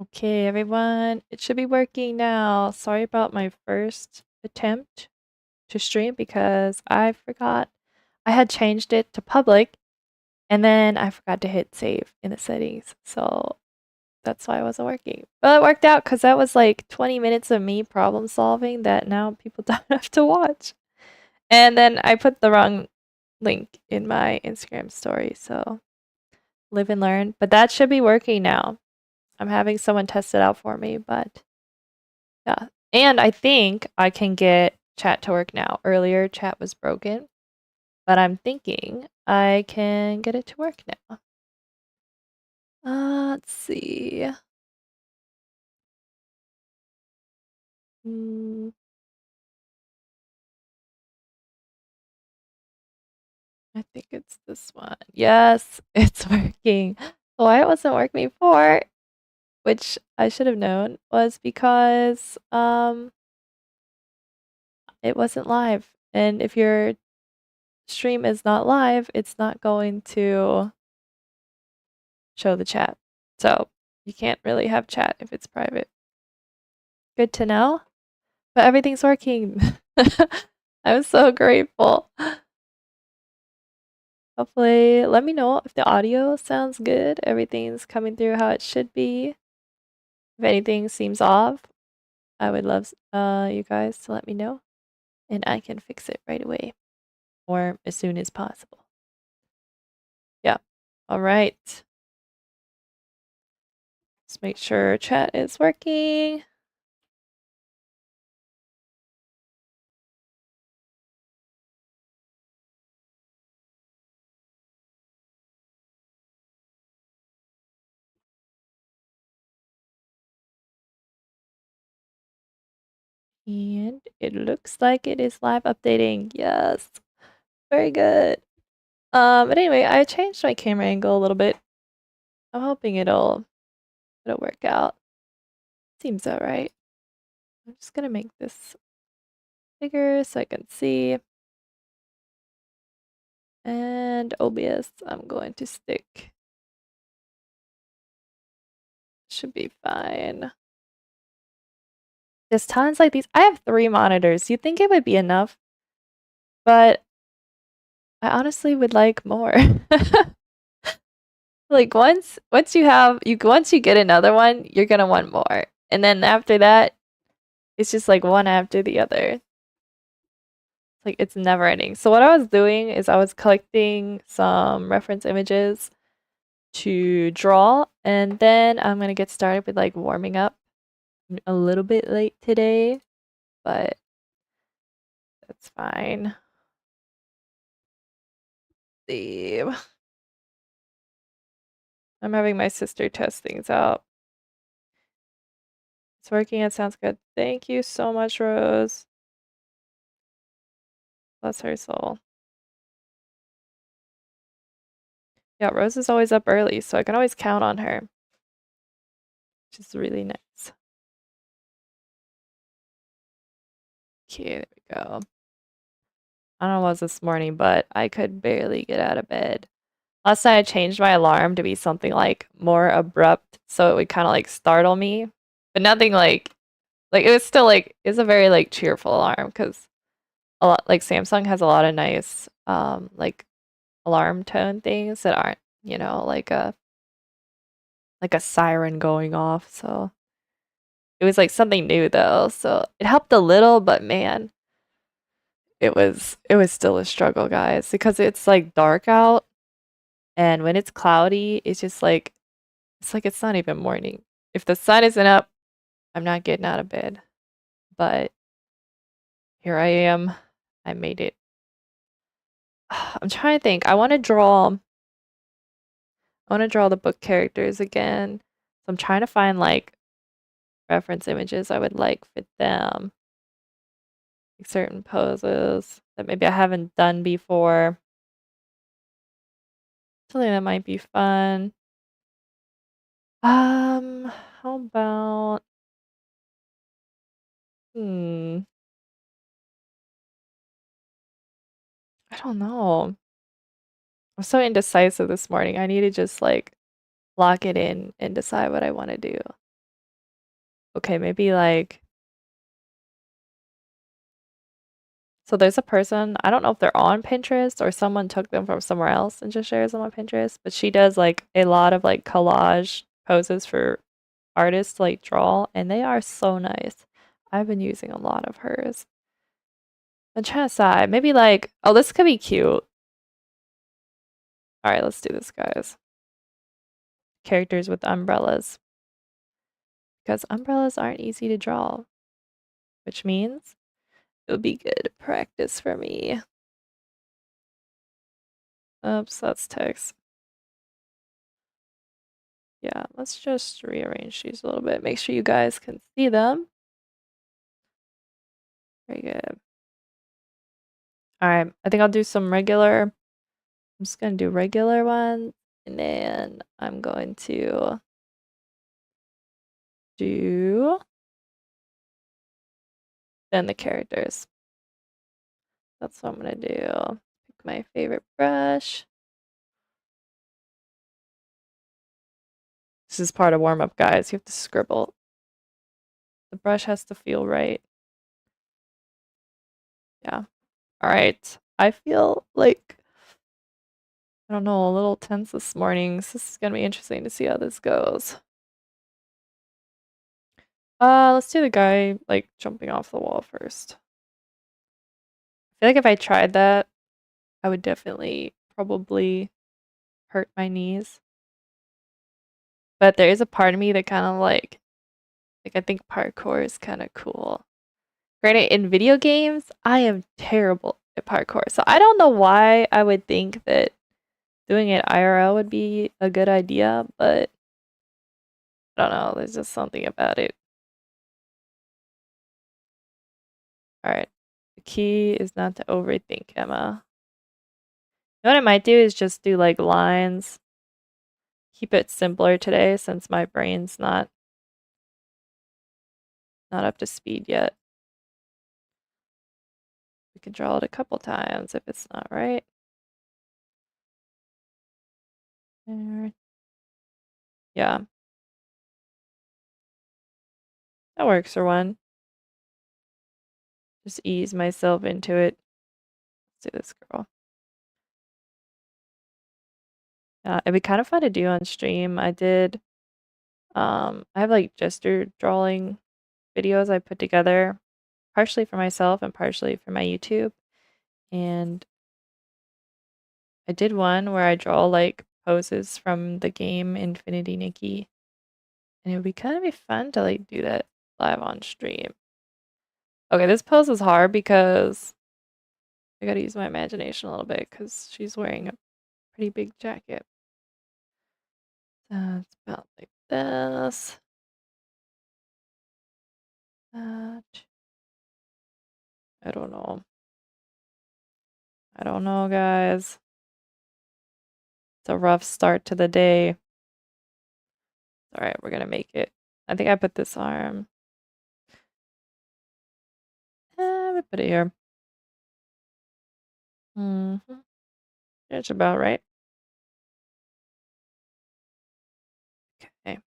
Okay, everyone, it should be working now. Sorry about my first attempt to stream because I forgot I had changed it to public and then I forgot to hit save in the settings. So that's why it wasn't working. But it worked out because that was like 20 minutes of me problem solving that now people don't have to watch. And then I put the wrong link in my Instagram story. So live and learn. But that should be working now. I'm having someone test it out for me, but yeah. And I think I can get chat to work now. Earlier, chat was broken, but I'm thinking I can get it to work now. Let's see. Hmm, I think it's this one. Yes, it's working. Why it wasn't working before, which I should have known, was because it wasn't live. And if your stream is not live, it's not going to show the chat. So you can't really have chat if it's private. Good to know. But everything's working. I'm so grateful. Hopefully, let me know if the audio sounds good. Everything's coming through how it should be. If anything seems off, I would love you guys to let me know. And I can fix it right away. Or as soon as possible. Yeah. All right. Let's make sure chat is working. And it looks like it is live updating. Yes. Very good. But anyway, I changed my camera angle a little bit. I'm hoping it'll work out. Seems alright. I'm just gonna make this bigger so I can see. And OBS, I'm going to stick. Should be fine. There's tons like these. I have 3 monitors. You'd think it would be enough, but I honestly would like more. Like once you get another one, you're gonna want more. And then after that, it's just like one after the other. Like it's never ending. So what I was doing is I was collecting some reference images to draw, and then I'm gonna get started with like warming up. I'm a little bit late today, but that's fine. See. I'm having my sister test things out. It's working, it sounds good. Thank you so much, Rose. Bless her soul. Yeah, Rose is always up early, so I can always count on her. Which is really nice. Okay, there we go. I don't know what it was this morning, but I could barely get out of bed. Last night I changed my alarm to be something like more abrupt, so it would kind of like startle me, but nothing like it was still like it's a very like cheerful alarm because a lot like Samsung has a lot of nice like alarm tone things that aren't like a siren going off. So it was like something new though, so it helped a little, but man, it was still a struggle, guys, because it's like dark out, and when it's cloudy, it's like it's not even morning. If the sun isn't up, I'm not getting out of bed. But here I am. I made it. I'm trying to think. I want to draw the book characters again. So I'm trying to find like reference images I would like for them. Like certain poses that maybe I haven't done before. Something that might be fun. How about hmm, I don't know. I'm so indecisive this morning. I need to just like lock it in and decide what I want to do. Okay, maybe like, so there's a person, I don't know if they're on Pinterest or someone took them from somewhere else and just shares them on Pinterest, but she does like a lot of like collage poses for artists to like draw, and they are so nice. I've been using a lot of hers. I'm trying to decide, maybe like, oh, this could be cute. All right, let's do this, guys. Characters with umbrellas. Because umbrellas aren't easy to draw, which means it would be good practice for me. Oops, that's text. Yeah, let's just rearrange these a little bit. Make sure you guys can see them. Very good. All right, I think I'll do some regular. I'm just gonna do regular ones, and then I'm going to do then the characters. That's what I'm gonna do. Pick my favorite brush. This is part of warm up, guys. You have to scribble. The brush has to feel right. Yeah. All right. I feel like, I don't know, a little tense this morning. So this is gonna be interesting to see how this goes. Let's do the guy like jumping off the wall first. I feel like if I tried that, I would definitely probably hurt my knees. But there is a part of me that kind of like I think parkour is kind of cool. Granted, in video games, I am terrible at parkour. So I don't know why I would think that doing it IRL would be a good idea, but I don't know, there's just something about it. All right. The key is not to overthink, Emma. You know what I might do is just do like lines. Keep it simpler today since my brain's not up to speed yet. We can draw it a couple times if it's not right. There. Yeah. That works for one. Just ease myself into it. Let's do this girl. It'd be kind of fun to do on stream. I have like gesture drawing videos I put together, partially for myself and partially for my YouTube. And I did one where I draw like poses from the game Infinity Nikki. And it would be kind of be fun to like do that live on stream. Okay, this pose is hard because I gotta use my imagination a little bit because she's wearing a pretty big jacket. It's about like this. That. I don't know. I don't know, guys. It's a rough start to the day. All right, we're gonna make it. I think I put this arm. We put it here. That's about right. Okay.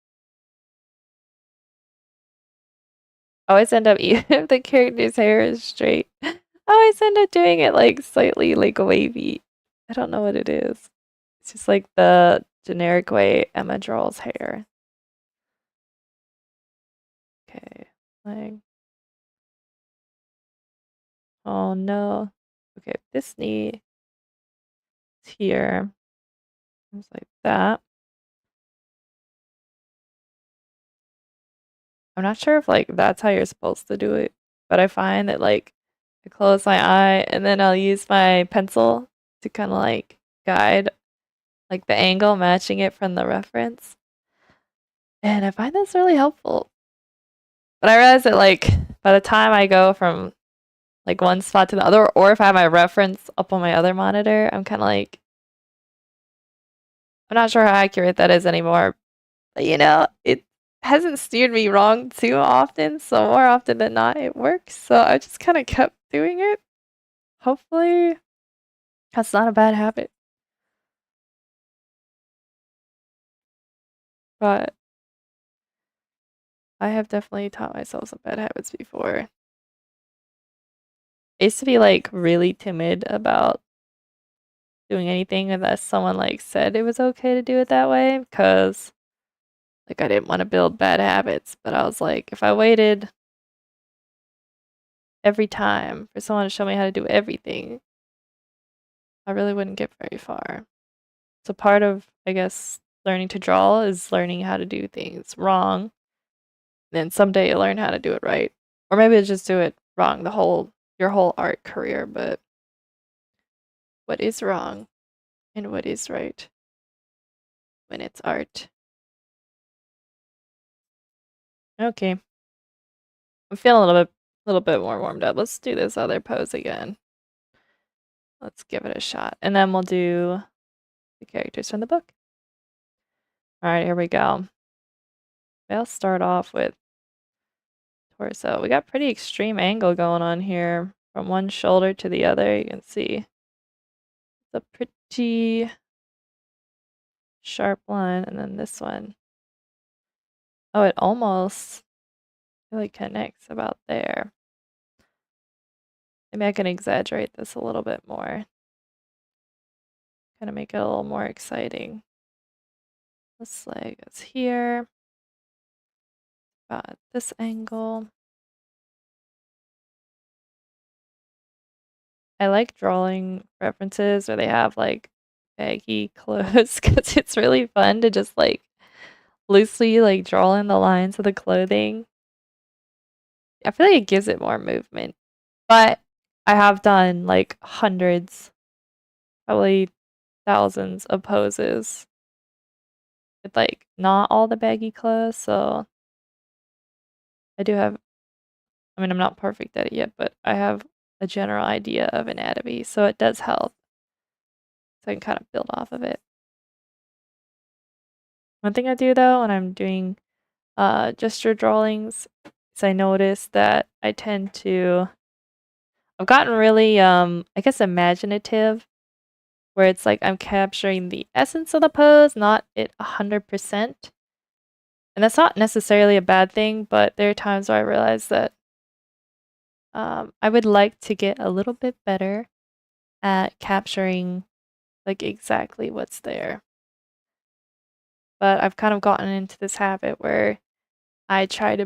I always end up, even if the character's hair is straight, I always end up doing it like slightly like wavy. I don't know what it is. It's just like the generic way Emma draws hair. Okay, like, oh no. Okay, this knee is here. It's like that. I'm not sure if like that's how you're supposed to do it, but I find that like I close my eye and then I'll use my pencil to kind of like guide like the angle matching it from the reference. And I find that's really helpful. But I realize that like by the time I go from like one spot to the other, or if I have my reference up on my other monitor, I'm kind of like, I'm not sure how accurate that is anymore. But you know, it hasn't steered me wrong too often, so more often than not, it works. So I just kind of kept doing it. Hopefully, that's not a bad habit. But I have definitely taught myself some bad habits before. I used to be like really timid about doing anything unless someone like said it was okay to do it that way because like I didn't want to build bad habits, but I was like if I waited every time for someone to show me how to do everything, I really wouldn't get very far. So part of, I guess, learning to draw is learning how to do things wrong. Then someday you learn how to do it right. Or maybe it's just do it wrong your whole art career, but what is wrong and what is right when it's art? Okay. I'm feeling a little bit more warmed up. Let's do this other pose again. Let's give it a shot. And then we'll do the characters from the book. All right, here we go. I'll start off with torso. We got pretty extreme angle going on here from one shoulder to the other. You can see it's a pretty sharp line, and then this one. Oh, it almost really connects about there. Maybe I can exaggerate this a little bit more. Kind of make it a little more exciting. This leg is here. About this angle. I like drawing references where they have like baggy clothes because it's really fun to just like loosely like draw in the lines of the clothing. I feel like it gives it more movement. But I have done like hundreds, probably thousands of poses with like not all the baggy clothes, so I do have, I mean, I'm not perfect at it yet, but I have a general idea of anatomy, so it does help. So I can kind of build off of it. One thing I do though when I'm doing gesture drawings is I notice that I tend to, I've gotten really, I guess, imaginative, where it's like I'm capturing the essence of the pose, not it 100%. And that's not necessarily a bad thing, but there are times where I realize that I would like to get a little bit better at capturing like exactly what's there. But I've kind of gotten into this habit where I try to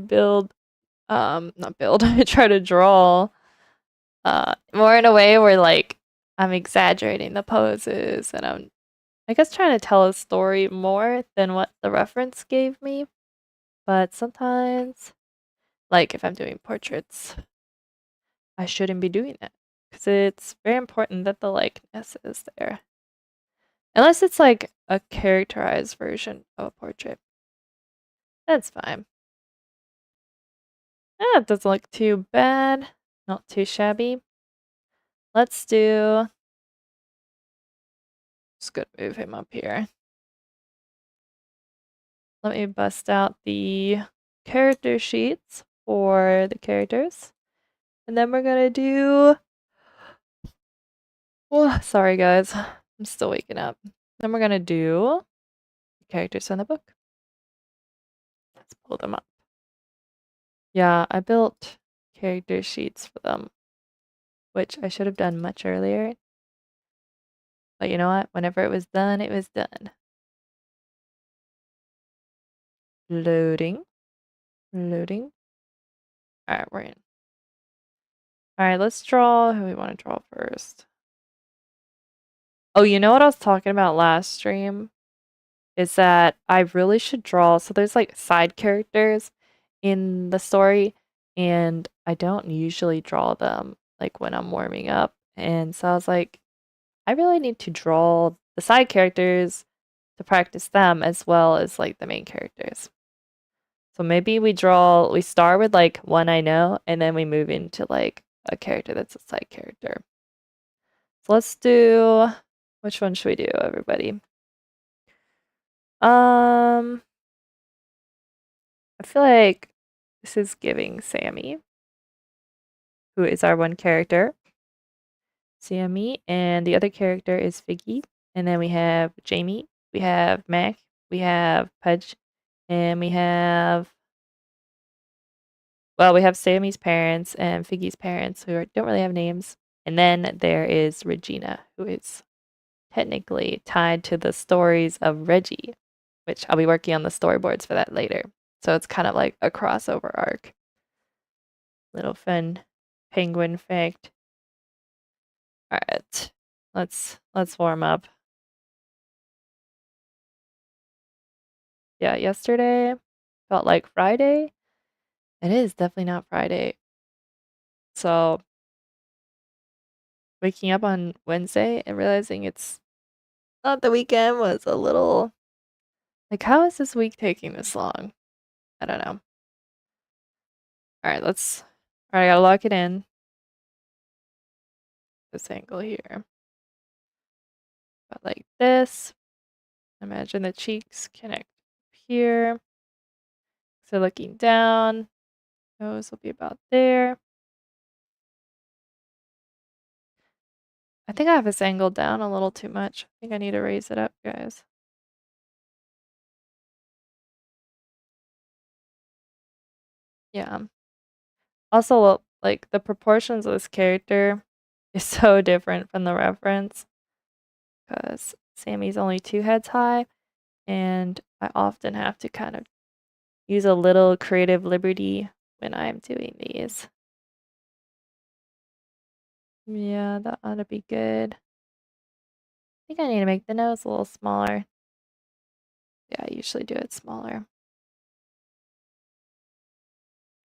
not build, I try to draw more in a way where like I'm exaggerating the poses and I'm, I guess, trying to tell a story more than what the reference gave me. But sometimes, like if I'm doing portraits, I shouldn't be doing that because it's very important that the likeness is there. Unless it's like a characterized version of a portrait. That's fine. It doesn't look too bad. Not too shabby. Let's do... Just gonna move him up here. Let me bust out the character sheets for the characters. And then we're gonna do... Oh, sorry guys. I'm still waking up. Then we're gonna do the characters in the book. Let's pull them up. Yeah, I built character sheets for them, which I should have done much earlier. But you know what? Whenever it was done, it was done. Loading. Loading. Alright, we're in. Alright, let's draw who we want to draw first. Oh, you know what I was talking about last stream? Is that I really should draw. So there's like side characters in the story, and I don't usually draw them like when I'm warming up. And so I was like, I really need to draw the side characters to practice them as well as like the main characters. So maybe we start with like one I know, and then we move into like a character that's a side character. So let's do, which one should we do, everybody? I feel like this is giving Sammy, who is our one character. Sammy, and the other character is Figgy. And then we have Jamie, we have Mac, we have Pudge, and we have Well, we have Sammy's parents and Figgy's parents don't really have names. And then there is Regina, who is technically tied to the stories of Reggie, which I'll be working on the storyboards for that later. So it's kind of like a crossover arc. Little fun penguin fact. All right. Let's warm up. Yeah, yesterday felt like Friday. It is definitely not Friday. So waking up on Wednesday and realizing it's not the weekend was a little like, how is this week taking this long? I don't know. All right, I gotta lock it in. This angle here. But like this. Imagine the cheeks connect here. So looking down, nose will be about there. I think I have this angle down a little too much. I think I need to raise it up, guys. Yeah. Also, like the proportions of this character is so different from the reference because Sammy's only 2 heads high, and I often have to kind of use a little creative liberty when I'm doing these. Yeah, that ought to be good. I think I need to make the nose a little smaller. Yeah, I usually do it smaller.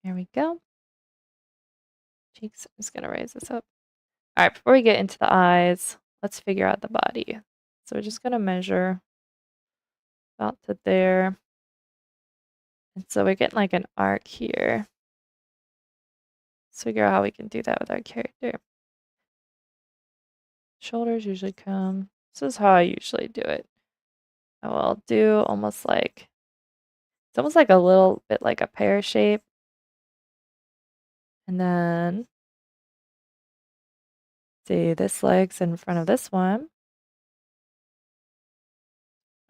There we go. Cheeks, I'm just gonna raise this up. All right, before we get into the eyes, let's figure out the body. So we're just gonna measure about to there. And so we're getting like an arc here. Let's figure out how we can do that with our character. Shoulders usually come. This is how I usually do it. I will do almost like, it's almost like a little bit like a pear shape. And then, see, this leg's in front of this one.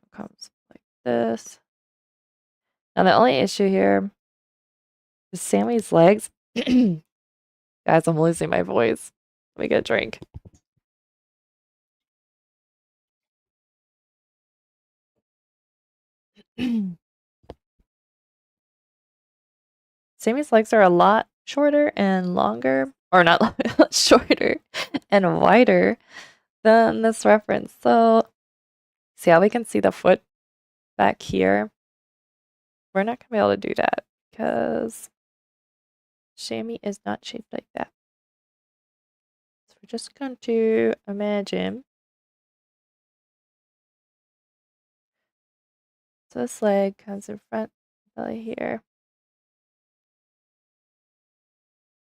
It comes like this. Now the only issue here is Sammy's legs. Guys, I'm losing my voice. Let me get a drink. Sammy's legs are a lot shorter and longer, or not shorter and wider than this reference. So, see how we can see the foot back here? We're not gonna be able to do that because Sammy is not shaped like that. So we're just going to imagine. So this leg comes in front belly here.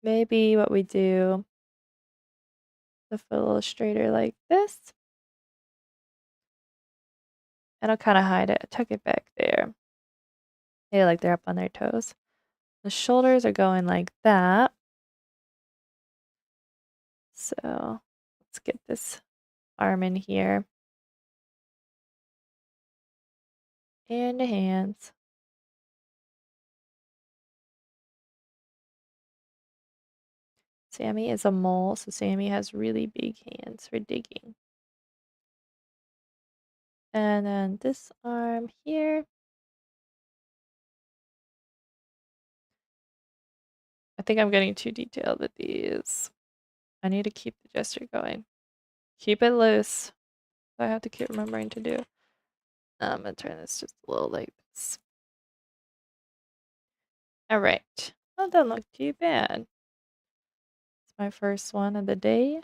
Maybe what we do, the foot a little straighter like this. And I'll kind of hide it, tuck it back there. Maybe like they're up on their toes. The shoulders are going like that. So let's get this arm in here. And the hands. Sammy is a mole, so Sammy has really big hands for digging. And then this arm here. I think I'm getting too detailed with these. I need to keep the gesture going. Keep it loose. I have to keep remembering to do. I'm gonna turn this just a little like this. All right. Well, that doesn't look too bad. It's my first one of the day.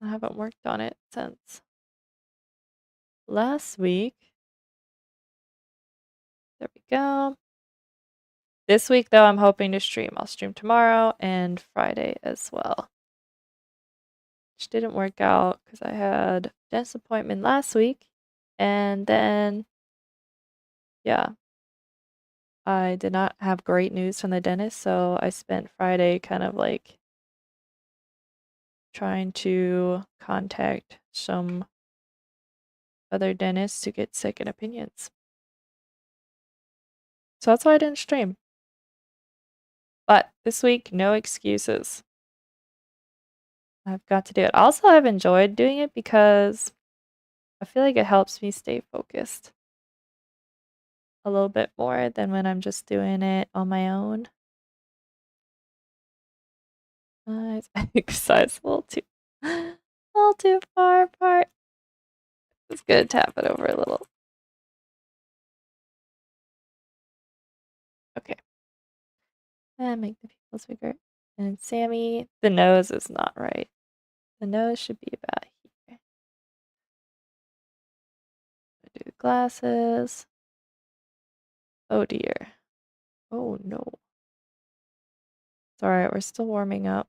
I haven't worked on it since last week. There we go. This week, though, I'm hoping to stream. I'll stream tomorrow and Friday as well. Which didn't work out because I had a dentist appointment last week. And then, yeah, I did not have great news from the dentist. So I spent Friday kind of like trying to contact some other dentists to get second opinions. So that's why I didn't stream. But this week, no excuses. I've got to do it. Also, I've enjoyed doing it because I feel like it helps me stay focused a little bit more than when I'm just doing it on my own. I think size a little too far apart. Just gonna tap it over a little. Okay. And make the pupils bigger. And Sammy, the nose is not right. The nose should be about here. Do the glasses. Oh dear. Oh no. It's alright, we're still warming up.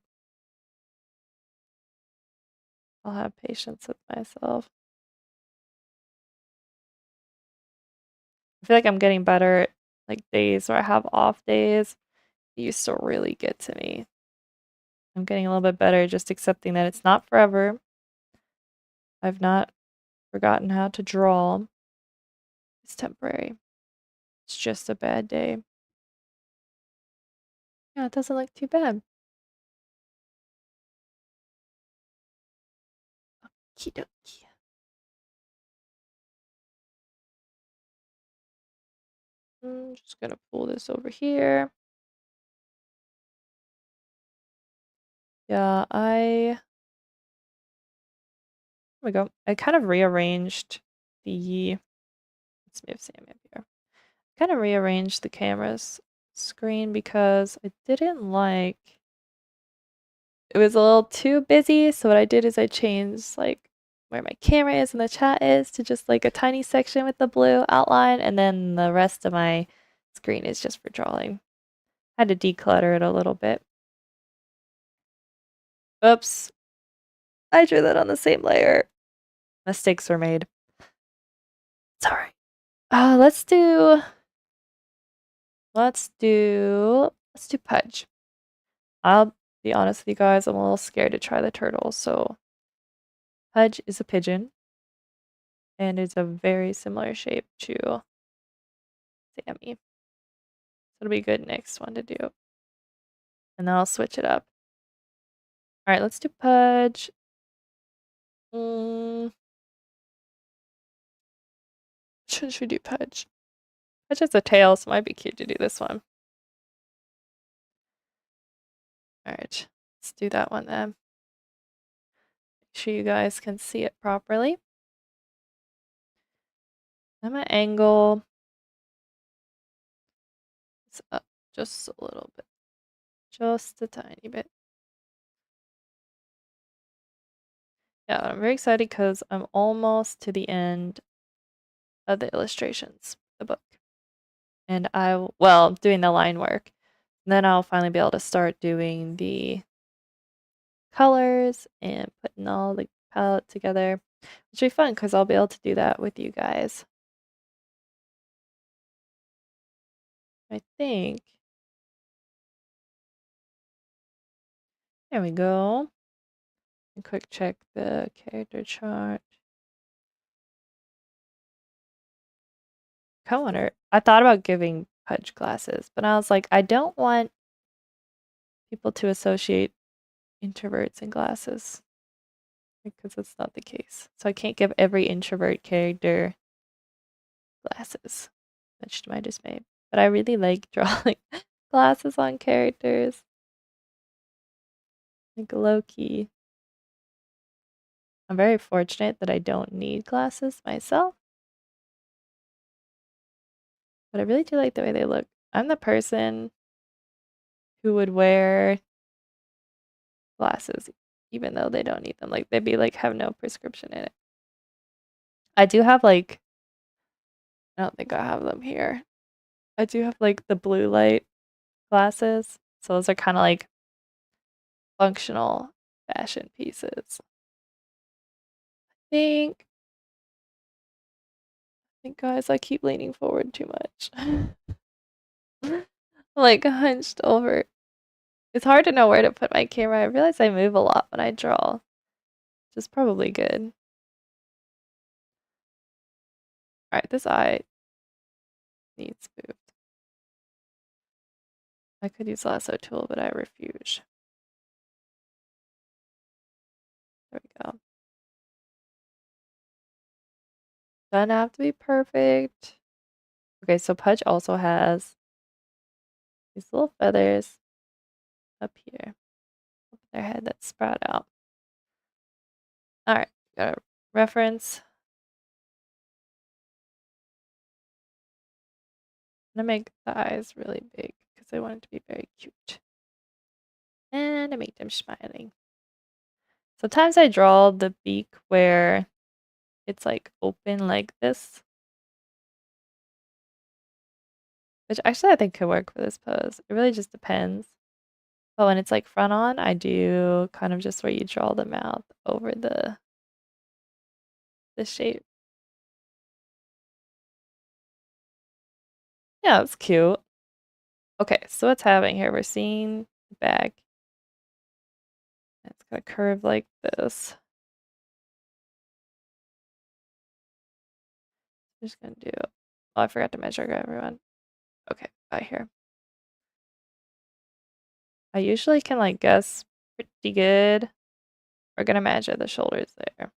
I'll have patience with myself. I feel like I'm getting better, like days where I have off days. It used to really get to me. I'm getting a little bit better just accepting that it's not forever. I've not forgotten how to draw. It's temporary. It's just a bad day. Yeah, it doesn't look too bad. Okie dokie. I'm just gonna pull this over here. Yeah, there we go. I kind of rearranged let's move Sammy up here. Kind of rearranged the camera's screen because I didn't like it was a little too busy. So what I did is I changed like where my camera is and the chat is to just like a tiny section with the blue outline, and then the rest of my screen is just for drawing. I had to declutter it a little bit. Oops. I drew that on the same layer. Mistakes were made. It's alright. Let's do Pudge. I'll be honest with you guys, I'm a little scared to try the turtle, so Pudge is a pigeon and is a very similar shape to Sammy. So it'll be a good next one to do. And then I'll switch it up. Alright, let's do Pudge. Should we do Pudge? Pudge has a tail, so it might be cute to do this one. Alright, let's do that one then. Make sure you guys can see it properly. I'm gonna angle this up just a little bit. Just a tiny bit. Yeah, I'm very excited because I'm almost to the end of the illustrations, the book. And doing the line work. And then I'll finally be able to start doing the colors and putting all the palette together, which will be fun because I'll be able to do that with you guys. I think. There we go. And quick check the character chart. I thought about giving Pudge glasses, but I was like, I don't want people to associate introverts and glasses because that's not the case. So I can't give every introvert character glasses, much to my dismay. But I really like drawing glasses on characters. Like low key. I'm very fortunate that I don't need glasses myself. But I really do like the way they look. I'm the person who would wear glasses even though they don't need them. Like they'd be like have no prescription in it. I do have like I don't think I have them here. I do have like the blue light glasses. So those are kind of like functional fashion pieces. I think guys, I keep leaning forward too much. Like hunched over. It's hard to know where to put my camera. I realize I move a lot when I draw, which is probably good. Alright, this eye needs moved. I could use lasso tool, but I refuse. There we go. Doesn't have to be perfect. Okay, so Pudge also has these little feathers up here, up their head that sprout out. Alright, got a reference. I'm gonna make the eyes really big because I want it to be very cute. And I make them smiling. Sometimes I draw the beak where it's like open like this. Which actually I think could work for this pose. It really just depends. But when it's like front on, I do kind of just where you draw the mouth over the shape. Yeah, it's cute. Okay, so what's happening here? We're seeing the back. It's gonna curve like this. I'm just gonna do. Oh, I forgot to measure everyone. Okay, bye here. I usually can like guess pretty good. We're gonna measure the shoulders there.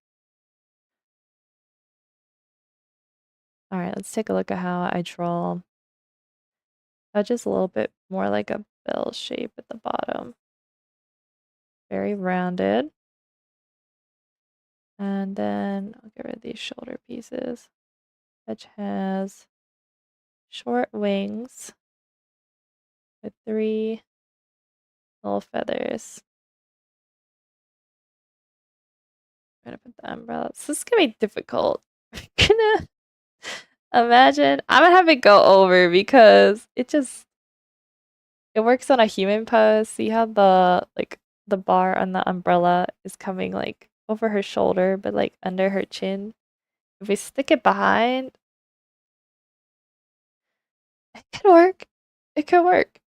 All right, let's take a look at how I draw. Just a little bit more like a bell shape at the bottom. Very rounded. And then I'll get rid of these shoulder pieces. Which has short wings with 3 little feathers. I'm gonna put the umbrella. So this is gonna be difficult. I'm gonna imagine. I'm gonna have it go over because it works on a human pose. See how the bar on the umbrella is coming like over her shoulder, but like under her chin. If we stick it behind, it could work. It could work.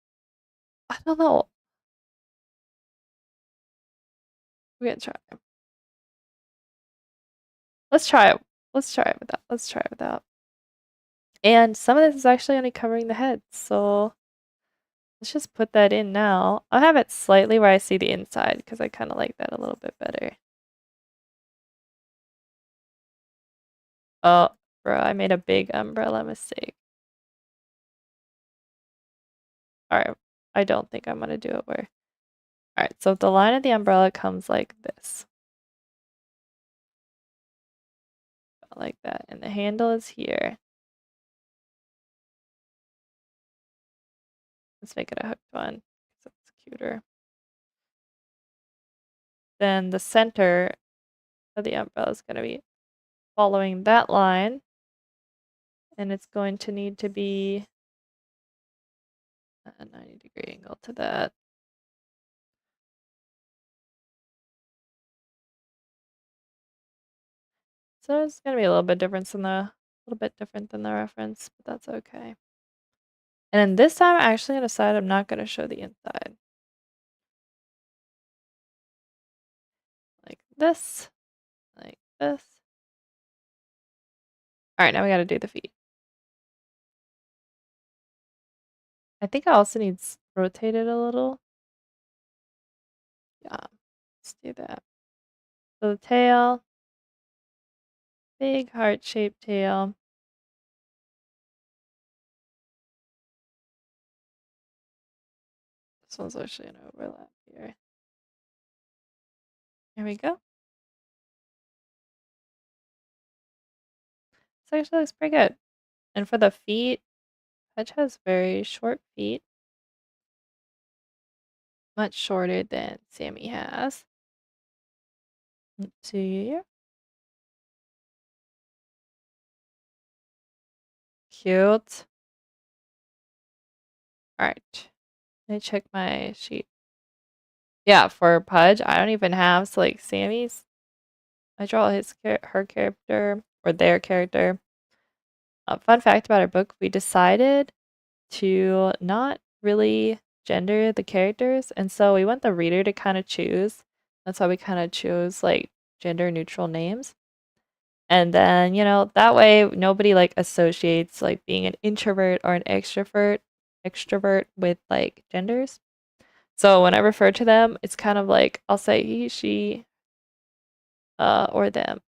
I don't know. We're gonna try. Let's try it. Let's try it without. Let's try it without. And some of this is actually only covering the head, so let's just put that in now. I'll have it slightly where I see the inside because I kind of like that a little bit better. Oh, bro, I made a big umbrella mistake. Alright, I don't think I'm gonna do it where. Alright, so the line of the umbrella comes like this. Like that. And the handle is here. Let's make it a hooked one because it's cuter. Then the center of the umbrella is going to be following that line. And it's going to need to be a 90-degree angle to that. So it's going to be a little bit different than the reference, but that's okay. And then this time, I'm actually going to decide I'm not going to show the inside. Like this. Like this. Alright, now we got to do the feet. I think I also need to rotate it a little. Yeah, let's do that. So the tail. Big heart-shaped tail. This one's actually an overlap here. Here we go. This actually looks pretty good. And for the feet, Hutch has very short feet. Much shorter than Sammy has. Let's see here. Cute. Alright. Let me check my sheet. Yeah, for Pudge, I don't even have, so like Sammy's, I draw her character, or their character. Fun fact about our book, we decided to not really gender the characters, and so we want the reader to kind of choose. That's why we kind of chose like gender neutral names. And then, that way nobody like associates like being an introvert or an extrovert. extrovert with like genders. So when I refer to them, it's kind of like I'll say he, she, or them,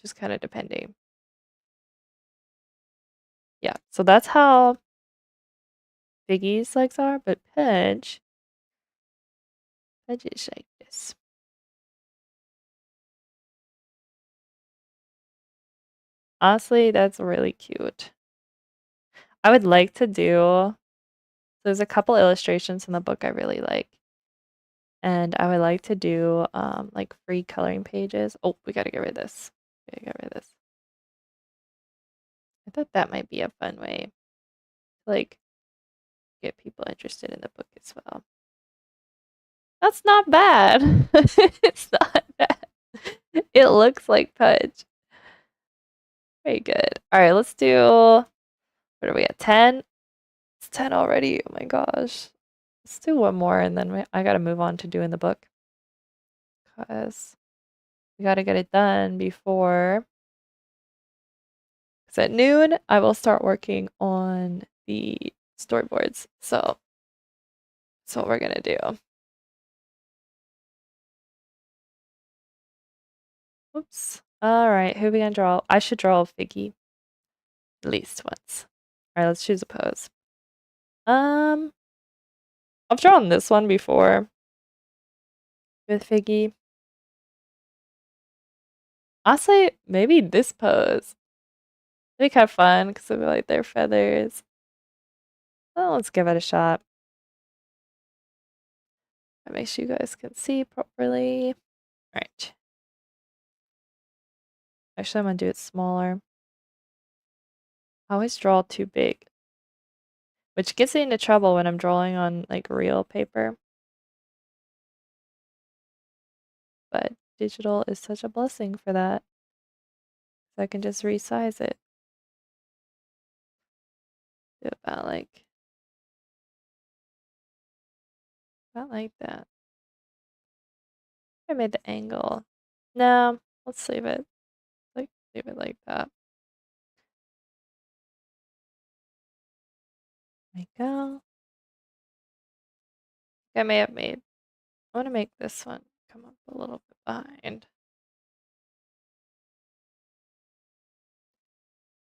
just kind of depending. Yeah, so that's how Biggie's legs are, but Pudge is like this. Honestly, that's really cute. I would like to do, there's a couple illustrations in the book I really like. And I would like to do like free coloring pages. Oh, we gotta get rid of this. We gotta get rid of this. I thought that might be a fun way to like get people interested in the book as well. That's not bad. It's not bad. It looks like Pudge. Very good. All right, let's do, what are we at, 10? It's 10 already. Oh my gosh. Let's do one more and then I gotta move on to doing the book. Because we gotta get it done before. Because at noon, I will start working on the storyboards. So that's what we're gonna do. Oops. All right, who are we gonna draw? I should draw a Figgy at least once. All right, let's choose a pose. Um, I've drawn this one before with Figgy. Honestly, maybe this pose. It'd be kind of fun because it'd be like their feathers. Well, let's give it a shot. Make sure you guys can see properly. All right. Actually, I'm gonna do it smaller. I always draw too big, which gets me into trouble when I'm drawing on like real paper. But digital is such a blessing for that. So I can just resize it. Do about like that. I made the angle. No, let's leave it. Like leave it like that. There we go. I may have made. I want to make this one come up a little bit behind.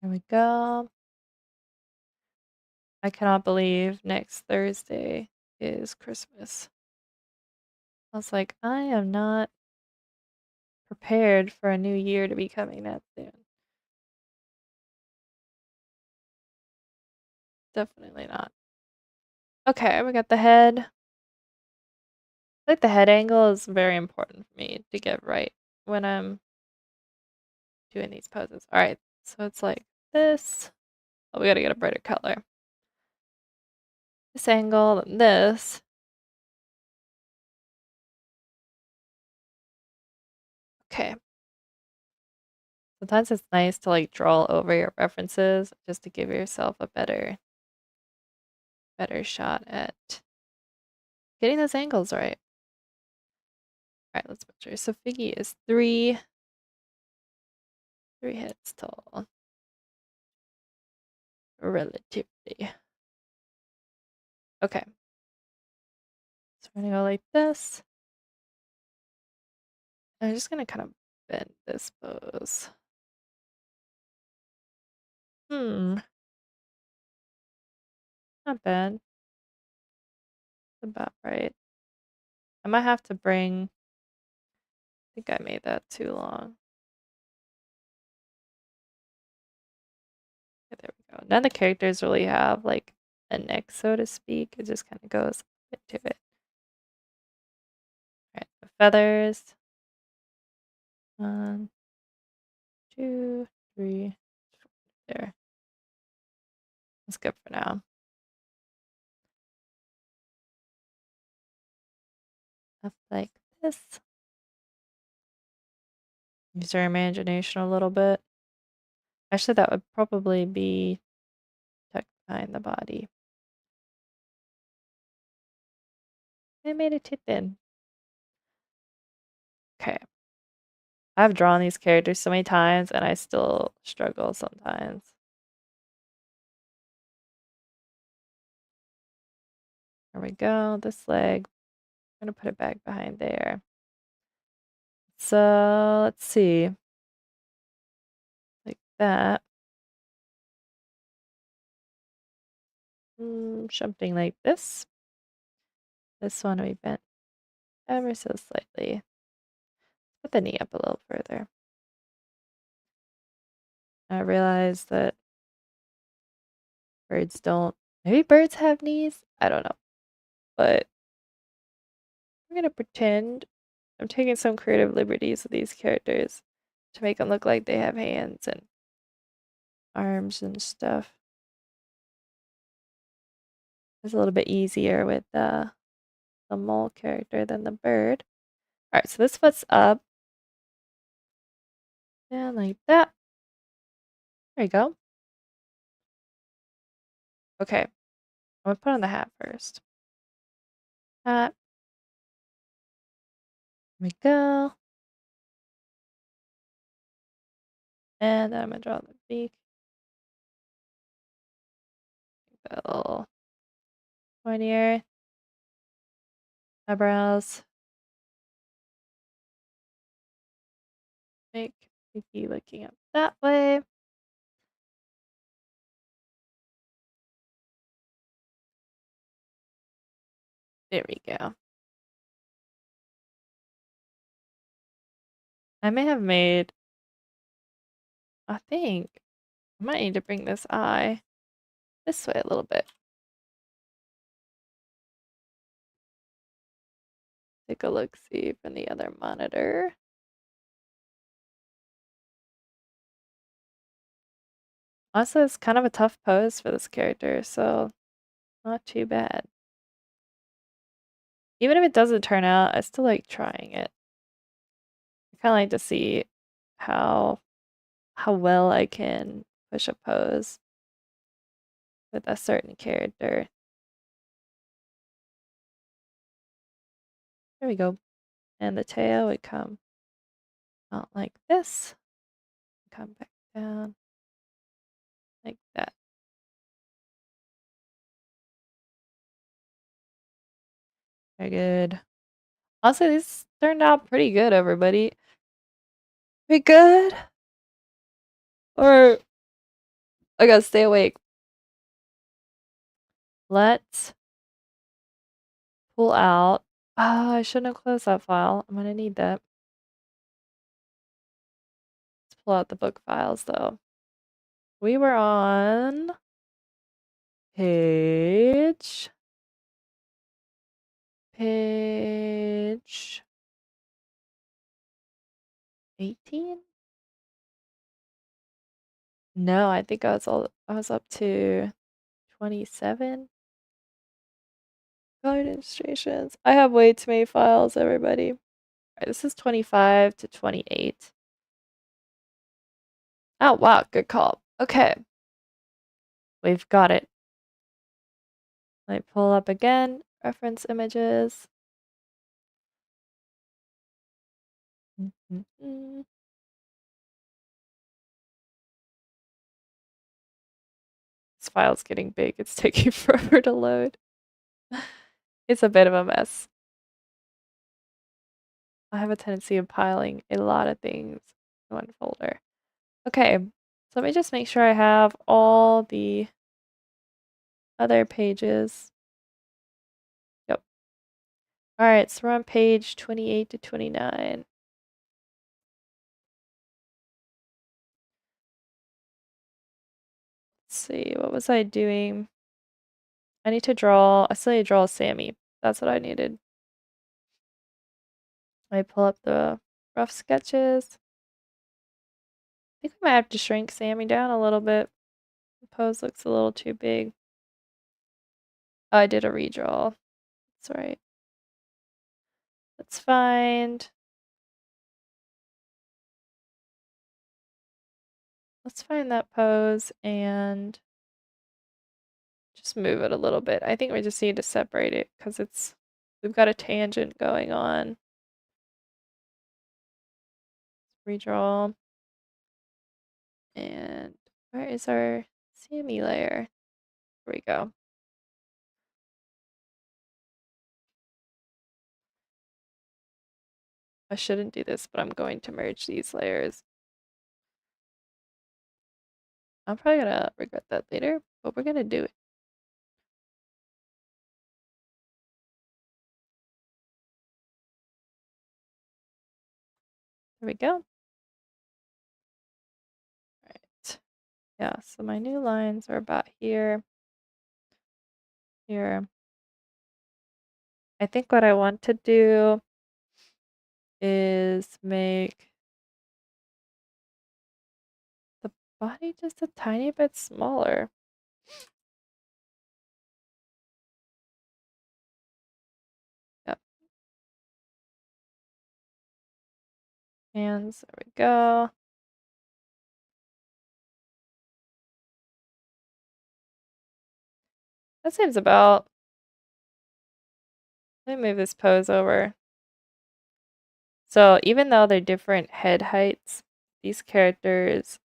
There we go. I cannot believe next Thursday is Christmas. I was like, I am not prepared for a new year to be coming that soon. Definitely not. Okay, we got the head. I think the head angle is very important for me to get right when I'm doing these poses. All right, so it's like this. Oh, we gotta get a brighter color. This angle, then this. Okay. Sometimes it's nice to like draw over your references just to give yourself a better shot at getting those angles right. All right, let's measure. So Figgy is three heads tall, relatively. Okay. So we're gonna go like this. I'm just gonna kind of bend this pose. Hmm, not bad. About right. I might have to bring, I think I made that too long. Yeah, there we go. None of the characters really have like a neck, so to speak. It just kind of goes into it. All right, the feathers. 1, 2, 3, 4. There. That's good for now. Up like this. Use your imagination a little bit. Actually, that would probably be tucked behind the body. I made it too thin. Okay. I've drawn these characters so many times and I still struggle sometimes. There we go. This leg. I'm gonna put it back behind there. So let's see. Like that. Something like this. This one we bent ever so slightly. Put the knee up a little further. I realized that birds don't. Maybe birds have knees? I don't know. But I'm gonna pretend I'm taking some creative liberties with these characters to make them look like they have hands and arms and stuff. It's a little bit easier with the mole character than the bird. Alright, so this foot's up. And like that. There you go. Okay. I'm gonna put on the hat first. Hat. There we go. And then I'm gonna draw the beak. A little pointier. Eyebrows. Make Beaky looking up that way. There we go. I may have made, I think, I might need to bring this eye this way a little bit. Take a look, see from the other monitor. Also, it's kind of a tough pose for this character, so not too bad. Even if it doesn't turn out, I still like trying it. I kind of like to see how well I can push a pose with a certain character. There we go. And the tail would come out like this. Come back down like that. Very good. Also, these turned out pretty good, everybody. Pretty good? Or I gotta stay awake. Let's pull out. Ah, I shouldn't have closed that file. I'm gonna need that. Let's pull out the book files though. We were on page 18? No, I think I was up to 27. Card illustrations. I have way too many files, everybody. All right, this is 25 to 28. Oh, wow, good call. Okay. We've got it. Let me pull up again. Reference images. This file's getting big. It's taking forever to load. It's a bit of a mess. I have a tendency of piling a lot of things in one folder. Okay, so let me just make sure I have all the other pages. Yep. All right, so we're on page 28 to 29. Let's see, what was I doing? I need to draw, I still need to draw Sammy. That's what I needed. I pull up the rough sketches. I think we might have to shrink Sammy down a little bit. The pose looks a little too big. Oh, I did a redraw. That's right. Let's find that pose and just move it a little bit. I think we just need to separate it because we've got a tangent going on. Redraw. And where is our Sammy layer? Here we go. I shouldn't do this, but I'm going to merge these layers. I'm probably gonna regret that later, but we're gonna do it. There we go. Right. Yeah, so my new lines are about here, here. I think what I want to do is make the body just a tiny bit smaller. Yep. Hands, there we go. That seems about. Let me move this pose over. So even though they're different head heights, these characters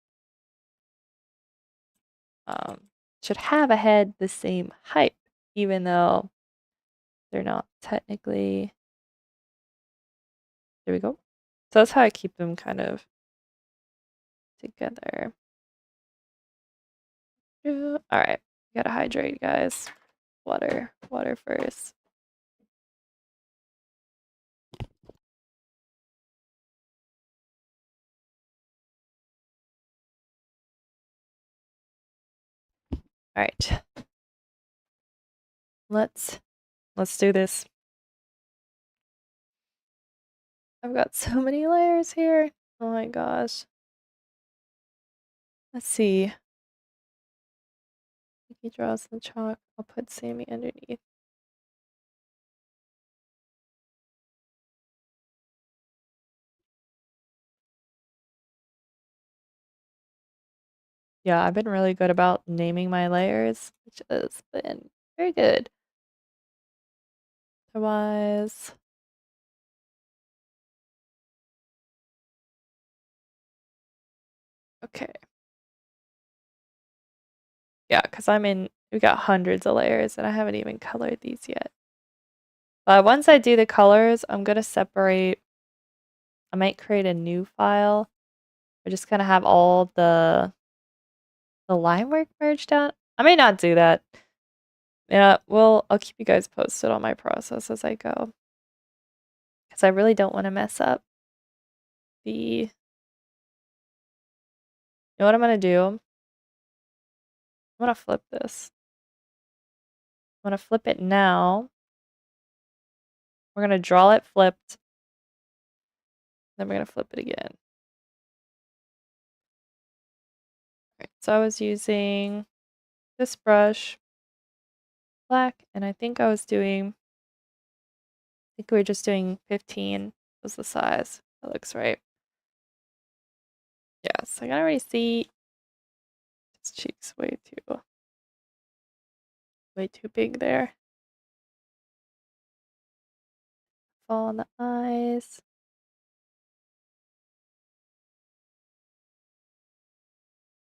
should have a head the same height, even though they're not technically. There we go. So that's how I keep them kind of together. All right, gotta hydrate, guys. Water first. All right, let's do this. I've got so many layers here. Oh my gosh. Let's see. He draws the chalk. I'll put Sammy underneath. Yeah, I've been really good about naming my layers, which has been very good. Otherwise, okay. Yeah, because we got hundreds of layers and I haven't even colored these yet. But once I do the colors, I'm gonna separate. I might create a new file. We're just gonna have all the line work merged out. I may not do that. Yeah, well, I'll keep you guys posted on my process as I go. Because I really don't want to mess up the. You know what I'm gonna do? I'm gonna flip this. I'm gonna flip it now. We're gonna draw it flipped. Then we're gonna flip it again. Right, so I was using this brush, black, and I think we were just doing 15 was the size. That looks right. Yeah, so I can already see his cheeks way too big there. Fall on the eyes.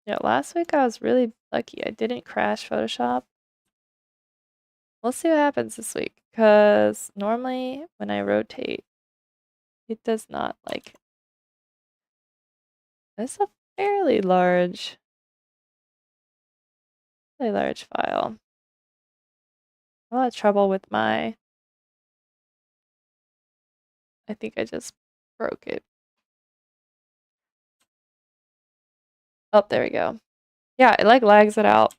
Yeah, last week I was really lucky. I didn't crash Photoshop. We'll see what happens this week, because normally when I rotate, it does not like. It's a fairly large file. A lot of trouble with I think I just broke it. Oh, there we go. Yeah, it like lags it out.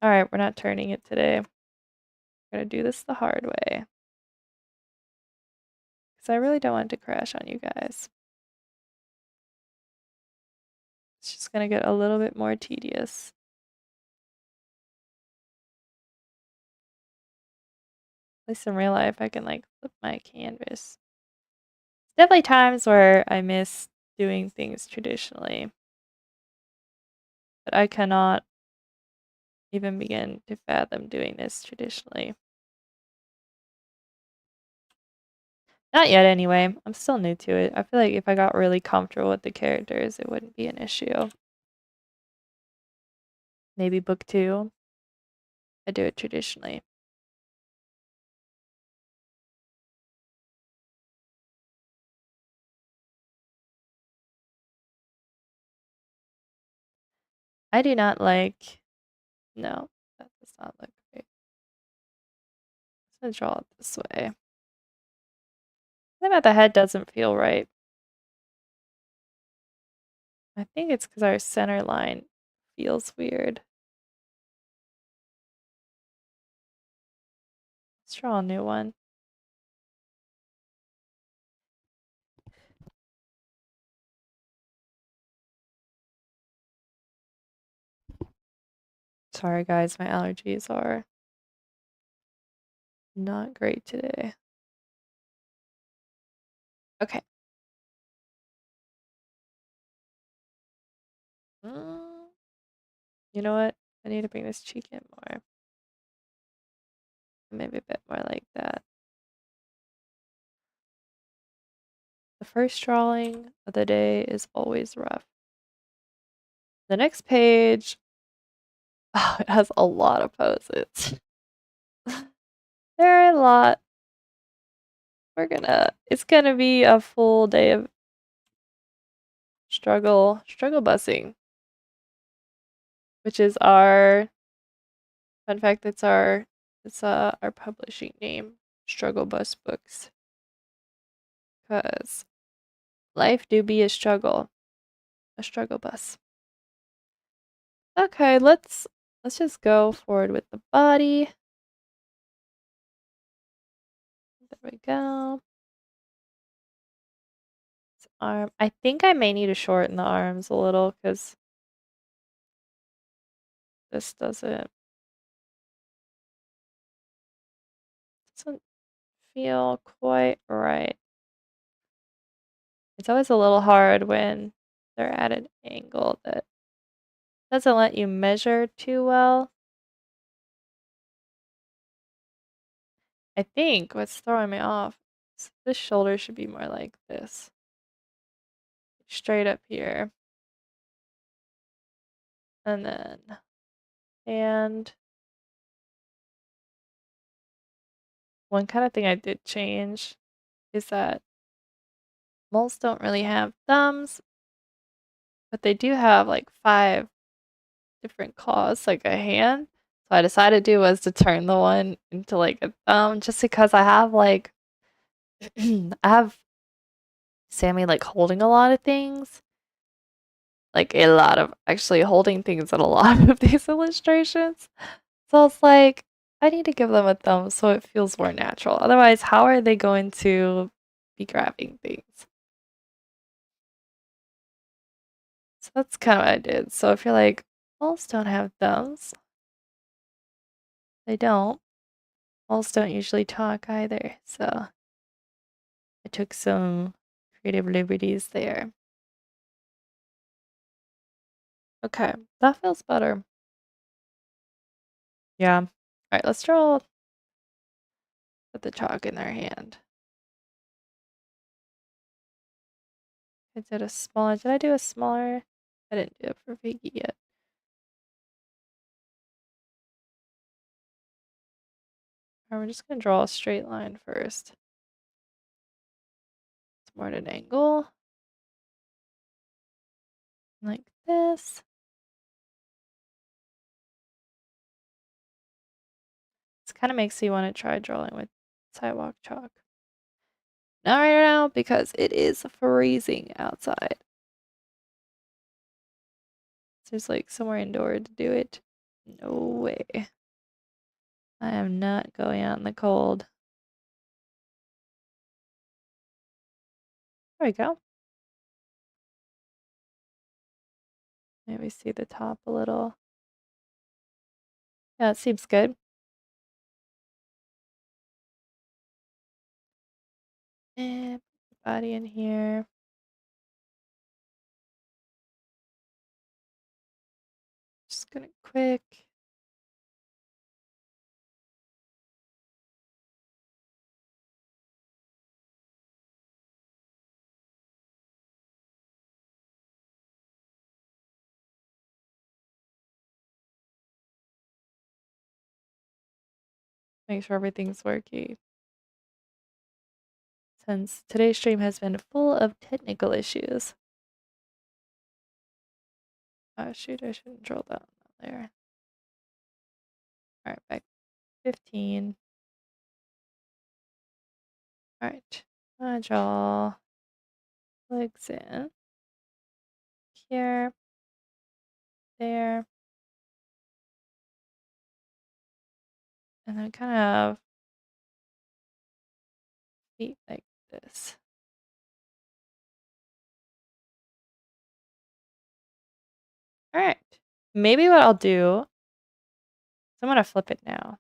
All right, we're not turning it today. We're gonna do this the hard way. Because I really don't want it to crash on you guys. It's just gonna get a little bit more tedious. At least in real life, I can like flip my canvas. Definitely times where I miss doing things traditionally. But I cannot even begin to fathom doing this traditionally. Not yet, anyway. I'm still new to it. I feel like if I got really comfortable with the characters, it wouldn't be an issue. Maybe book 2. I do it traditionally. I do not like. No, that does not look great. I'm gonna draw it this way. Something about the head doesn't feel right. I think it's because our center line feels weird. Let's draw a new one. Sorry, guys, my allergies are not great today. Okay. Mm, you know what? I need to bring this cheek in more. Maybe a bit more like that. The first drawing of the day is always rough. The next page, oh, it has a lot of poses. There are a lot. It's gonna be a full day of struggle busing, which is our, fun fact, our publishing name, Struggle Bus Books. Cause life do be a struggle bus. Okay, let's just go forward with the body. There we go. Arm. I think I may need to shorten the arms a little because this doesn't feel quite right. It's always a little hard when they're at an angle that doesn't let you measure too well. I think what's throwing me off is this shoulder should be more like this. Straight up here. And then and one kind of thing I did change is that moles don't really have thumbs, but they do have like 5 different claws, like a hand. So I decided to do was to turn the one into like a thumb just because I have like I have Sammy like holding a lot of things. Like a lot of actually holding things in a lot of these illustrations. So it's like I need to give them a thumb so it feels more natural. Otherwise, how are they going to be grabbing things? So that's kind of what I did. So if you're like, moles don't have thumbs, they don't. Moles don't usually talk either. So I took some creative liberties there. Okay, that feels better. Yeah. All right, let's draw with the chalk in their hand. I did a smaller. Did I do a smaller? I didn't do it for Viggy yet. All right, we're just gonna draw a straight line first. It's more at an angle. Like this. This kind of makes you want to try drawing with sidewalk chalk. Not right now because it is freezing outside. So there's like somewhere indoor to do it. No way. I am not going out in the cold. There we go. Maybe see the top a little. Yeah, it seems good. And put the body in here. Just gonna quick. Make sure everything's working. Since today's stream has been full of technical issues. Oh shoot, I shouldn't draw that layer. Alright, back 15. Alright, I draw legs in here, there, and then kind of feet like this. Alright, maybe what I'll do, I'm gonna flip it now.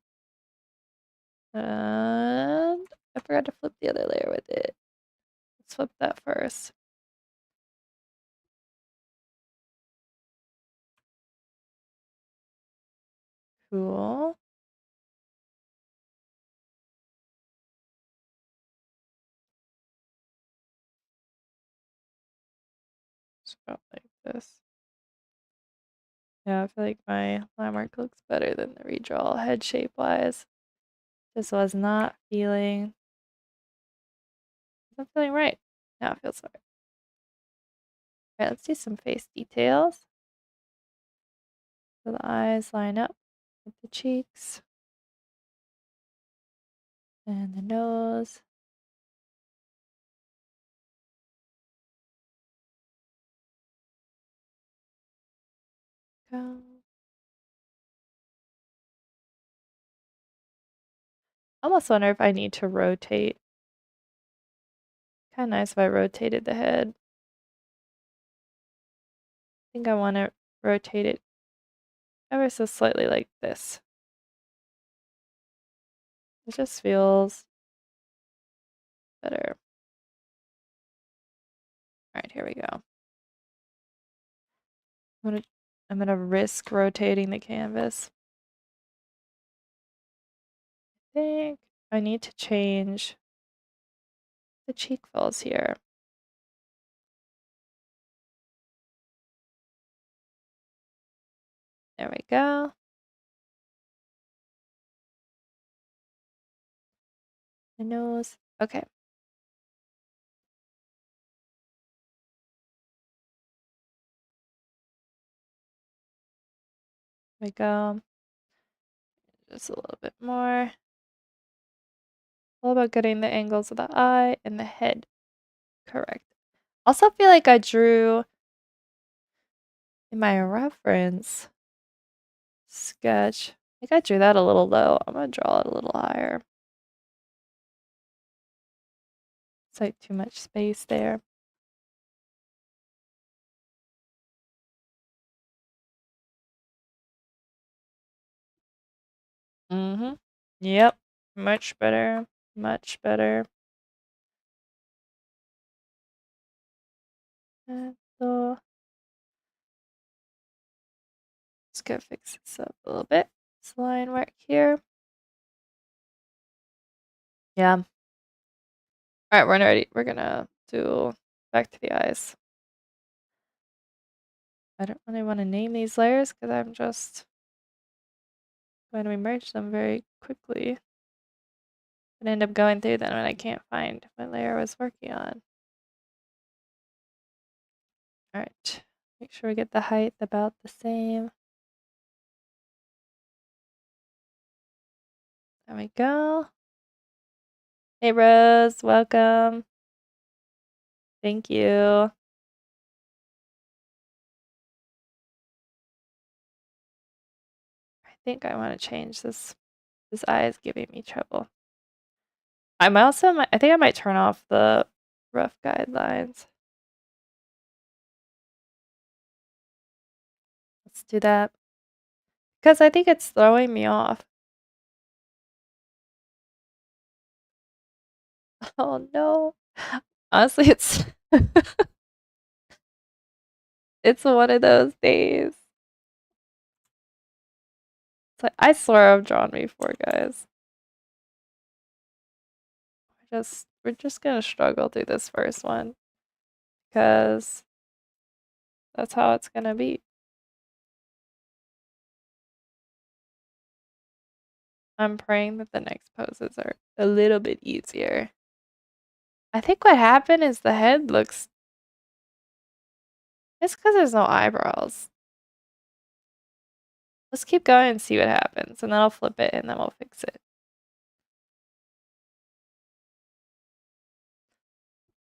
And I forgot to flip the other layer with it. Let's flip that first. Cool. Just about like this. Yeah, I feel like my line work looks better than the redraw head shape wise. Just was not feeling, not feeling right. Now it feels right. Alright, let's do some face details. So the eyes line up with the cheeks. And the nose. Go. I almost wonder if I need to rotate. Kind of nice if I rotated the head. I think I want to rotate it ever so slightly like this. It just feels better. Alright, here we go. I'm gonna risk rotating the canvas. I think I need to change the cheek folds here. There we go. The nose. Okay. There we go. Just a little bit more. All about getting the angles of the eye and the head correct. Also feel like I drew in my reference sketch. I think I drew that a little low. I'm gonna draw it a little higher. It's like too much space there. Mm-hmm. Yep. Much better. Much better. So let's go fix this up a little bit. This line work here. Yeah. Alright, we're ready. We're gonna do back to the eyes. I don't really want to name these layers because I'm just going to merge them very quickly. And end up going through them and I can't find what layer I was working on. Alright. Make sure we get the height about the same. There we go. Hey Rose, welcome. Thank you. I think I want to change this. This eye is giving me trouble. I think I might turn off the rough guidelines. Let's do that. Because I think it's throwing me off. Oh no. Honestly, it's it's one of those days. It's like, I swear I've drawn before, guys. We're just gonna struggle through this first one. Because that's how it's gonna be. I'm praying that the next poses are a little bit easier. I think what happened is the head looks... It's because there's no eyebrows. Let's keep going and see what happens, and then I'll flip it and then we'll fix it.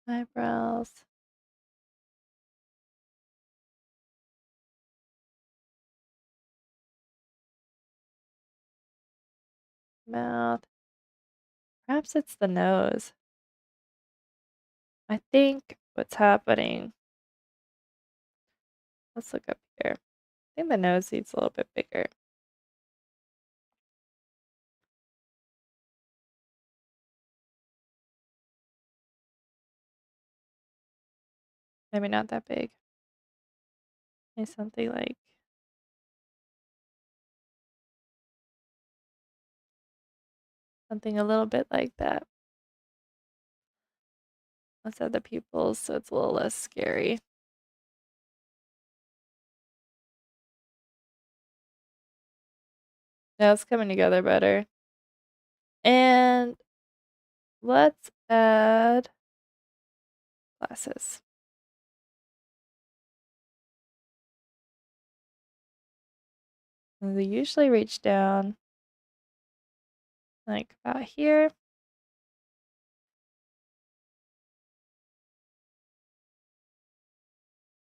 Eyebrows. Mouth. Perhaps it's the nose. I think what's happening. Let's look up here. I think the nose needs a little bit bigger. Maybe not that big. Maybe something like something a little bit like that. Let's add the pupils so it's a little less scary. Now it's coming together better. And let's add glasses. And they usually reach down like about here.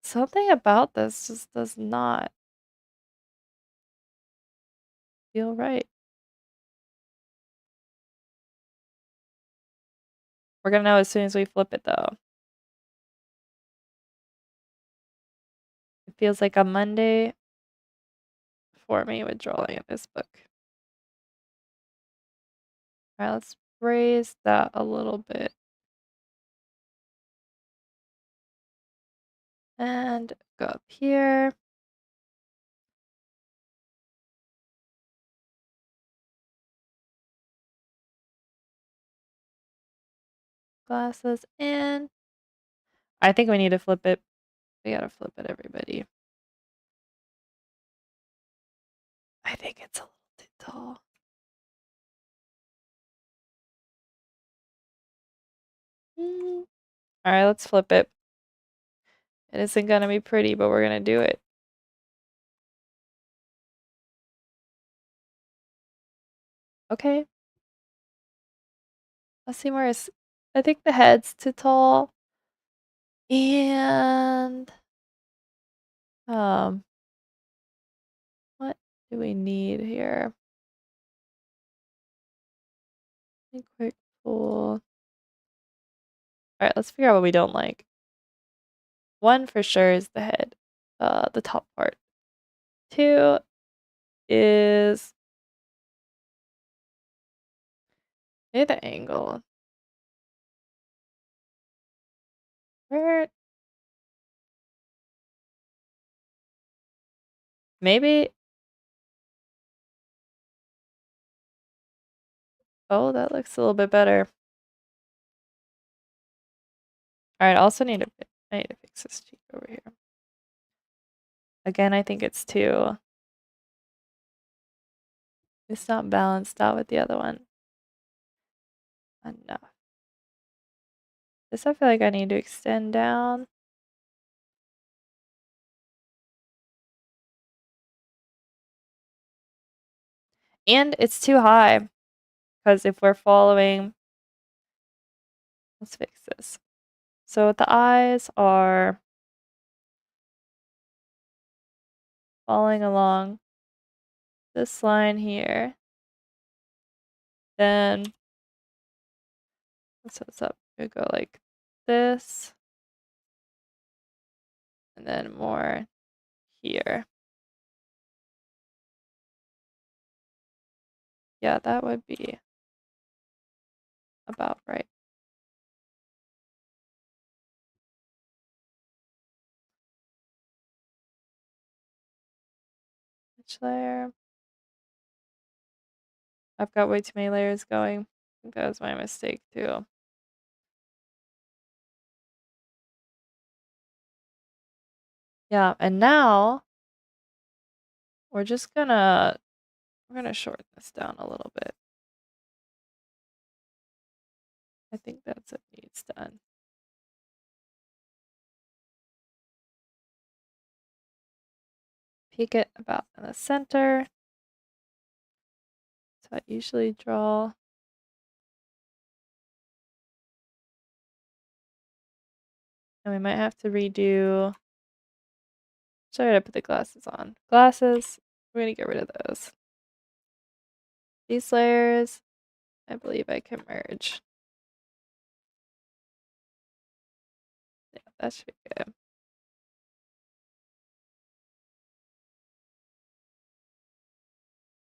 Something about this just does not feel right. We're gonna know as soon as we flip it though. It feels like a Monday for me with drawing in this book. All right, let's raise that a little bit. And go up here. Glasses in. I think we need to flip it. We gotta flip it, everybody. I think it's a little too tall. All right, let's flip it. It isn't gonna be pretty, but we're gonna do it. Okay. Let's see where is. I think the head's too tall. And what do we need here? Quick pull. All right, let's figure out what we don't like. One for sure is the head, the top part. Two is maybe the angle. Where? Maybe. Oh, that looks a little bit better. All right, I need to fix this cheek over here. Again, I think it's too. It's not balanced out with the other one enough. This I feel like I need to extend down. And it's too high because if we're following, let's fix this. So the eyes are following along this line here. Then let's set this up. We go like this. And then more here. Yeah, that would be about right. Which layer? I've got way too many layers going. I think that was my mistake too. Yeah, and now we're gonna shorten this down a little bit. I think that's what needs done. peek it about in the center. So I usually draw. And we might have to redo. Sorry, I put the glasses on. Glasses, we're gonna get rid of those. These layers, I believe I can merge. Yeah, that should be good.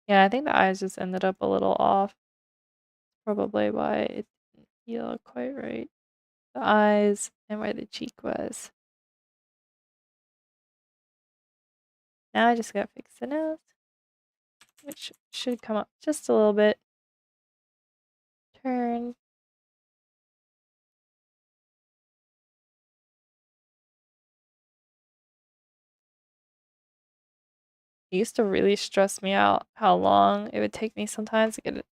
Yeah, I think the eyes just ended up a little off. Probably why it didn't feel quite right. The eyes and where the cheek was. Now I just gotta fix the nose, which should come up just a little bit. Turn. It used to really stress me out how long it would take me sometimes to get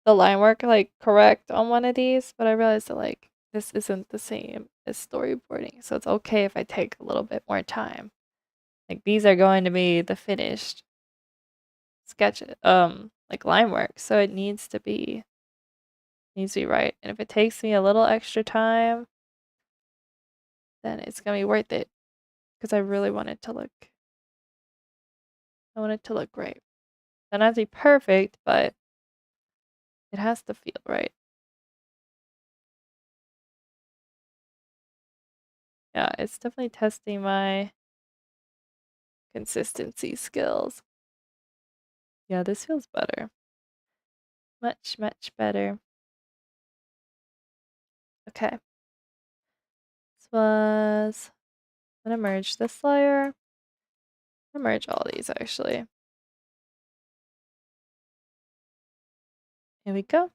the line work like correct on one of these, but I realized that like this isn't the same as storyboarding, so it's okay if I take a little bit more time. Like these are going to be the finished sketch, like line work, so it needs to be right. And if it takes me a little extra time, then it's gonna be worth it because I really want it to look. I want it to look great. Doesn't have to be perfect, but it has to feel right. Yeah, it's definitely testing my consistency skills. Yeah, this feels better. Much, much better. Okay. This was. I'm gonna merge this layer. I'm gonna merge all these actually. Here we go.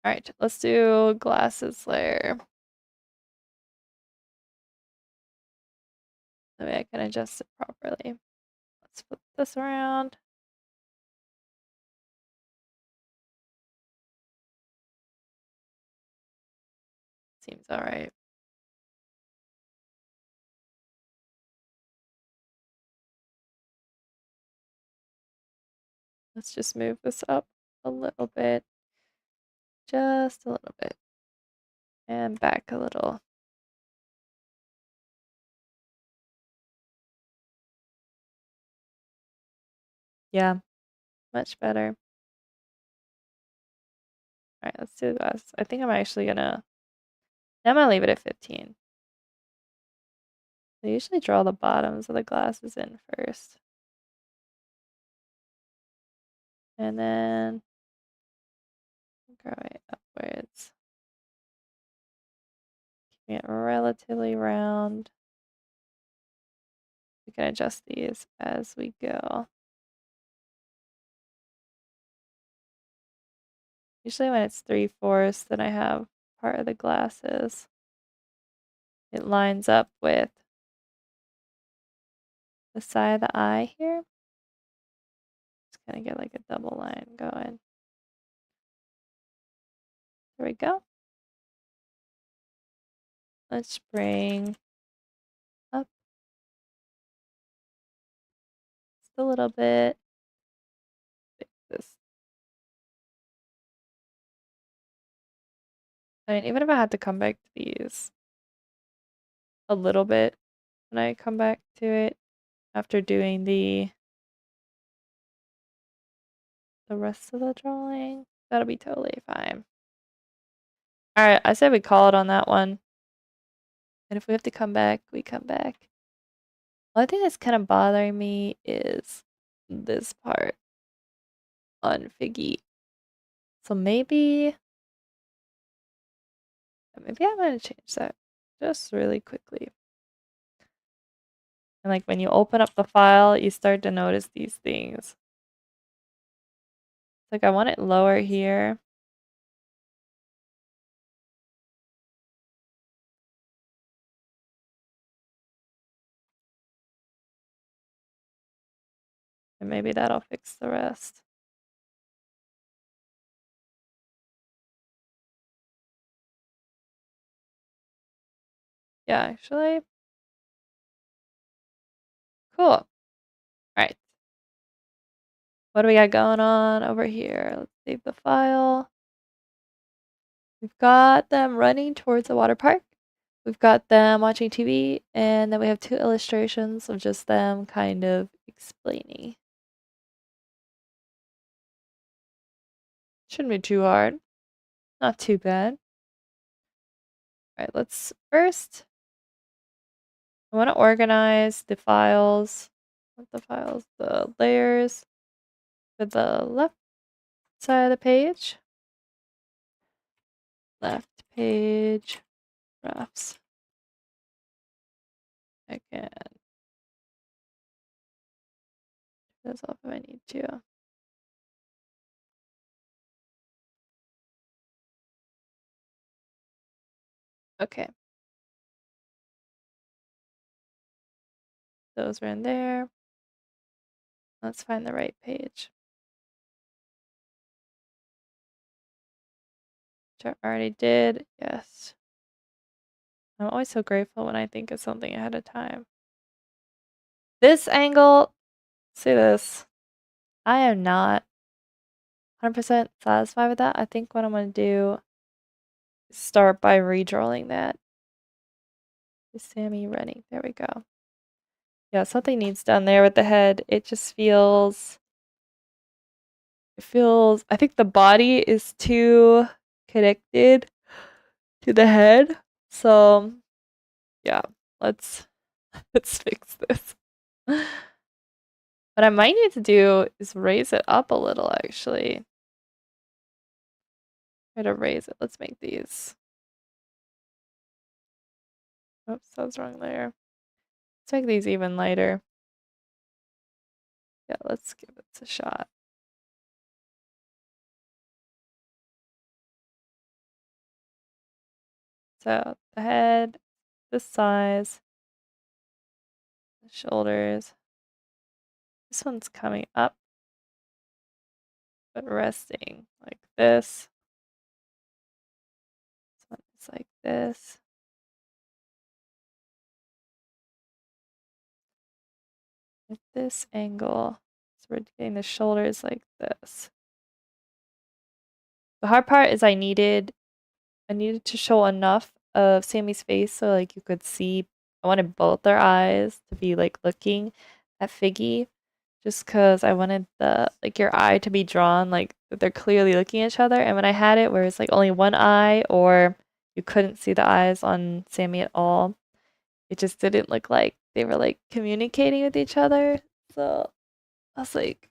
Alright, let's do glasses layer. That way I can adjust it properly. Let's flip this around. Seems alright. Let's just move this up a little bit. Just a little bit. And back a little. Yeah, much better. Alright, let's do the glasses. I think I'm actually gonna leave it at 15. I usually draw the bottoms of the glasses in first. And then go right upwards. Keeping it relatively round. We can adjust these as we go. Usually when it's 3/4, then I have part of the glasses. It lines up with the side of the eye here. Just gonna get like a double line going. There we go. Let's bring up just a little bit. Fix this. I mean, even if I had to come back to these a little bit when I come back to it after doing the rest of the drawing, that'll be totally fine. Alright, I said we call it on that one. And if we have to come back, we come back. One thing that's kind of bothering me is this part on Figgy. So maybe I'm gonna change that just really quickly. And like when you open up the file, you start to notice these things. Like I want it lower here. And maybe that'll fix the rest. Yeah, actually, Cool. All right. What do we got going on over here? Let's save the file. We've got them running towards the water park. We've got them watching TV, and then we have 2 illustrations of just them kind of explaining. Shouldn't be too hard. Not too bad. All right, let's first, I want to organize the files. The layers to the left side of the page. Left page, roughs. I can turn this off if I need to. Okay. Those are in there. Let's find the right page. Which I already did. Yes. I'm always so grateful when I think of something ahead of time. This angle, see this. I am not 100% satisfied with that. I think what I'm going to do is start by redrawing that. Sammy running. There we go. Yeah, something needs done there with the head. It just feels, I think the body is too connected to the head. So, yeah, let's fix this. What I might need to do is raise it up a little, actually. Try to raise it. Let's make these. Oops, that was wrong layer. Let's make these even lighter. Yeah, let's give it a shot. So the head, this size, the shoulders. This one's coming up, but resting like this. This one is like this. At this angle, so we're getting the shoulders like this. The hard part is I needed to show enough of Sammy's face so like you could see. I wanted both their eyes to be like looking at Figgy, just because I wanted the like your eye to be drawn like that they're clearly looking at each other. And when I had it where it's like only one eye or you couldn't see the eyes on Sammy at all, it just didn't look like they were like communicating with each other. So I was like,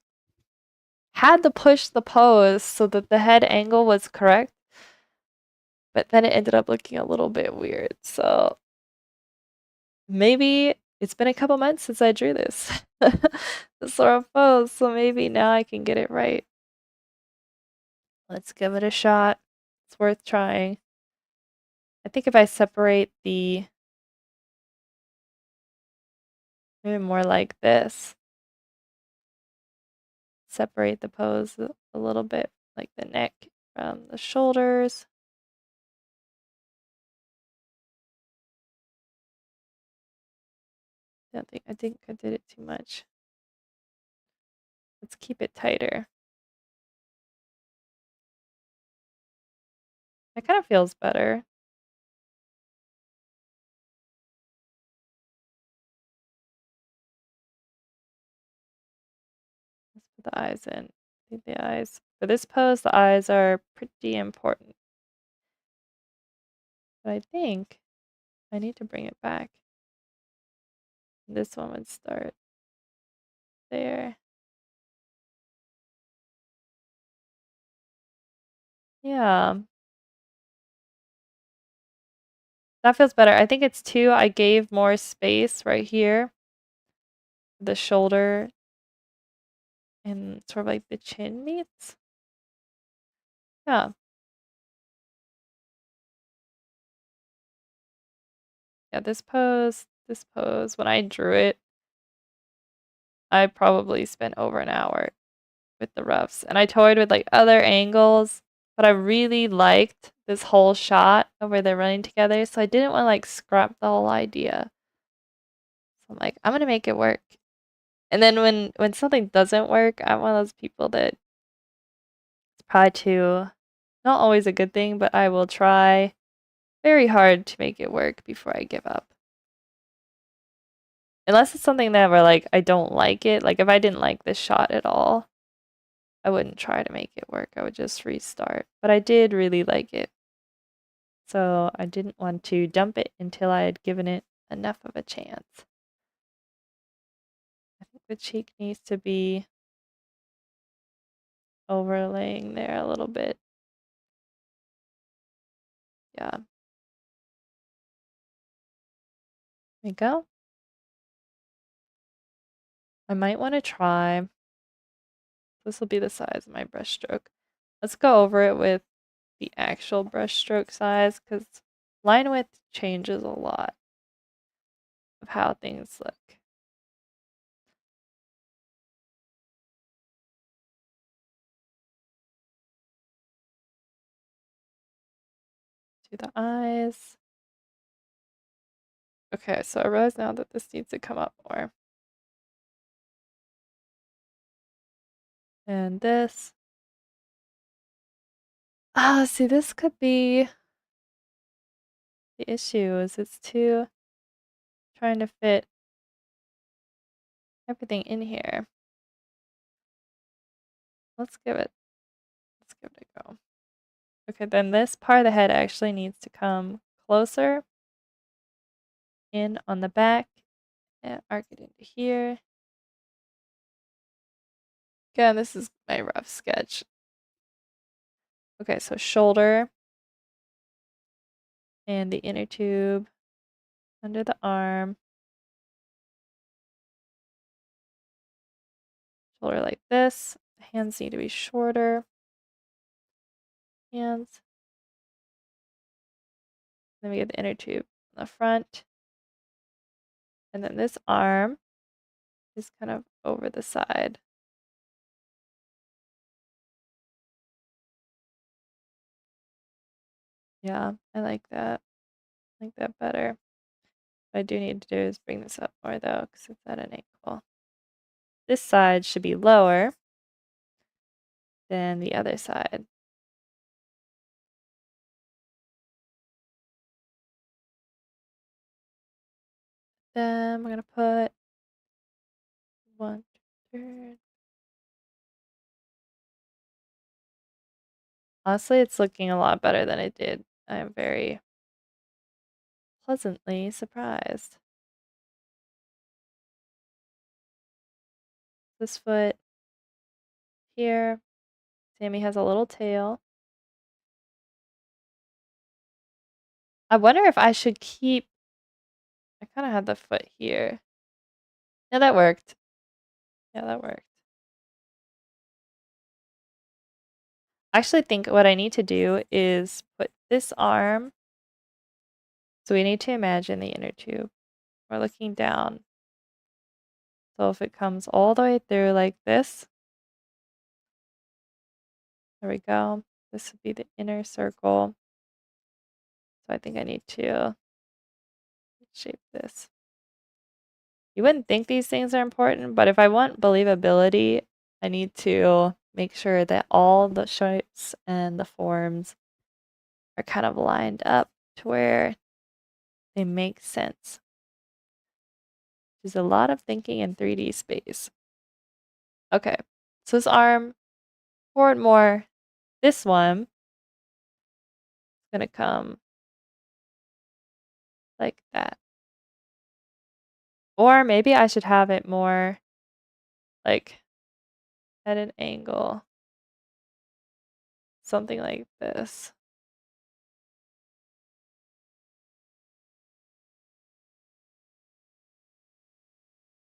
had to push the pose so that the head angle was correct, but then it ended up looking a little bit weird. So maybe it's been a couple months since I drew this, this sort of pose, so maybe now I can get it right. Let's give it a shot. It's worth trying. I think if I separate maybe more like this, separate the pose a little bit, like the neck from the shoulders. I think I did it too much. Let's keep it tighter. That kind of feels better. Let's put the eyes in. I think the eyes, for this pose, the eyes are pretty important. But I think I need to bring it back. This one would start there. Yeah. That feels better. I think it's 2. I gave more space right here. The shoulder and sort of like the chin meets. Yeah. Yeah, this pose, when I drew it, I probably spent over an hour with the roughs. And I toyed with like other angles, but I really liked this whole shot of where they're running together. So I didn't want to like scrap the whole idea. So I'm like, I'm gonna make it work. And then when something doesn't work, I'm one of those people that it's probably too not always a good thing, but I will try very hard to make it work before I give up. Unless it's something that where like I don't like it, like if I didn't like this shot at all, I wouldn't try to make it work. I would just restart. But I did really like it. So I didn't want to dump it until I had given it enough of a chance. I think the cheek needs to be overlaying there a little bit. Yeah. There we go. I might want to try. This will be the size of my brush stroke. Let's go over it with the actual brush stroke size because line width changes a lot of how things look. Do the eyes. Okay, so I realize now that this needs to come up more. And this. Ah, see, this could be the issue is it's too trying to fit everything in here. Let's give it a go. Okay, then this part of the head actually needs to come closer in on the back and arc it into here. Again, this is my rough sketch. Okay, so shoulder and the inner tube under the arm. Shoulder like this. Hands need to be shorter. Hands. Then we get the inner tube on the front. And then this arm is kind of over the side. Yeah, I like that. I like that better. What I do need to do is bring this up more though, because it's at an angle. This side should be lower than the other side. Then we're gonna put 1/3. Honestly, it's looking a lot better than it did. I am very pleasantly surprised. This foot here, Sammy has a little tail. I wonder if I should keep, I kind of had the foot here. Yeah, that worked. Yeah, that worked. I actually think what I need to do is put this arm. So we need to imagine the inner tube. We're looking down. So if it comes all the way through like this, there we go. This would be the inner circle. So I think I need to shape this. You wouldn't think these things are important, but if I want believability, I need to make sure that all the shapes and the forms are kind of lined up to where they make sense. There's a lot of thinking in 3D space. Okay, so this arm, forward more. This one is gonna come like that. Or maybe I should have it more like at an angle. Something like this.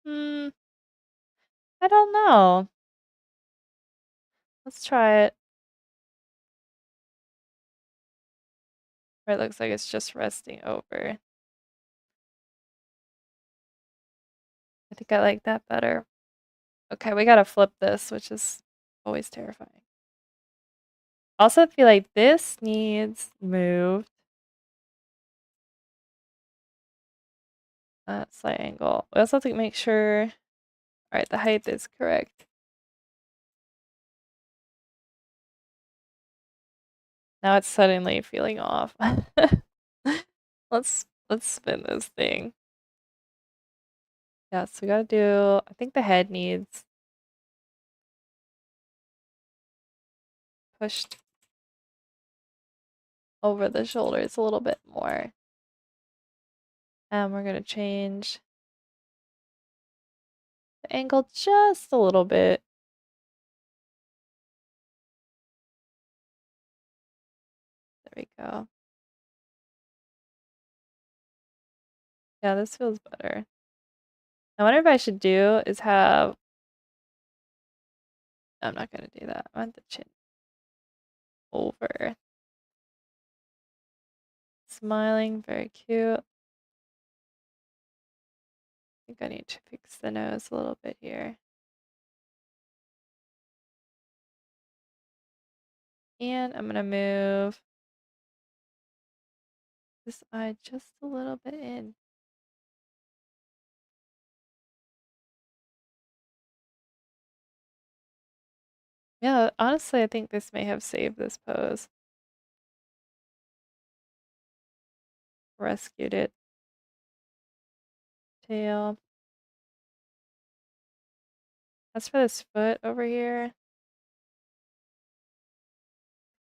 Hmm, I don't know. Let's try it. Where it looks like it's just resting over. I think I like that better. Okay, we gotta flip this, which is always terrifying. Also feel like this needs moved. Slight angle. We also have to make sure Alright, the height is correct. Now it's suddenly feeling off. Let's spin this thing. Yeah, so we gotta do, I think the head needs pushed over the shoulders a little bit more. And we're gonna change the angle just a little bit. There we go. Yeah, this feels better. I wonder if I should do is have, I'm not gonna do that. I want the chin over. Smiling, very cute. I think I need to fix the nose a little bit here. And I'm gonna move this eye just a little bit in. Yeah, honestly, I think this may have saved this pose. Rescued it. Tail. As for this foot over here,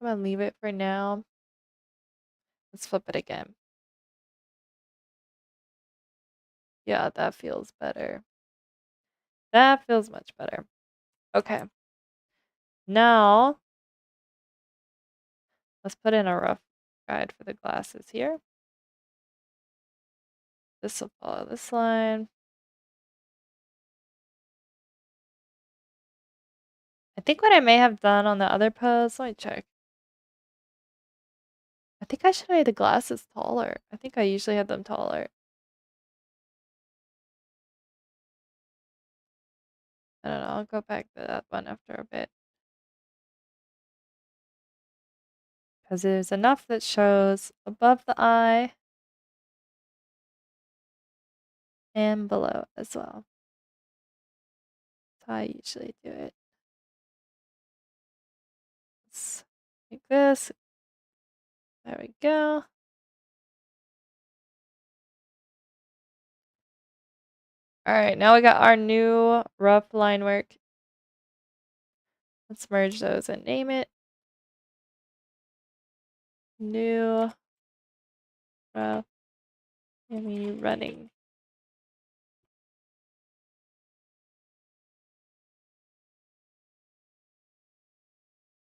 I'm gonna leave it for now. Let's flip it again. Yeah, that feels better. That feels much better. Okay. Now, let's put in a rough guide for the glasses here. This will follow this line. I think what I may have done on the other pose, let me check. I think I should have made the glasses taller. I think I usually have them taller. I don't know, I'll go back to that one after a bit. Because there's enough that shows above the eye and below as well. That's how I usually do it. Let's make this. There we go. Alright, now we got our new rough line work. Let's merge those and name it. New rough running.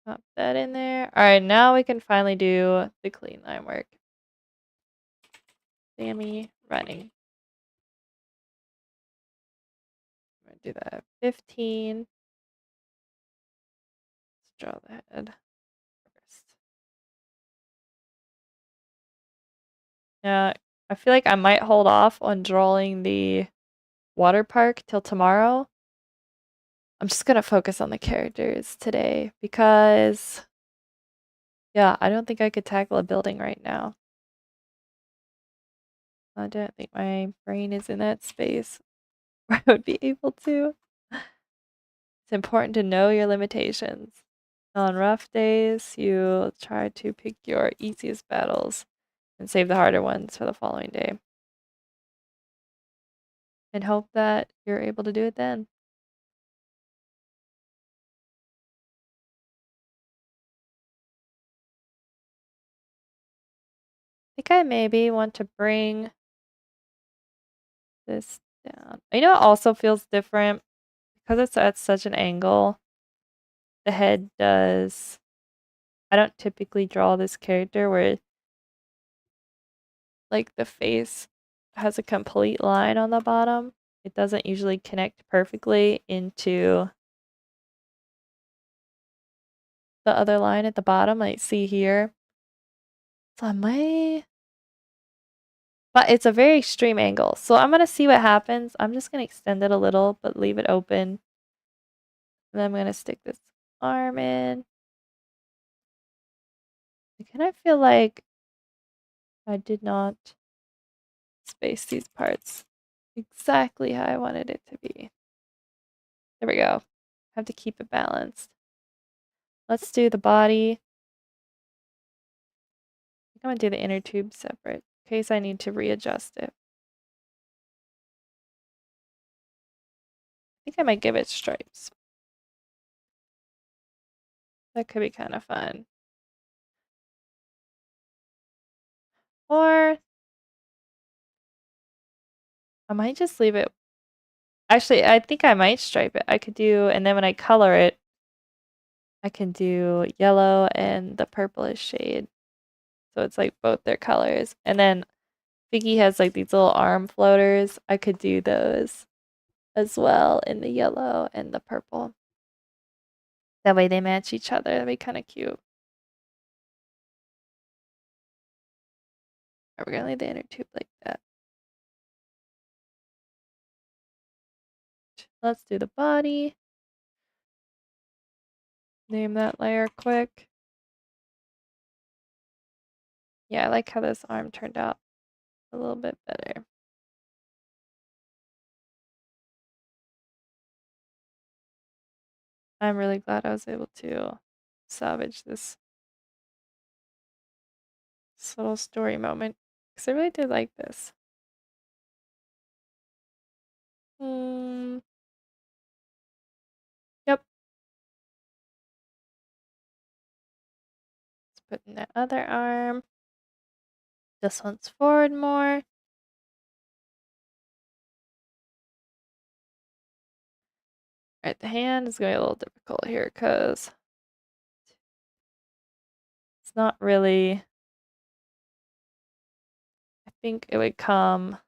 Pop that in there. Alright, now we can finally do the clean line work. Sammy running. I'm gonna do that at 15. Let's draw the head first. Yeah, I feel like I might hold off on drawing the water park till tomorrow. I'm just gonna focus on the characters today because, yeah, I don't think I could tackle a building right now. I don't think my brain is in that space where I would be able to. It's important to know your limitations. On rough days, you try to pick your easiest battles and save the harder ones for the following day. And hope that you're able to do it then. I think I maybe want to bring this down. You know, it also feels different because it's at such an angle. The head does. I don't typically draw this character where, like, the face has a complete line on the bottom. It doesn't usually connect perfectly into the other line at the bottom, like see here. So I might, but it's a very extreme angle. So I'm gonna see what happens. I'm just gonna extend it a little, but leave it open. And then I'm gonna stick this arm in. I kind of feel like I did not space these parts exactly how I wanted it to be. There we go. Have to keep it balanced. Let's do the body. I think I'm gonna do the inner tube separate in case I need to readjust it. I think I might give it stripes. That could be kind of fun. Or I might just leave it. Actually, I think I might stripe it. I could do, and then when I color it, I can do yellow and the purplish shade. So it's like both their colors. And then Figgy has like these little arm floaters. I could do those as well in the yellow and the purple. That way they match each other. That'd be kind of cute. Are we gonna leave the inner tube like that? Let's do the body. Name that layer quick. Yeah, I like how this arm turned out a little bit better. I'm really glad I was able to salvage this little story moment because I really did like this. Yep. Let's put in the other arm. This one's forward more. Alright, the hand is going to be a little difficult here because it's not really. I think it would come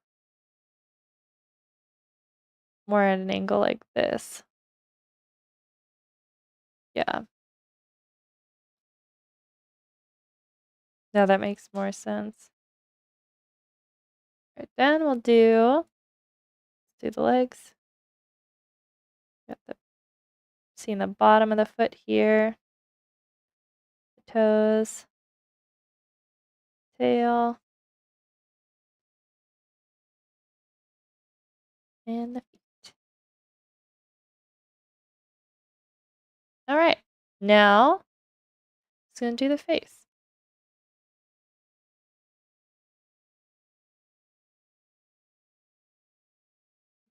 more at an angle like this. Yeah. Now that makes more sense. Alright, then we'll do the legs. Got the seeing the bottom of the foot here. The toes. Tail. And the feet. Alright, now it's going to do the face.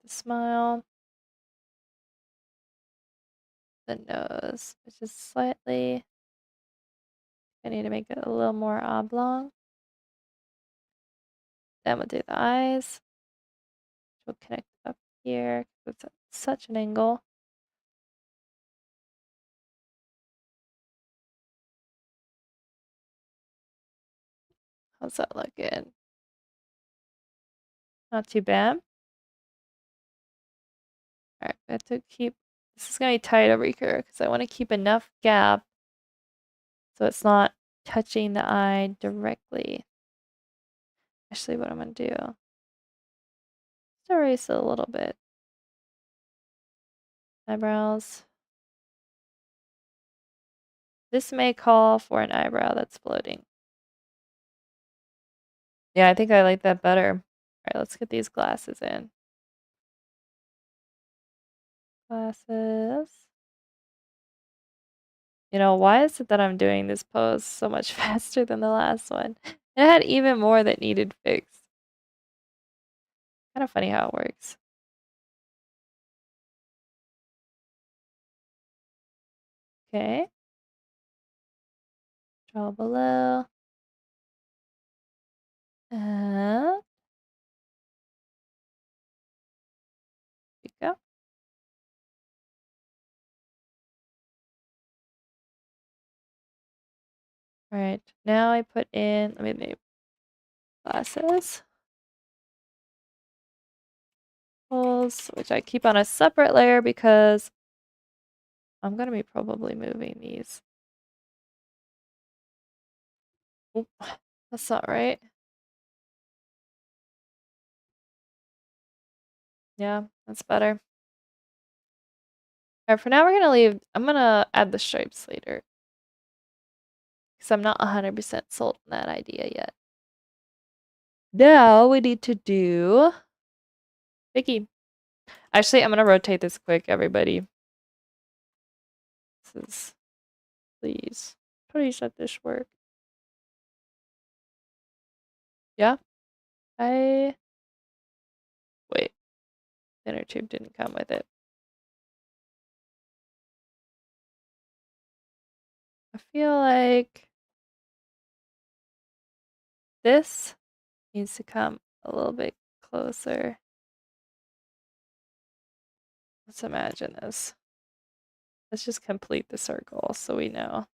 The smile. The nose, which is slightly. I need to make it a little more oblong. Then we'll do the eyes. We'll connect up here because it's at such an angle. How's that looking? Not too bad. Alright, I have to keep. This is going to be tight over here because I want to keep enough gap so it's not touching the eye directly. Actually, what I'm going to do. Just erase it a little bit. Eyebrows. This may call for an eyebrow that's floating. Yeah, I think I like that better. Alright, let's get these glasses in. Glasses. You know, why is it that I'm doing this pose so much faster than the last one? It had even more that needed fixed. Kind of funny how it works. Okay. Draw below. And here we go. All right, now I put in, let me make glasses. Holes, which I keep on a separate layer because I'm going to be probably moving these. Oop, that's not right. Yeah, that's better. All right, for now we're gonna leave. I'm gonna add the stripes later because I'm not 100% sold on that idea yet. Now we need to do Vicky. Actually, I'm gonna rotate this quick, everybody. glasses. Please. Please let this work. Yeah? Wait. The inner tube didn't come with it. I feel like this needs to come a little bit closer. Let's imagine this. Let's just complete the circle so we know.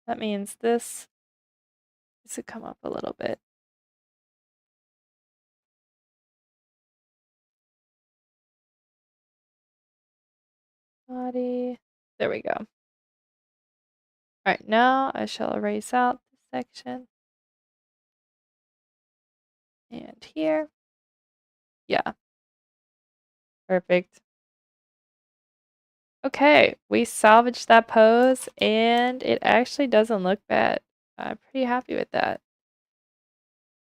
That means this needs to come up a little bit. Body. There we go. All right, now I shall erase out this section. And here. Yeah. Perfect. Okay, we salvaged that pose and it actually doesn't look bad. I'm pretty happy with that.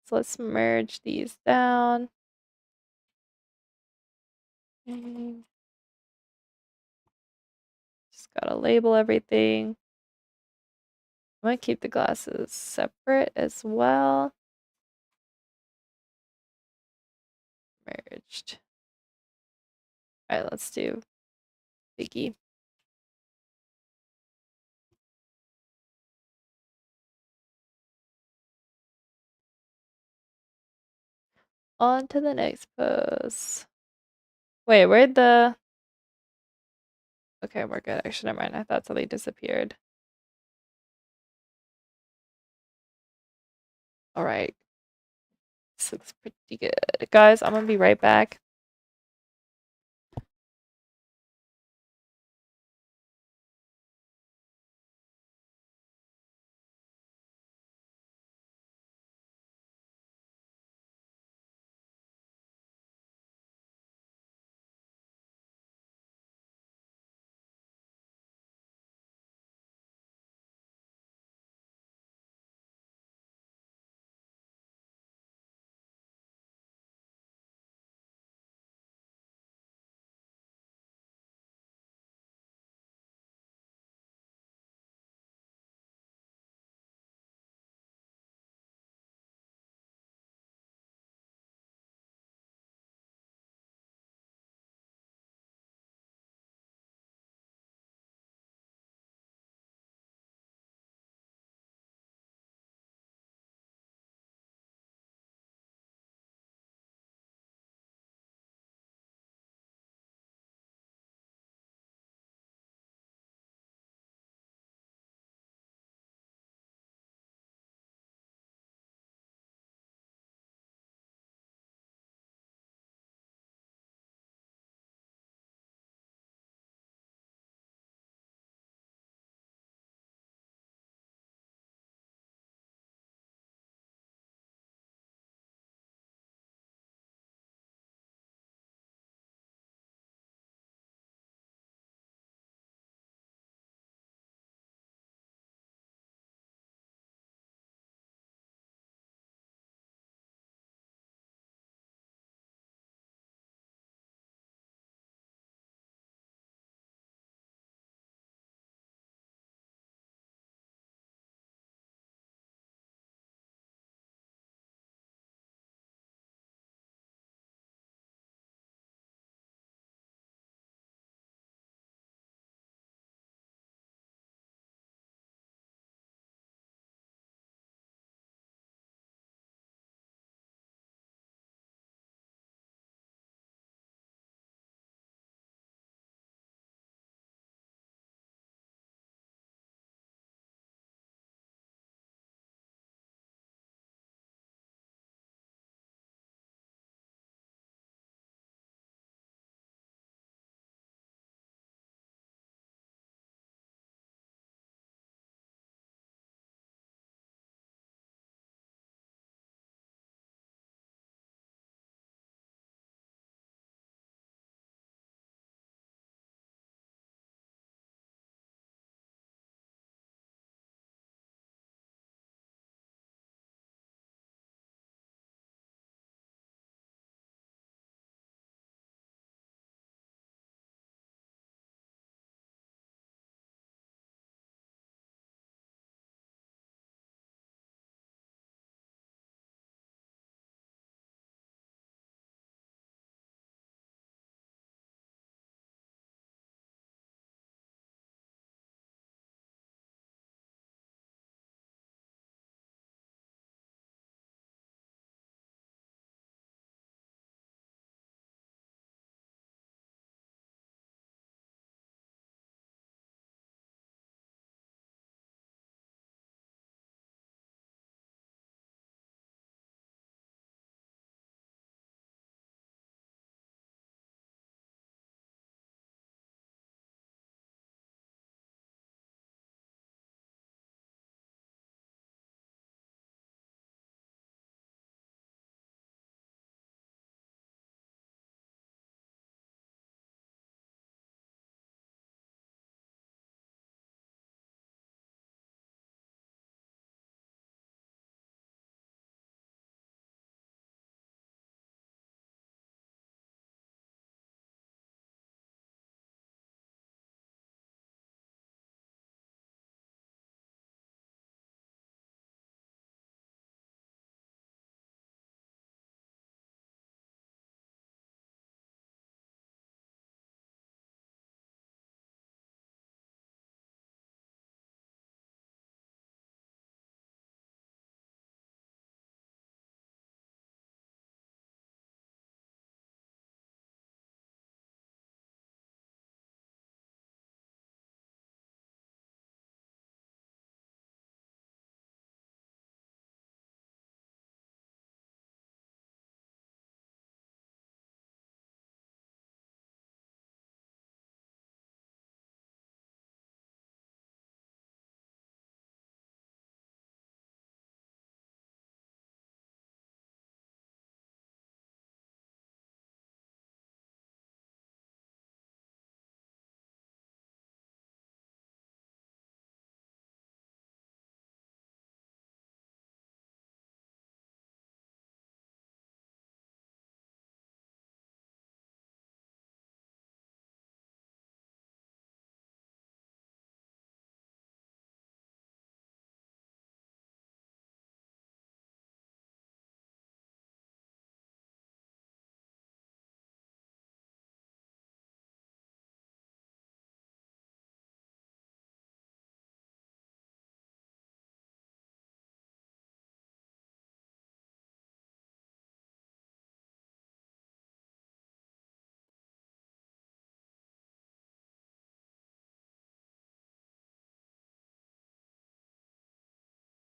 So let's merge these down. And just gotta label everything. I'm gonna keep the glasses separate as well. Merged. All right, let's do Biggie. On to the next pose. Wait, where'd the... Okay, we're good. Actually, never mind. I thought something disappeared. All right. This looks pretty good. Guys, I'm gonna be right back.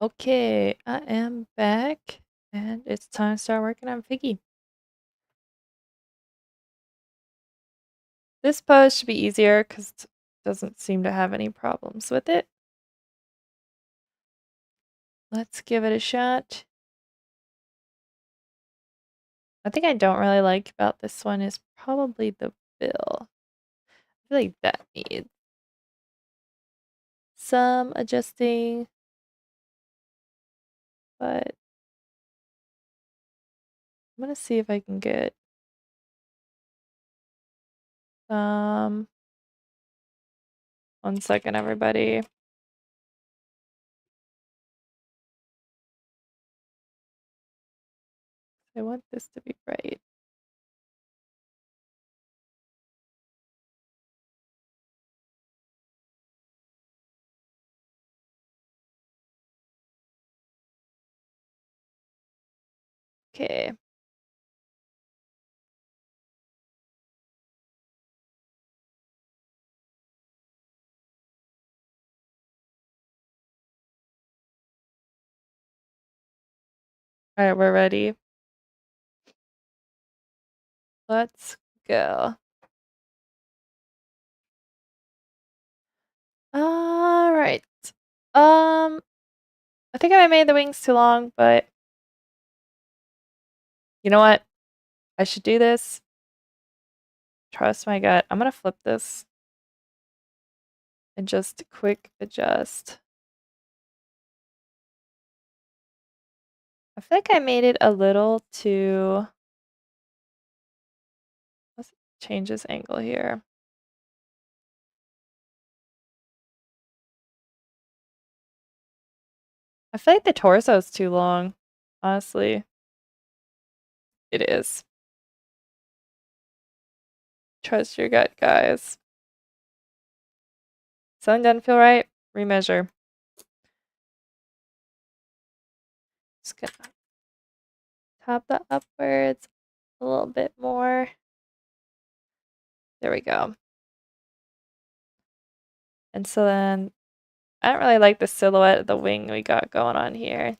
Okay, I am back, and it's time to start working on Figgy. This pose should be easier because it doesn't seem to have any problems with it. Let's give it a shot. I think I don't really like about this one is probably the bill. I feel like that needs some adjusting, but I'm gonna see if I can get some. 1 second, everybody. I want this to be right. Okay. All right, we're ready. Let's go. All right. I think I made the wings too long, but you know what? I should do this. Trust my gut. I'm gonna flip this and just quick adjust. I feel like I made it a little too. Let's change this angle here. I feel like the torso is too long. Honestly, it is. Trust your gut, guys. Something doesn't feel right. Remeasure. Just gonna top that upwards a little bit more. There we go. And so then I don't really like the silhouette of the wing we got going on here.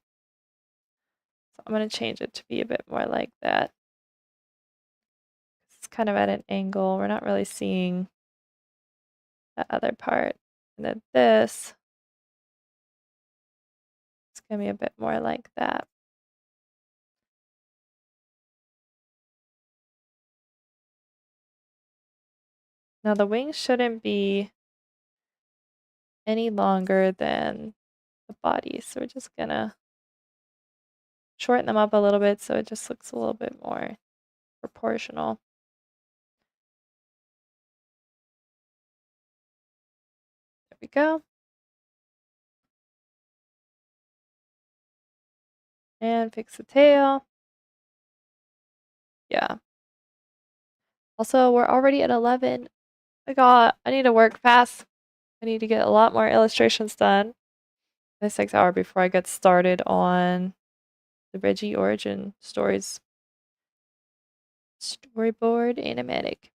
So I'm going to change it to be a bit more like that. It's kind of at an angle. We're not really seeing the other part. And then this is going to be a bit more like that. Now the wings shouldn't be any longer than the body. So we're just going to shorten them up a little bit so it just looks a little bit more proportional. There we go. And fix the tail. Yeah. Also, we're already at 11. I need to work fast. I need to get a lot more illustrations done this next hour before I get started on the Reggie Origins Storyboard animatic.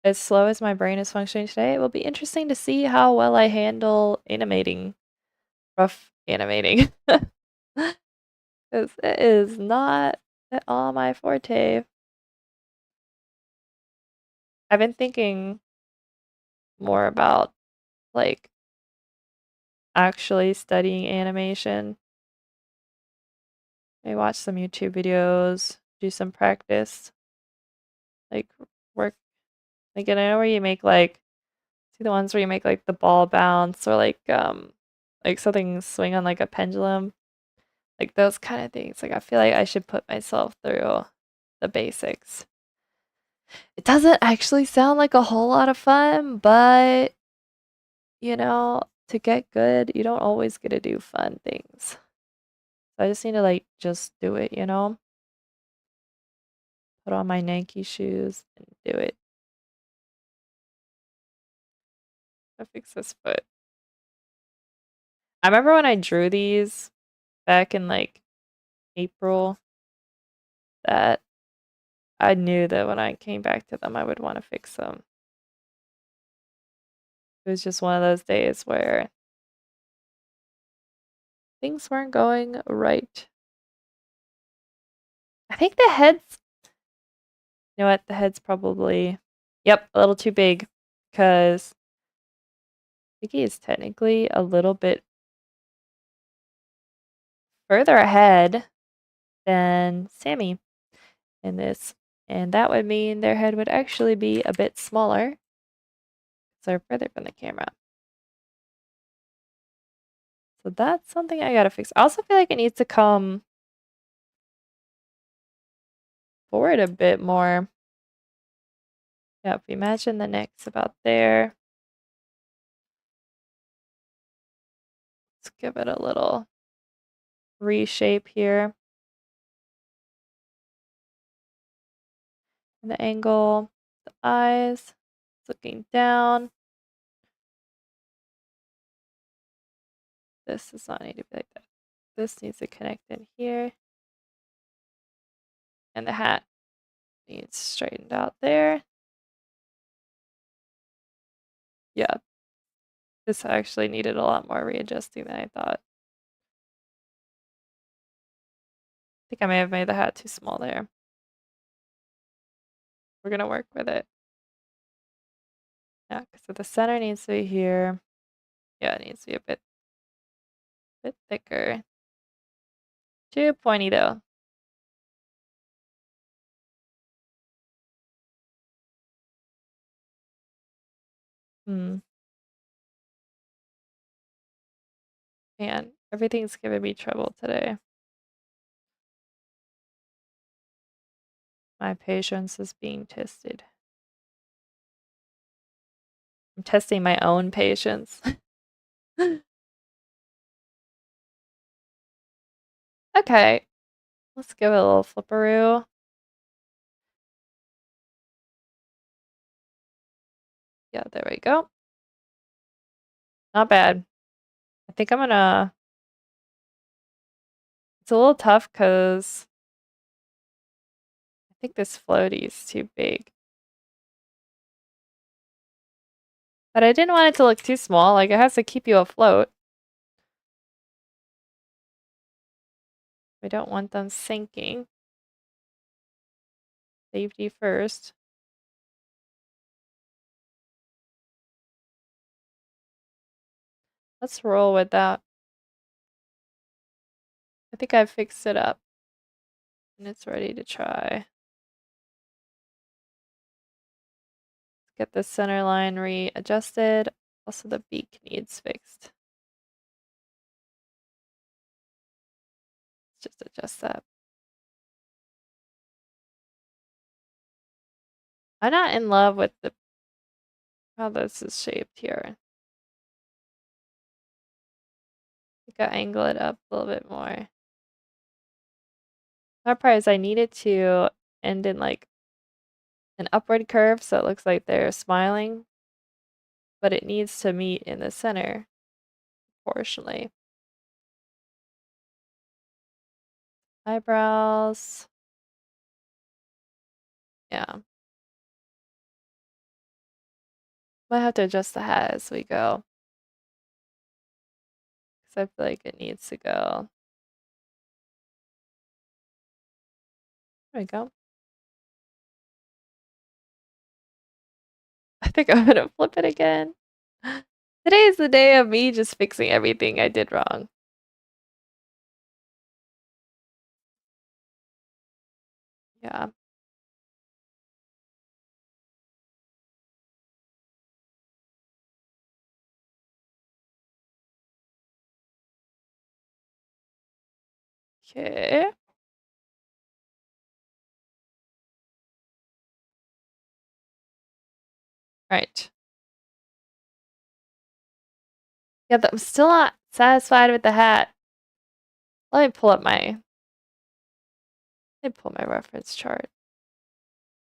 As slow as my brain is functioning today, it will be interesting to see how well I handle rough animating. Because it is not at all my forte. I've been thinking more about like actually studying animation. I watch some YouTube videos, do some practice, like work. Like, and I know where you make like, see the ones where you make like the ball bounce or like something swing on like a pendulum, like those kind of things. Like, I feel like I should put myself through the basics. It doesn't actually sound like a whole lot of fun, but to get good, you don't always get to do fun things. So I just need to like just do it. Put on my Nike shoes and do it. I fix this foot. I remember when I drew these back in like April that I knew that when I came back to them, I would want to fix them. It was just one of those days where things weren't going right. I think the head's, you know what, the head's probably, yep, a little too big because Vicky is technically a little bit further ahead than Sammy in this. And that would mean their head would actually be a bit smaller. So they're further from the camera. So that's something I gotta fix. I also feel like it needs to come forward a bit more. Yep, imagine the neck's about there. Let's give it a little reshape here. And the angle, the eyes, looking down. This does not need to be like that. This needs to connect in here. And the hat needs straightened out there. Yeah, this actually needed a lot more readjusting than I thought. I think I may have made the hat too small there. We're gonna work with it. Yeah, so the center needs to be here. Yeah, it needs to be a bit thicker. Too pointy though. Hmm. Man, everything's giving me trouble today. My patience is being tested. I'm testing my own patience. Okay, let's give it a little flipperoo. Yeah, there we go. Not bad. I think I'm gonna. It's a little tough because I think this floaty is too big. But I didn't want it to look too small. Like, it has to keep you afloat. We don't want them sinking. Safety first. Let's roll with that. I think I've fixed it up. And it's ready to try. Get the center line readjusted. Also, the beak needs fixed. Let's just adjust that. I'm not in love with how this is shaped here. I think I'll angle it up a little bit more. That part is I need it to end in like an upward curve so it looks like they're smiling, but it needs to meet in the center proportionally. Eyebrows. Yeah. Might have to adjust the hat as we go. Because I feel like it needs to go. There we go. I think I'm gonna flip it again. Today is the day of me just fixing everything I did wrong. Yeah. Okay. Right. Yeah, I'm still not satisfied with the hat. Let me pull my reference chart.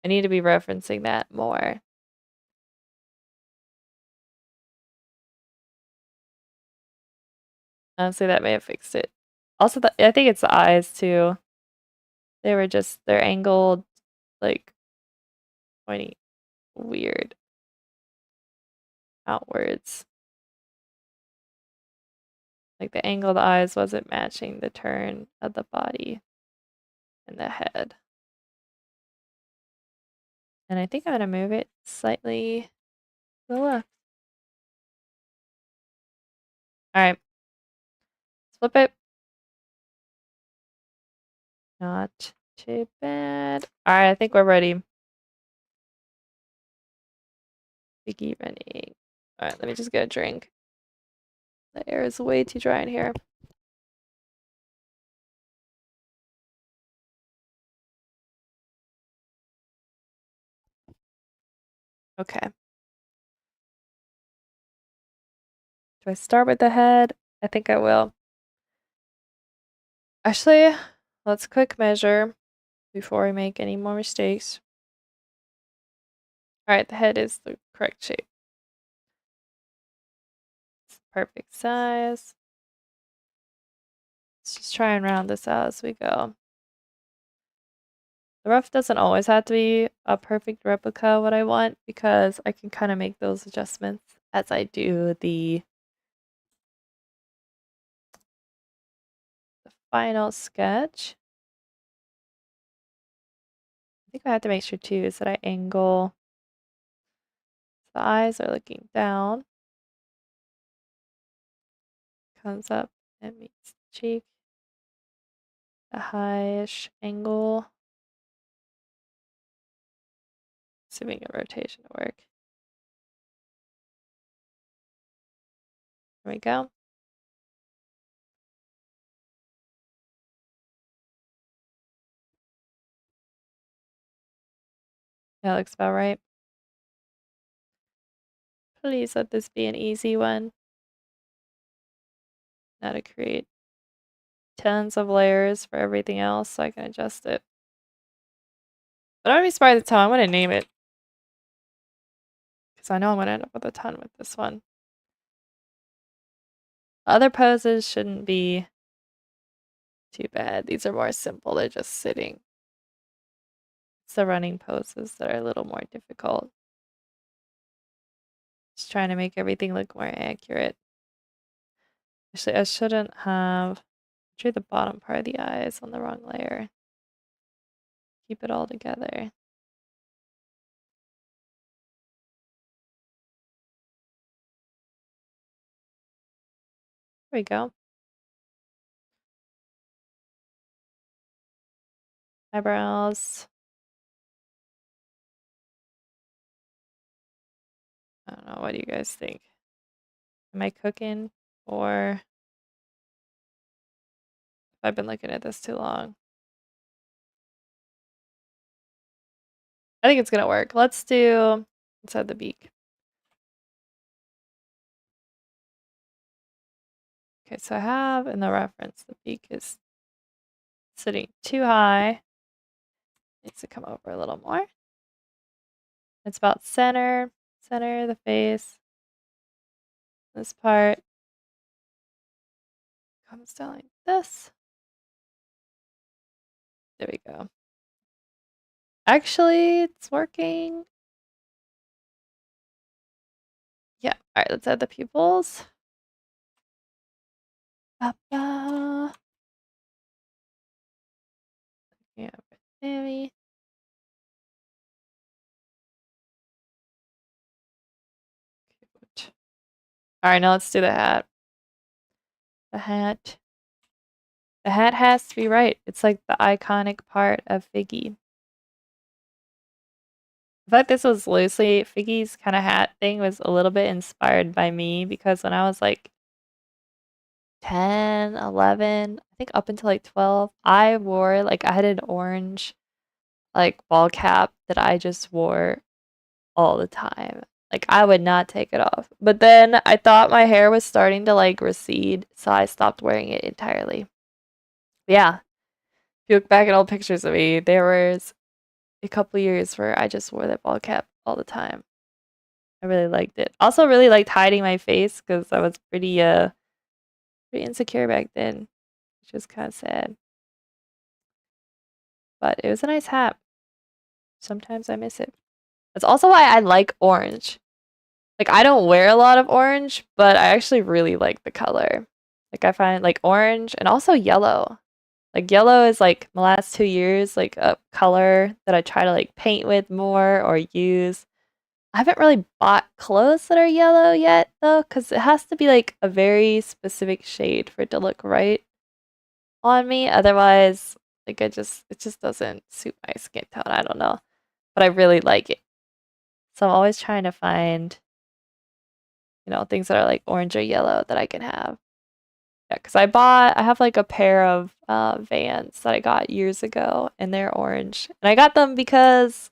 I need to be referencing that more. Honestly, that may have fixed it. Also, I think it's the eyes too. They're angled, like, pointy. Weird. outwards. Like the angle of the eyes wasn't matching the turn of the body and the head. And I think I'm gonna move it slightly to the left. Alright. Flip it. Not too bad. Alright, I think we're ready. Biggie running. Alright, let me just get a drink. The air is way too dry in here. Okay. Do I start with the head? I think I will. Actually, let's quick measure before we make any more mistakes. Alright, the head is the correct shape. It's the perfect size. Let's just try and round this out as we go. The rough doesn't always have to be a perfect replica of what I want because I can kind of make those adjustments as I do the final sketch. I think I have to make sure too is that I angle. The eyes are looking down. Comes up and meets the cheek. A high-ish angle. Assuming a rotation to work. There we go. That looks about right. Please let this be an easy one. Now to create tons of layers for everything else so I can adjust it. But I'm gonna be smart this time. I'm gonna name it. Because I know I'm gonna end up with a ton with this one. Other poses shouldn't be too bad. These are more simple. They're just sitting. It's the running poses that are a little more difficult. Just trying to make everything look more accurate. Actually, I shouldn't have drew the bottom part of the eyes on the wrong layer. Keep it all together. There we go. Eyebrows. I don't know. What do you guys think? Am I cooking or have I been looking at this too long? I think it's gonna work. Let's add the beak. Okay, so I have in the reference the beak is sitting too high. Needs to come over a little more. It's about center of the face. This part comes down like this. There we go. Actually, it's working. Yeah, alright, let's add the pupils. Ba-ba. Yeah, maybe. Cute. Alright, now let's do the hat. The hat. The hat has to be right. It's like the iconic part of Figgy. I thought this was loosely, Figgy's kind of hat thing was a little bit inspired by me because when I was like 10, 11, I think up until like 12, I wore like I had an orange like ball cap that I just wore all the time. Like I would not take it off. But then I thought my hair was starting to like recede, so I stopped wearing it entirely. But yeah, if you look back at old pictures of me, there was a couple years where I just wore that ball cap all the time. I really liked it. Also really liked hiding my face because I was pretty insecure back then, which was kind of sad. But it was a nice hat. Sometimes I miss it. That's also why I like orange. Like I don't wear a lot of orange, but I actually really like the color. Like I find like orange and also yellow. Like yellow is like my last 2 years, like a color that I try to like paint with more or use. I haven't really bought clothes that are yellow yet though, because it has to be like a very specific shade for it to look right on me. Otherwise, like it just doesn't suit my skin tone. I don't know. But I really like it. So I'm always trying to find, things that are like orange or yellow that I can have. Yeah, because I have like a pair of Vans that I got years ago, and they're orange. And I got them because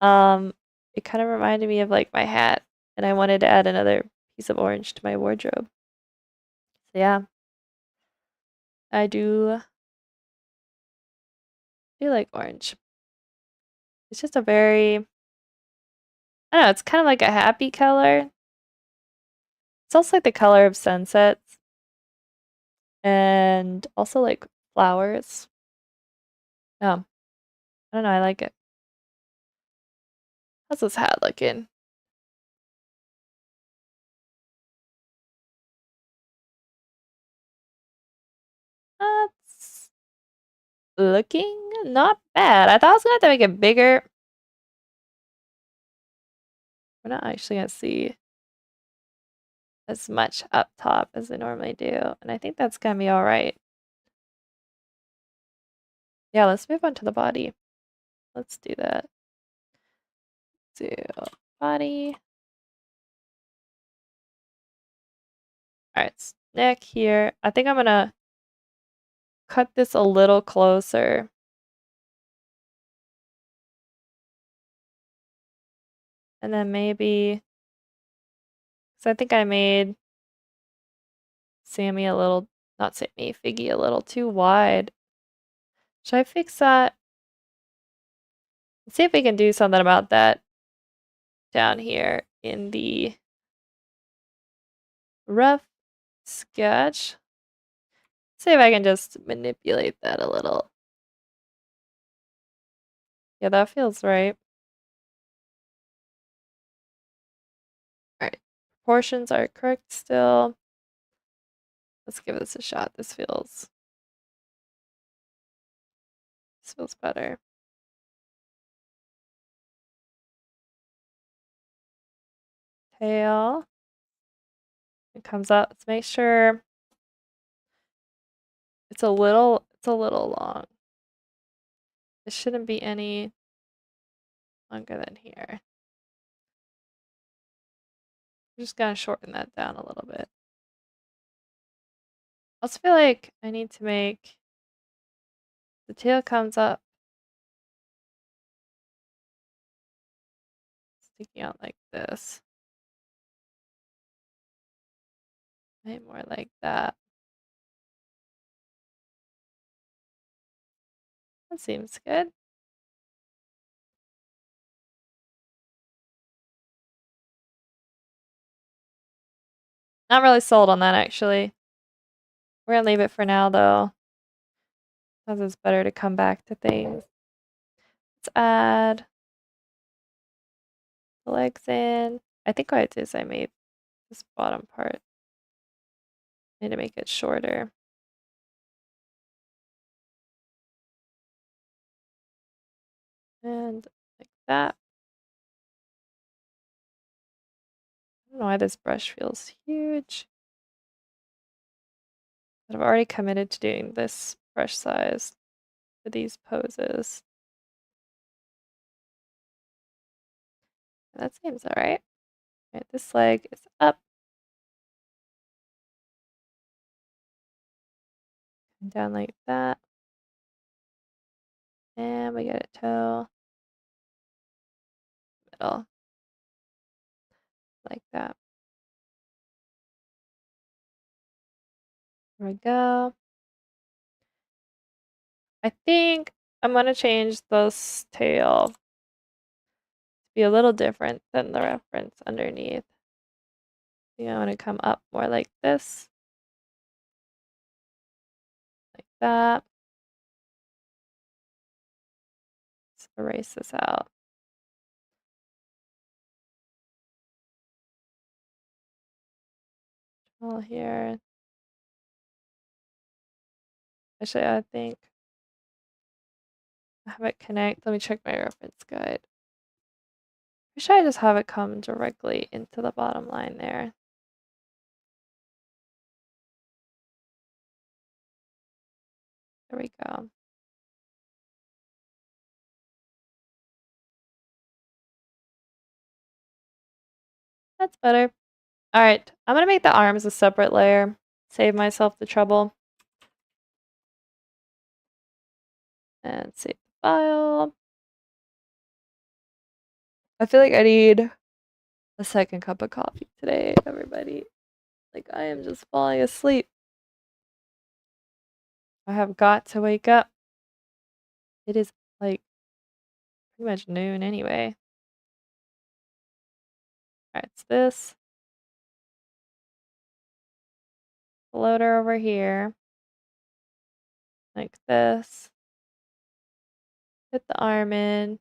um, it kind of reminded me of like my hat, and I wanted to add another piece of orange to my wardrobe. So yeah, I do like orange. It's just a very, I don't know, it's kind of like a happy color. It's also like the color of sunsets and also like flowers. Yeah, I don't know, I like it. How's this hat looking? That's looking not bad. I thought I was gonna have to make it bigger. We're not actually gonna see as much up top as I normally do, and I think that's gonna be all right. Yeah, let's move on to the body. Let's do that. Do body. All right, neck here. I think I'm gonna cut this a little closer. And then maybe, because I think I made Sammy a little, not Sammy, Figgy a little too wide. Should I fix that? Let's see if we can do something about that down here in the rough sketch. See if I can just manipulate that a little. Yeah, that feels right. All right, proportions are correct still. Let's give this a shot. This feels better. Tail. It comes up. Let's make sure it's a little long. It shouldn't be any longer than here. I'm just gonna shorten that down a little bit. I also feel like I need to make the tail comes up, sticking out like this. Maybe more like that. That seems good. Not really sold on that actually. We're gonna leave it for now though, because it's better to come back to things. Let's add the legs in. I think what I did is I made this bottom part. I need to make it shorter. And like that. I don't know why this brush feels huge. But I've already committed to doing this brush size for these poses. That seems alright. Right, this leg is up and down like that. And we get a toe, middle, like that. There we go. I think I'm gonna change this tail to be a little different than the reference underneath. I want to come up more like this, like that. Let's erase this out. all here. Actually, I think I have it connect. Let me check my reference guide. Or should I just have it come directly into the bottom line there? There we go. That's better. All right, I'm gonna make the arms a separate layer. Save myself the trouble. And save the file. I feel like I need a second cup of coffee today, everybody. Like, I am just falling asleep. I have got to wake up. It is, like, pretty much noon anyway. Alright, it's this. Floater over here. Like this. Put the arm in.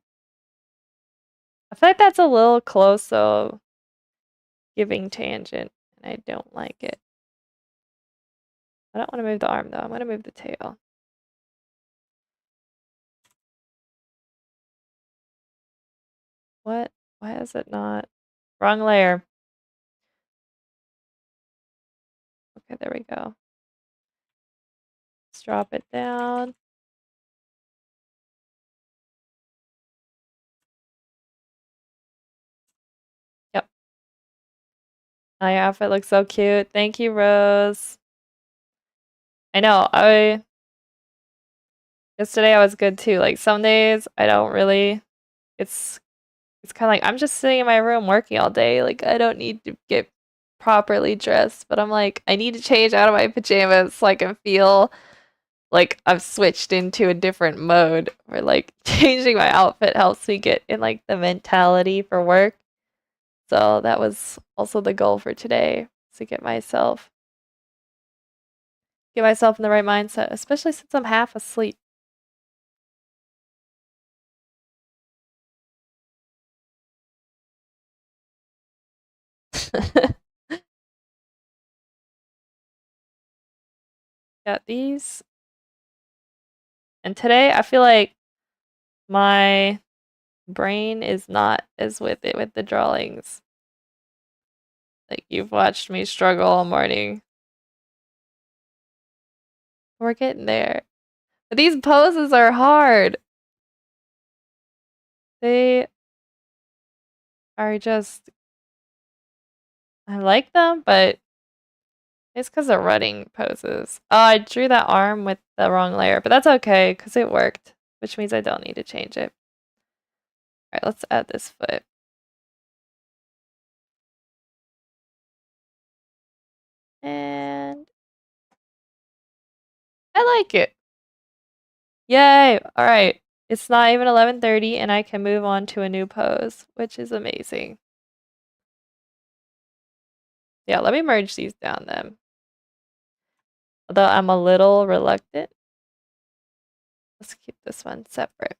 I feel like that's a little close, so giving tangent, and I don't like it. I don't want to move the arm, though. I'm going to move the tail. What? Why is it not? Wrong layer. Okay, there we go. Let's drop it down. Yep. Oh, your outfit looks so cute. Thank you, Rose. I know, yesterday I was good too. Like, some days I don't really, it's kind of like I'm just sitting in my room working all day. Like, I don't need to get properly dressed, but I'm like, I need to change out of my pajamas so I can feel like I've switched into a different mode, or like changing my outfit helps me get in like the mentality for work. So that was also the goal for today, to get myself in the right mindset, especially since I'm half asleep. Got these. And today I feel like my brain is not as with it with the drawings. Like, you've watched me struggle all morning. We're getting there. But these poses are hard. They are just, I like them, but it's because of running poses. Oh, I drew that arm with the wrong layer, but that's okay because it worked, which means I don't need to change it. All right, let's add this foot. And I like it. Yay! All right. It's not even 11:30 and I can move on to a new pose, which is amazing. Yeah, let me merge these down then. Although I'm a little reluctant. Let's keep this one separate.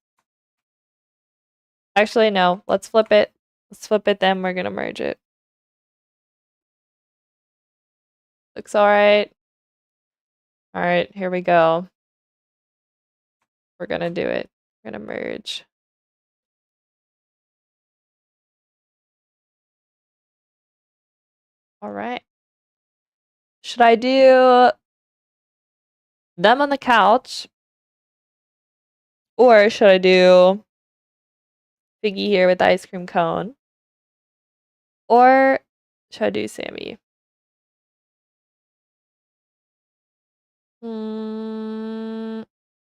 Actually, no. Let's flip it. Let's flip it, then we're gonna merge it. Looks alright. Alright, here we go. We're gonna do it. We're gonna merge. Alright. Should I do them on the couch? Or should I do Figgy here with the ice cream cone? Or should I do Sammy?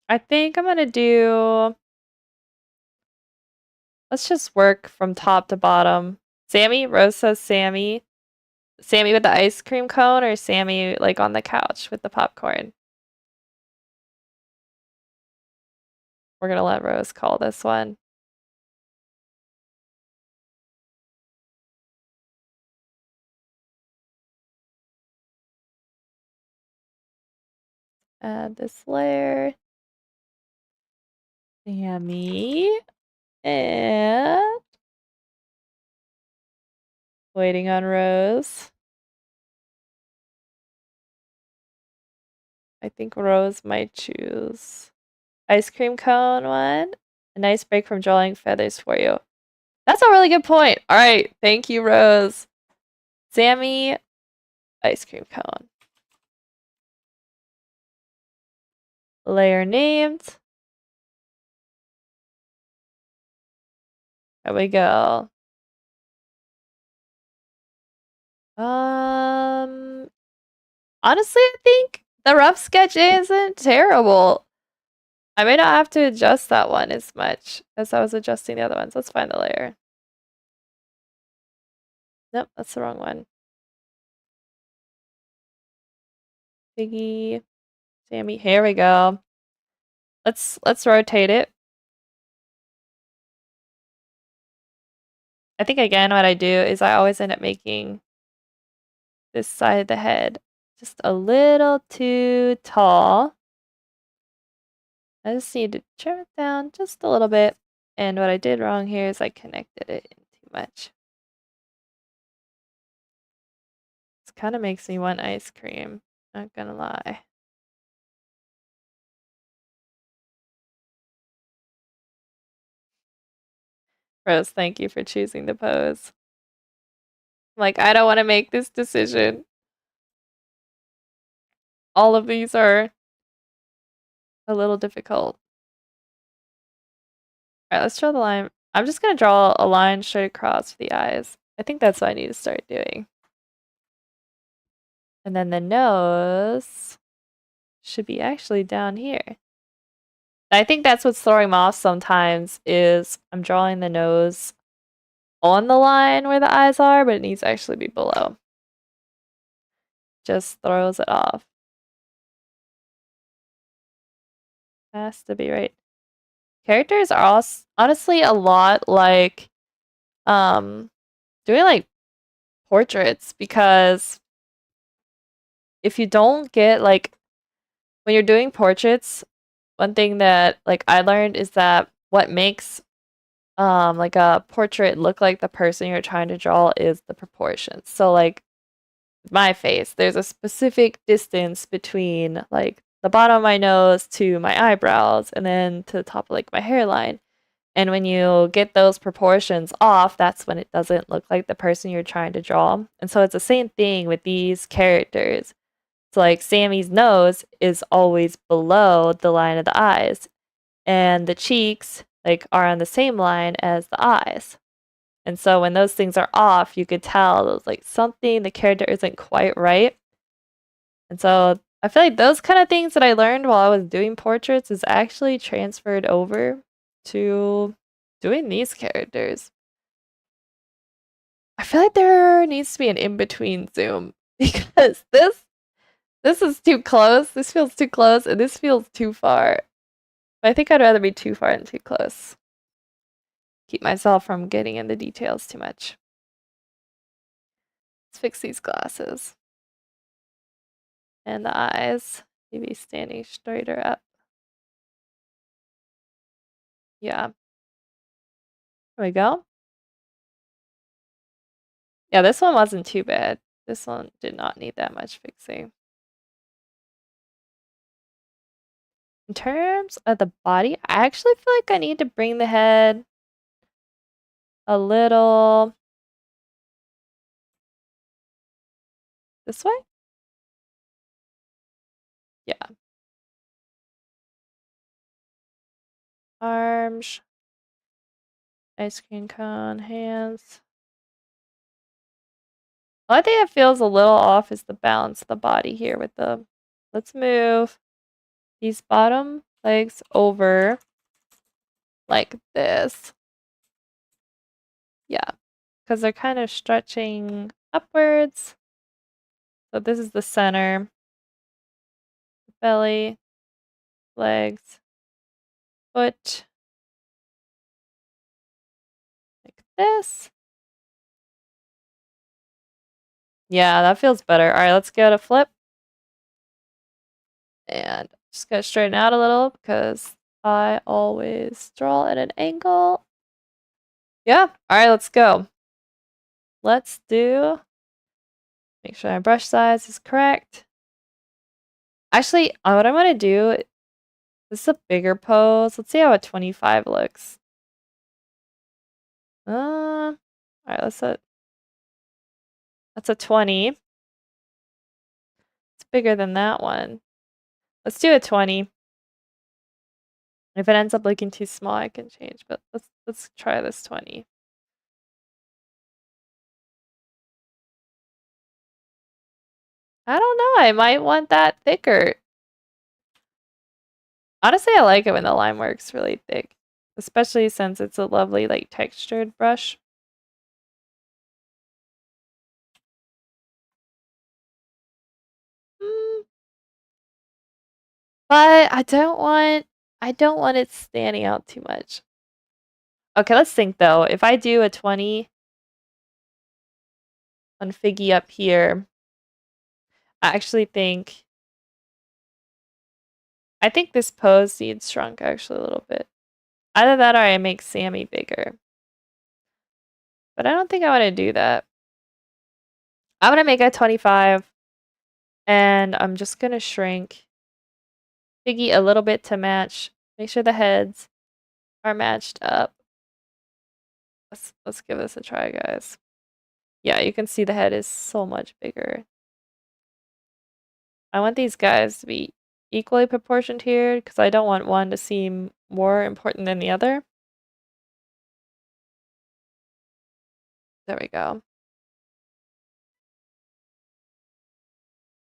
I think I'm gonna do. Let's just work from top to bottom. Sammy? Rose says Sammy. Sammy with the ice cream cone, or Sammy like on the couch with the popcorn? We're gonna let Rose call this one. Add this layer. Sammy. And waiting on Rose. I think Rose might choose ice cream cone one. A nice break from drawing feathers for you. That's a really good point. All right. Thank you, Rose. Sammy, ice cream cone. Layer named. There we go. Honestly, I think the rough sketch isn't terrible. I may not have to adjust that one as much as I was adjusting the other ones. Let's find the layer. Nope, that's the wrong one. Piggy, Sammy, here we go. Let's rotate it. I think again what I do is I always end up making this side of the head just a little too tall. I just need to trim it down just a little bit. And what I did wrong here is I connected it in too much. This kind of makes me want ice cream, not gonna lie. Rose, thank you for choosing the pose. Like, I don't want to make this decision. All of these are a little difficult. All right, let's draw the line. I'm just gonna draw a line straight across for the eyes. I think that's what I need to start doing. And then the nose should be actually down here. I think that's what's throwing me off sometimes is I'm drawing the nose on the line where the eyes are, but it needs to actually be below. Just throws it off. Has to be right. Characters are honestly a lot like doing like portraits because if you don't get like when you're doing portraits, one thing that like I learned is that what makes like a portrait look like the person you're trying to draw is the proportions. So like my face, there's a specific distance between like the bottom of my nose to my eyebrows and then to the top of like my hairline. And when you get those proportions off, that's when it doesn't look like the person you're trying to draw. And so it's the same thing with these characters. So like Sammy's nose is always below the line of the eyes, and the cheeks like are on the same line as the eyes. And so when those things are off, you could tell there's like something the character isn't quite right. And so I feel like those kind of things that I learned while I was doing portraits is actually transferred over to doing these characters. I feel like there needs to be an in-between zoom because this is too close. This feels too close and this feels too far. I think I'd rather be too far than too close. Keep myself from getting into details too much. Let's fix these glasses. And the eyes. Maybe standing straighter up. Yeah. There we go. Yeah, this one wasn't too bad. This one did not need that much fixing. In terms of the body, I actually feel like I need to bring the head a little this way. Yeah. Arms. Ice cream cone. Hands. Only thing that feels a little off is the balance of the body here with the... Let's move these bottom legs over like this. Yeah, because they're kind of stretching upwards. So this is the center. Belly, legs, foot. Like this. Yeah, that feels better. All right, let's go to flip. And just gonna straighten out a little because I always draw at an angle. Yeah, all right, let's go. Let's do, make sure my brush size is correct. Actually, what I'm gonna do, this is a bigger pose. Let's see how a 25 looks. Alright, that's a 20. It's bigger than that one. Let's do a 20. If it ends up looking too small, I can change, but let's try this 20. I don't know, I might want that thicker. Honestly, I like it when the line works really thick, especially since it's a lovely, like, textured brush. But I don't want it standing out too much. Okay, let's think though. If I do a 20 on Figgy up here, I actually think this pose needs shrunk actually a little bit. Either that or I make Sammy bigger. But I don't think I want to do that. I'm gonna make a 25 and I'm just gonna shrink Figgy a little bit to match. Make sure the heads are matched up. Let's give this a try, guys. Yeah, you can see the head is so much bigger. I want these guys to be equally proportioned here because I don't want one to seem more important than the other. There we go.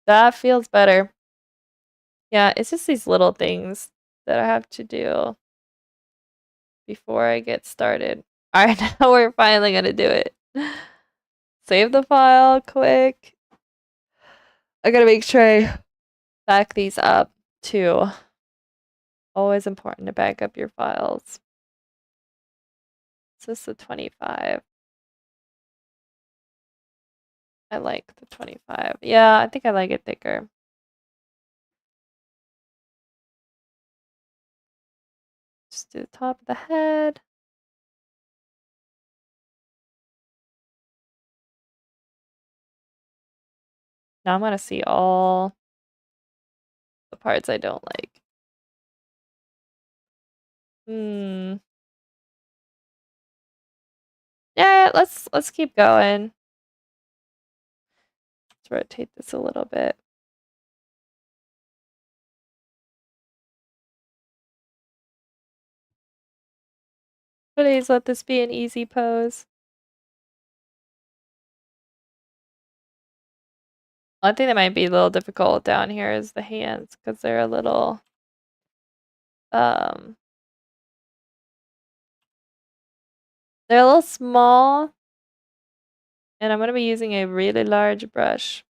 That feels better. Yeah, it's just these little things that I have to do before I get started. Alright, now we're finally gonna do it. Save the file quick. I gotta make sure I back these up too. Always important to back up your files. So this is the 25. I like the 25. Yeah, I think I like it thicker. Just do the top of the head. Now I'm gonna see all the parts I don't like. Yeah, let's keep going. Let's rotate this a little bit. Please let this be an easy pose. One thing that might be a little difficult down here is the hands because they're a little they're a little small and I'm gonna be using a really large brush.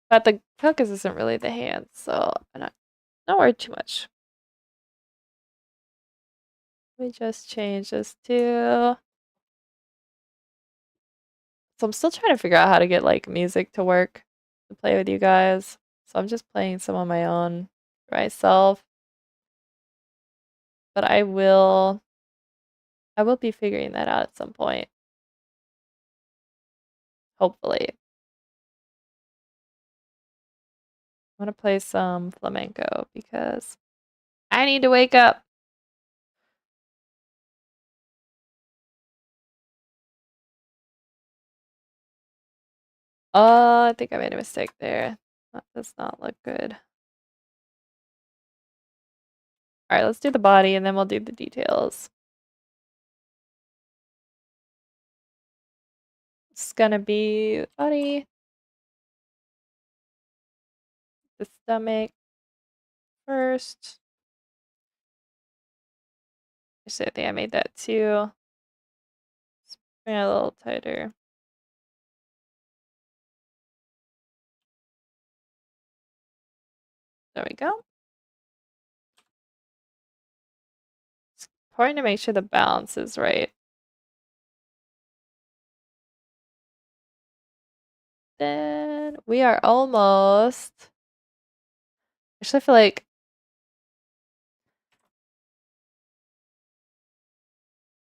But the focus isn't really the hands, so I'm not worried too much. Let me just change this to. So I'm still trying to figure out how to get like music to work to play with you guys. So I'm just playing some on my own for myself. But I will be figuring that out at some point. Hopefully. I'm gonna play some flamenco because I need to wake up. Oh, I think I made a mistake there. That does not look good. Alright, let's do the body and then we'll do the details. It's gonna be body, the stomach first. Actually, I think I made that too. Let's bring it a little tighter. There we go. It's important to make sure the balance is right. Then we are almost. Actually, I feel like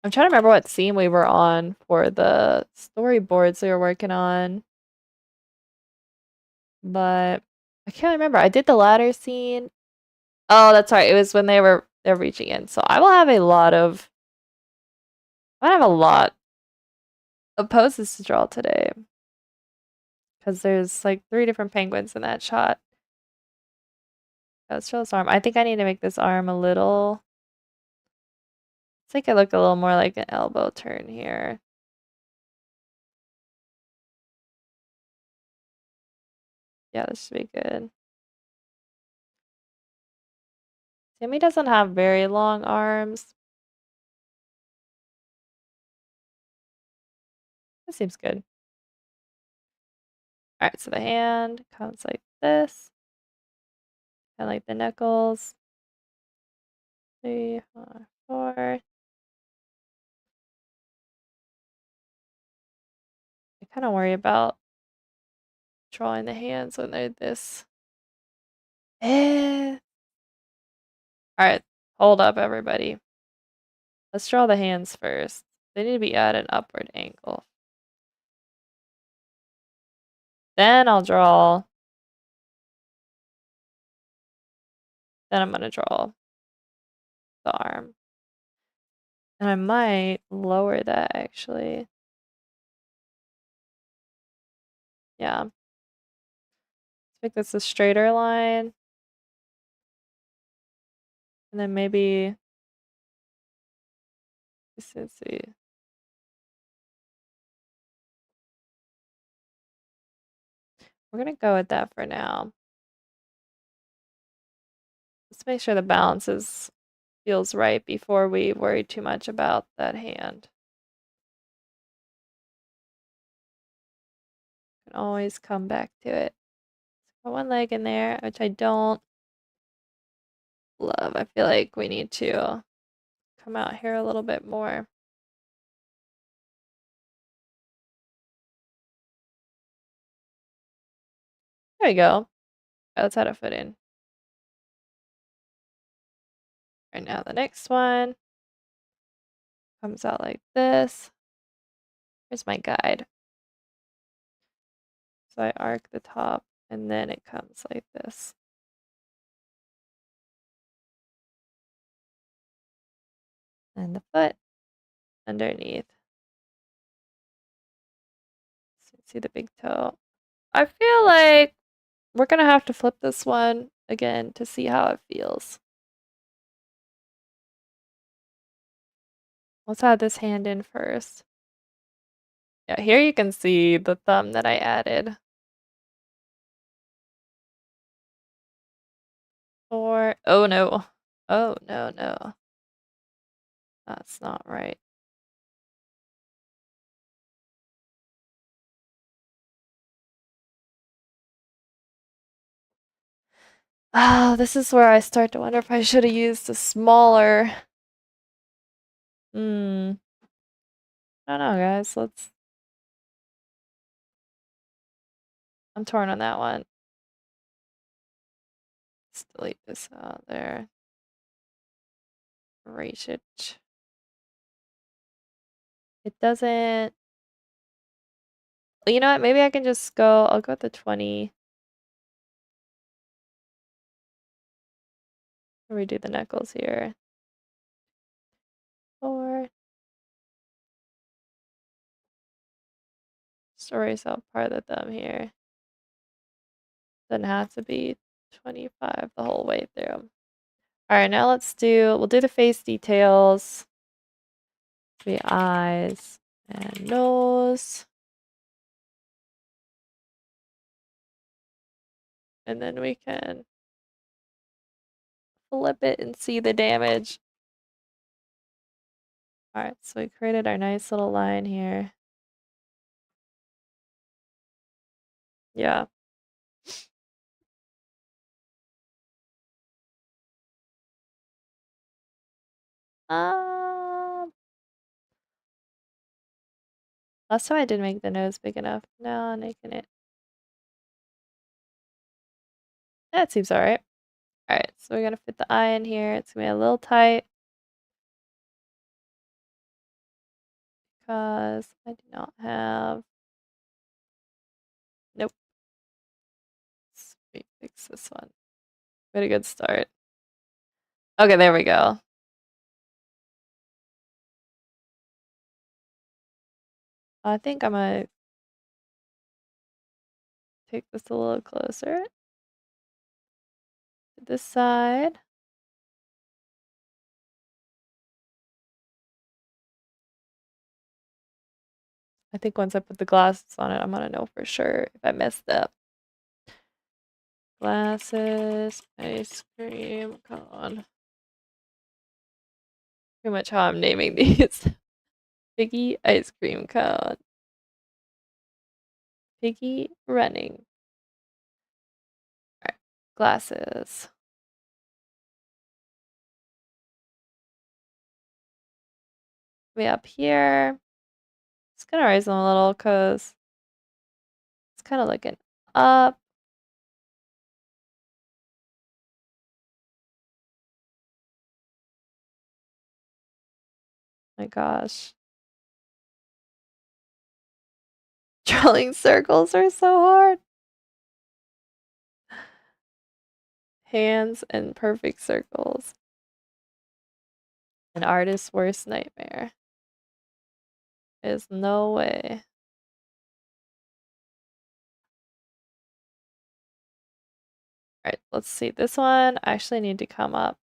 I'm trying to remember what scene we were on for the storyboards we were working on. But I can't remember. I did the ladder scene. Oh, that's right. It was when they're reaching in. So I will have a lot of I have a lot of poses to draw today because there's like 3 different penguins in that shot. Let's draw this arm. I think I need to make this arm a little. Let's make it look a little more like an elbow turn here. Yeah, this should be good. Sammy doesn't have very long arms. That seems good. Alright, so the hand comes like this. And like the knuckles. 3, 4. I kind of worry about drawing the hands when they're this. Eh. Alright, hold up, everybody. Let's draw the hands first. They need to be at an upward angle. Then I'll draw. Then I'm going to draw the arm. And I might lower that actually. Yeah. Let's make this a straighter line. And then maybe. Let's see. We're going to go with that for now. Let's make sure the balance feels right before we worry too much about that hand. Can always come back to it. Put one leg in there, which I don't love. I feel like we need to come out here a little bit more. There we go. Let's add a foot in. Right now, the next one comes out like this. Here's my guide. So I arc the top and then it comes like this. And the foot underneath. So see the big toe. I feel like we're gonna have to flip this one again to see how it feels. Let's add this hand in first. Yeah, here you can see the thumb that I added. Or, oh no. Oh, no, no. That's not right. Oh, this is where I start to wonder if I should have used a smaller. I don't know, guys. I'm torn on that one. Let's delete this out there. Erase it. It doesn't. You know what? Maybe I can just go. I'll go with the 20. Redo the knuckles here. 4. Just erase out part of the thumb here. Doesn't have to be 25 the whole way through. Alright, now we'll do the face details. The eyes and nose. And then we can flip it and see the damage. Alright, so we created our nice little line here. Yeah. Last time I didn't make the nose big enough. Now I'm making it. That seems alright. Alright, so we're gonna fit the eye in here. It's gonna be a little tight. Because I do not have. Nope. Let's make the fix this one. We had a good start. Okay, there we go. I think I'm gonna take this a little closer to this side. I think once I put the glasses on it, I'm gonna know for sure if I messed up. Glasses, ice cream cone. Pretty much how I'm naming these. Piggy ice cream cone. Piggy running. Alright, glasses. Way up here. Just gonna raise them a little because it's kind of looking up. My gosh. Drawing circles are so hard. Hands and perfect circles. An artist's worst nightmare. There's no way. Alright, let's see. This one I actually need to come up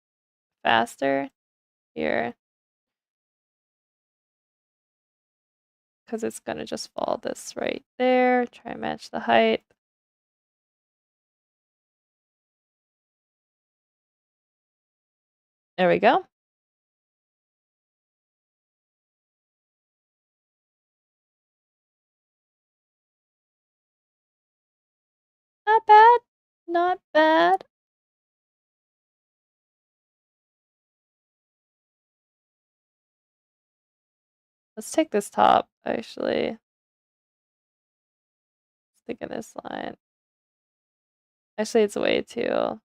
faster here. Because it's gonna just fall this right there. Try and match the height. There we go. Not bad. Not bad. Let's take this top, actually. Stick in this line. Actually, it's way too.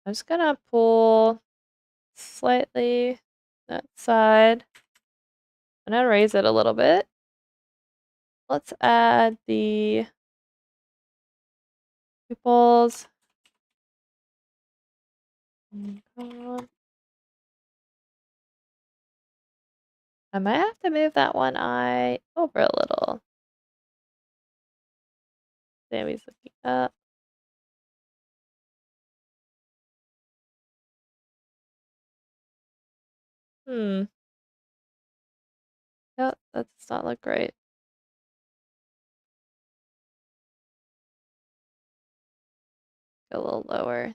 I'm just gonna pull slightly that side. I'm gonna raise it a little bit. Let's add the pupils. I might have to move that one eye over a little. Sammy's looking up. Hmm. Yep, that does not look right. Go a little lower.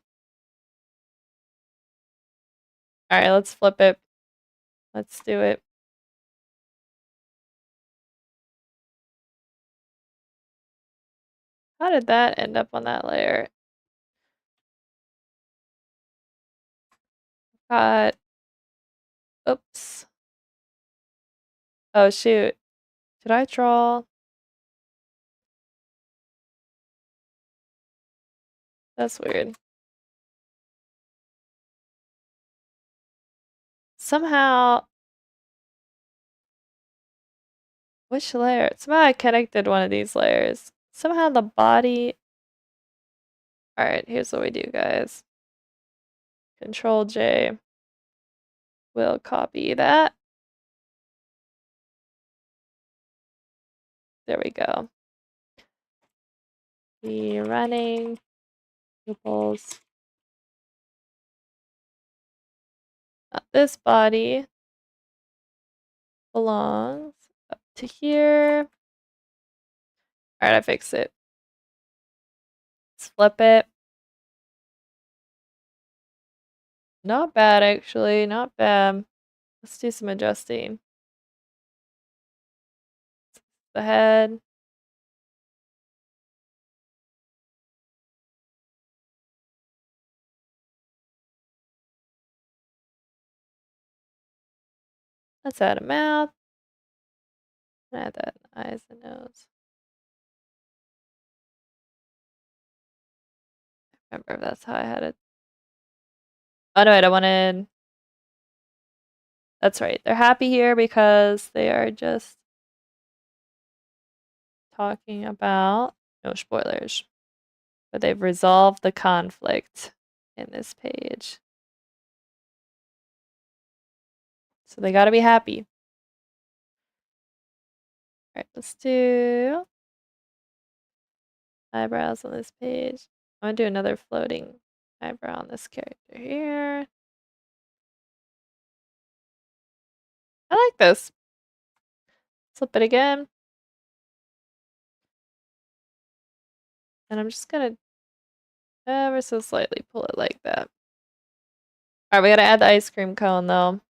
Alright, let's flip it. Let's do it. How did that end up on that layer? Got. Oops. Oh, shoot. Did I draw? That's weird. Somehow. Which layer? Somehow I connected one of these layers. Somehow the body. Alright, here's what we do, guys. Control J. We'll copy that. There we go. The running pupils. This body belongs up to here. Alright, I fixed it. Let's flip it. Not bad, actually. Not bad. Let's do some adjusting. The head. Let's add a mouth. Add that eyes and nose. I remember if that's how I had it. Oh no, wait, I wanted. That's right. They're happy here because they are just talking about, no spoilers, but they've resolved the conflict in this page. So they gotta be happy. All right, let's do eyebrows on this page. I'm gonna do another floating eyebrow on this character here. I like this. Flip it again. And I'm just gonna ever so slightly pull it like that. Alright, we gotta add the ice cream cone though.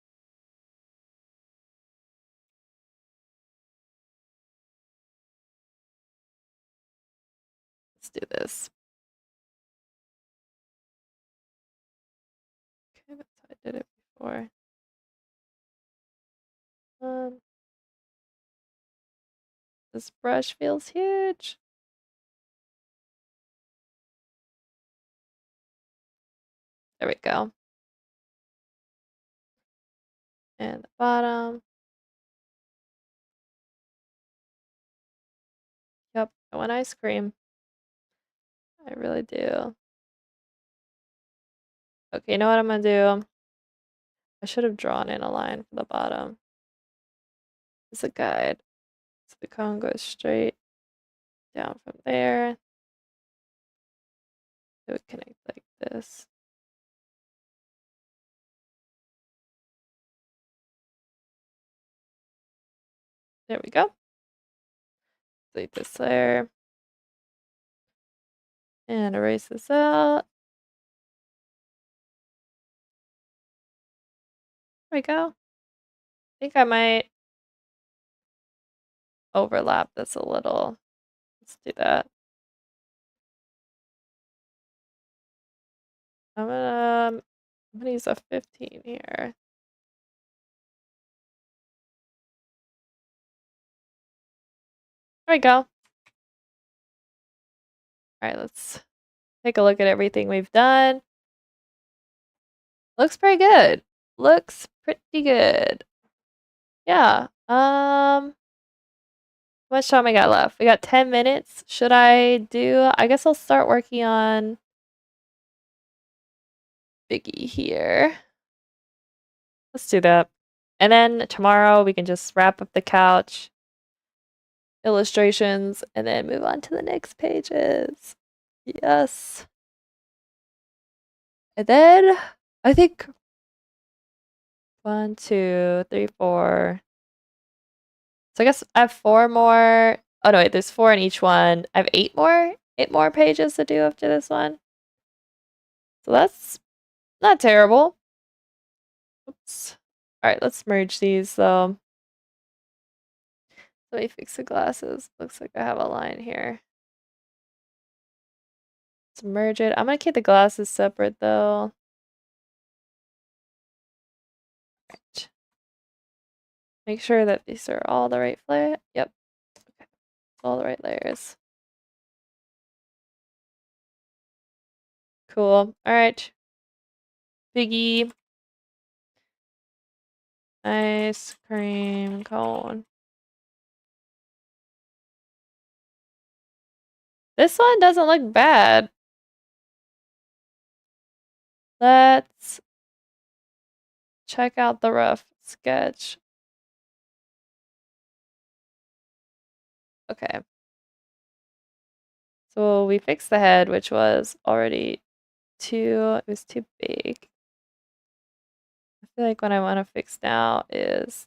Let's do this. Okay, that's how I did it before. This brush feels huge. There we go. And the bottom. Yep, I want ice cream. I really do. Okay, you know what I'm gonna do? I should have drawn in a line for the bottom. It's a guide. So the cone goes straight down from there. It would connect like this. There we go. Delete this layer. And erase this out. There we go. I think I might overlap this a little. Let's do that. I'm gonna use a 15 here. There we go. All right, let's take a look at everything we've done. Looks pretty good. Looks pretty good. Yeah. How much time I got left? We got 10 minutes. Should I do? I guess I'll start working on Biggie here. Let's do that. And then tomorrow we can just wrap up the couch, illustrations, and then move on to the next pages. Yes. And then I think 1, 2, 3, 4. So I guess I have 4 more. Oh no, wait, there's 4 in each one. I have 8 more. 8 more pages to do after this one. So that's not terrible. Oops. All right, let's merge these though. Let me fix the glasses. Looks like I have a line here. Let's merge it. I'm gonna keep the glasses separate though. Right. Make sure that these are all the right layer. Yep. Okay. All the right layers. Cool. All right. Biggie. Ice cream cone. This one doesn't look bad. Let's check out the rough sketch. Okay. So we fixed the head, which was already it was too big. I feel like what I want to fix now is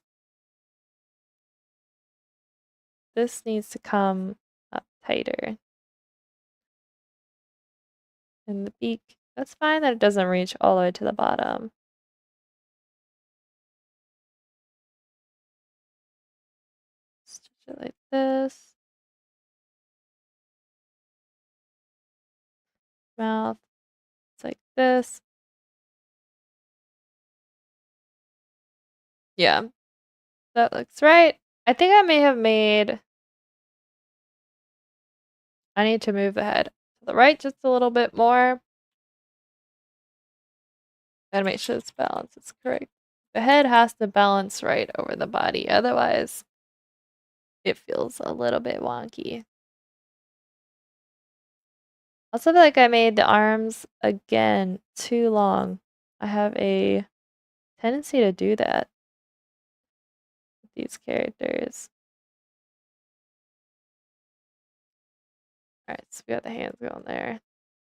this needs to come up tighter. And the beak, that's fine that it doesn't reach all the way to the bottom. Stitch it like this. Mouth, it's like this. Yeah, that looks right. I think I may have made, I need to move the head to the right just a little bit more. Gotta make sure this balance is correct. The head has to balance right over the body, otherwise it feels a little bit wonky. Also feel like I made the arms again too long. I have a tendency to do that with these characters. Alright, so we got the hands going there.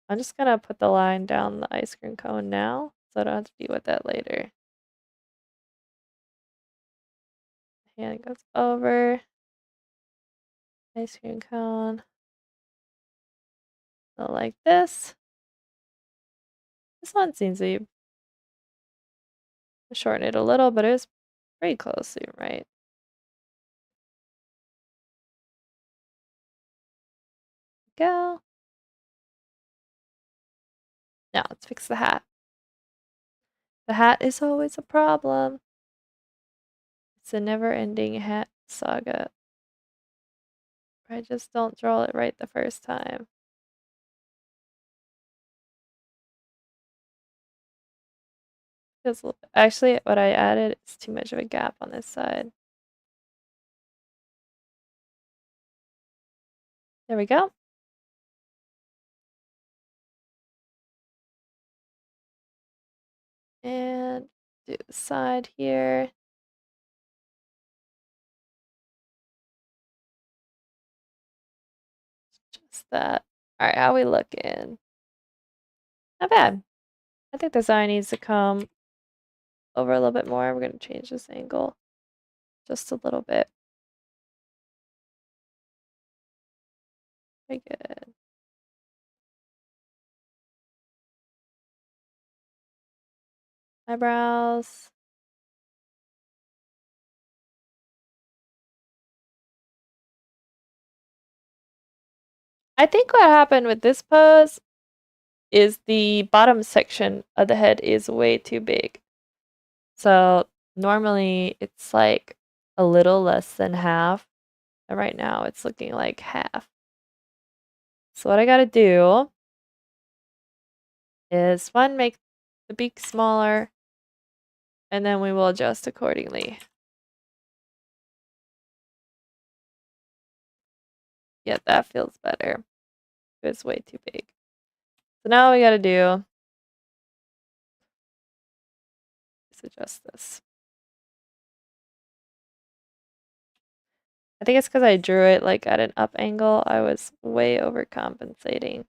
I'm just gonna put the line down the ice cream cone now, so I don't have to deal with that later. Hand goes over. Ice cream cone. So like this. This one seems to shorten it a little, but it was pretty close to right. Go. Now let's fix the hat. The hat is always a problem. It's a never-ending hat saga. I just don't draw it right the first time. Actually, what I added is too much of a gap on this side. There we go. And do the side here. Just that. All right, how we looking? Not bad. I think this eye needs to come over a little bit more. We're going to change this angle just a little bit. Very good. Eyebrows. I think what happened with this pose is the bottom section of the head is way too big. So normally it's like a little less than half. And right now it's looking like half. So what I gotta do is one, make the beak smaller, and then we will adjust accordingly. Yeah, that feels better. It's way too big. So now what we gotta do is adjust this. I think it's because I drew it like at an up angle. I was way overcompensating.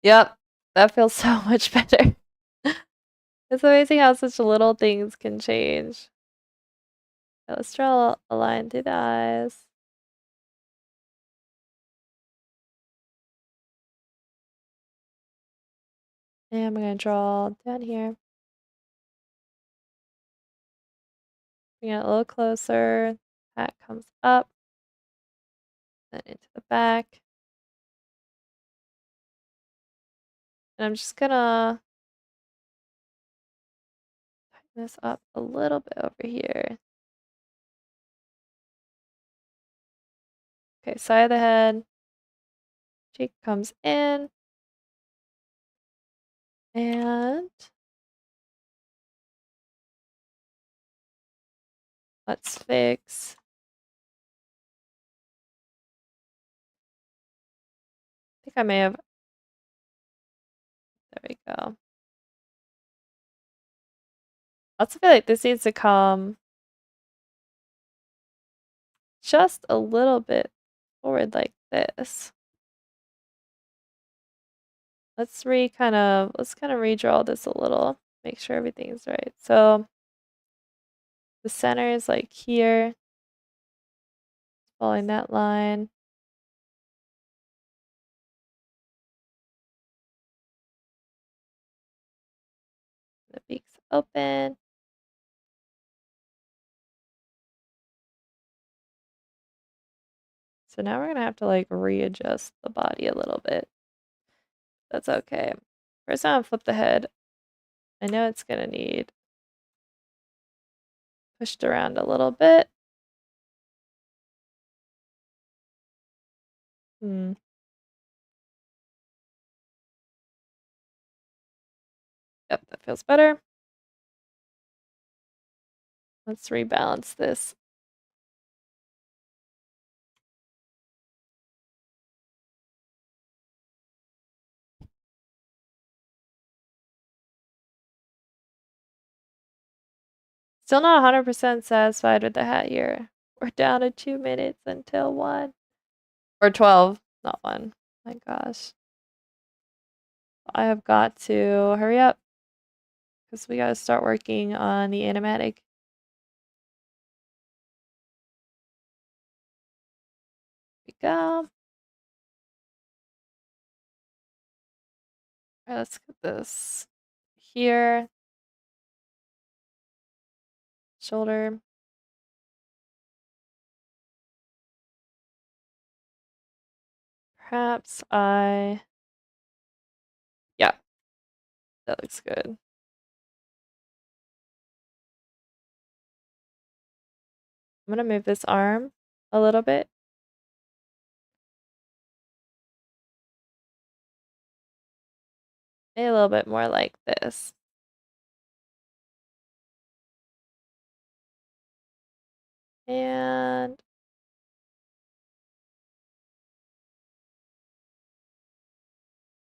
Yep, that feels so much better. It's amazing how such little things can change. So let's draw a line through the eyes. And I'm going to draw down here. Bring it a little closer. Hat comes up. Then into the back. And I'm just going to tighten this up a little bit over here. Okay, side of the head. Cheek comes in. And let's fix. I think I may have. There we go. I also feel like this needs to come just a little bit forward like this. Let's kind of redraw this a little, make sure everything's right. So the center is like here, following that line. The beak's open. So now we're gonna have to like readjust the body a little bit. That's okay. First I'm gonna flip the head. I know it's gonna need pushed around a little bit. Yep, that feels better. Let's rebalance this Still not 100% satisfied with the hat here. We're down to 2 minutes until 1. Or 12, not 1. My gosh. I have got to hurry up because we gotta start working on the animatic. Here we go. Alright, let's get this here. Shoulder. Perhaps yeah, that looks good. I'm gonna move this arm a little bit. Maybe a little bit more like this. And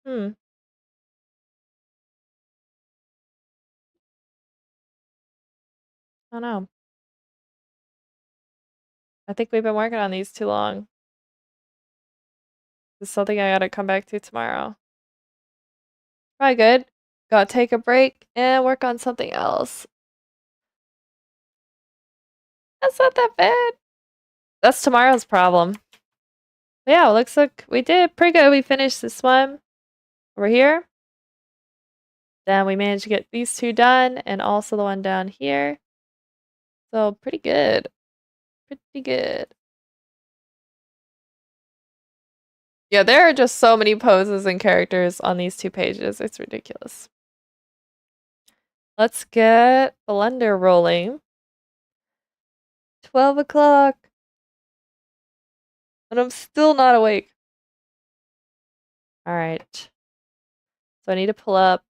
I don't know. I think we've been working on these too long. This is something I gotta come back to tomorrow. Probably good. Gotta take a break and work on something else. That's not that bad. That's tomorrow's problem. Yeah, it looks like we did pretty good. We finished this one over here. Then we managed to get these 2 done and also the one down here. So pretty good. Pretty good. Yeah, there are just so many poses and characters on these 2 pages. It's ridiculous. Let's get Blender rolling. 12 o'clock. And I'm still not awake. All right. So I need to pull up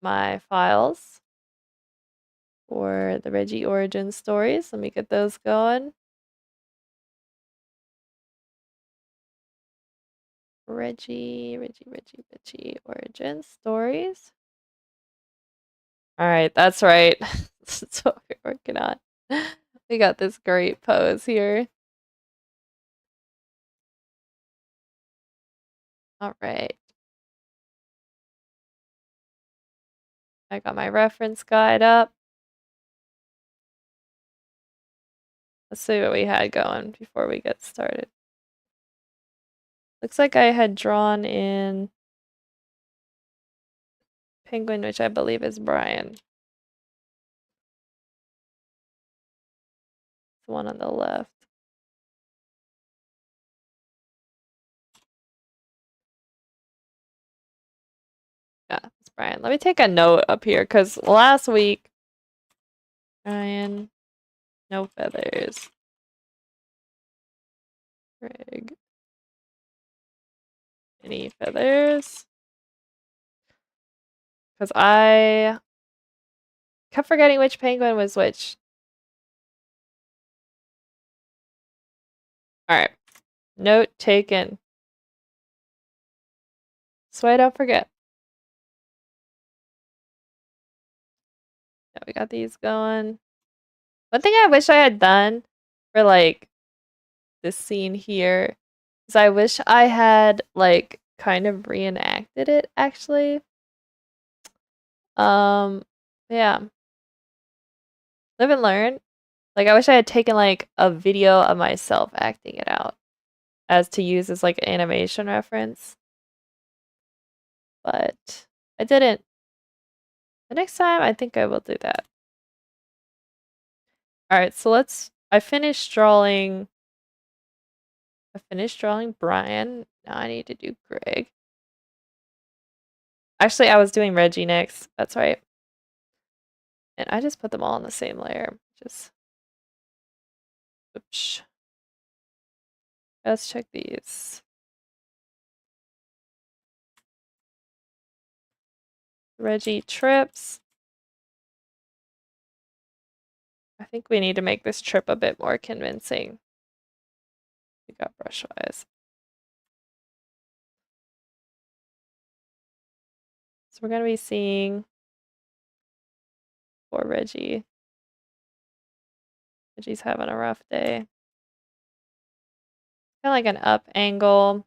my files for the Reggie Origins stories. Let me get those going. Reggie Origins stories. All right, that's right. That's what we're working on. We got this great pose here. All right. I got my reference guide up. Let's see what we had going before we get started. Looks like I had drawn in Penguin, which I believe is Brian. The one on the left. Yeah, it's Brian. Let me take a note up here because last week, Brian, no feathers. Greg, any feathers? Because I kept forgetting which penguin was which. Alright. Note taken. So I don't forget. Yeah, we got these going. One thing I wish I had done for like this scene here is I wish I had like kind of reenacted it actually. Yeah. Live and learn. Like I wish I had taken like a video of myself acting it out as to use as like an animation reference. But I didn't. The next time I think I will do that. Alright, so I finished drawing Brian. Now I need to do Greg. Actually, I was doing Reggie next. That's right. And I just put them all on the same layer. Oops. Let's check these. Reggie trips. I think we need to make this trip a bit more convincing. We got brushwise. So we're going to be seeing for Reggie Reggie's having a rough day. Kind of like an up angle.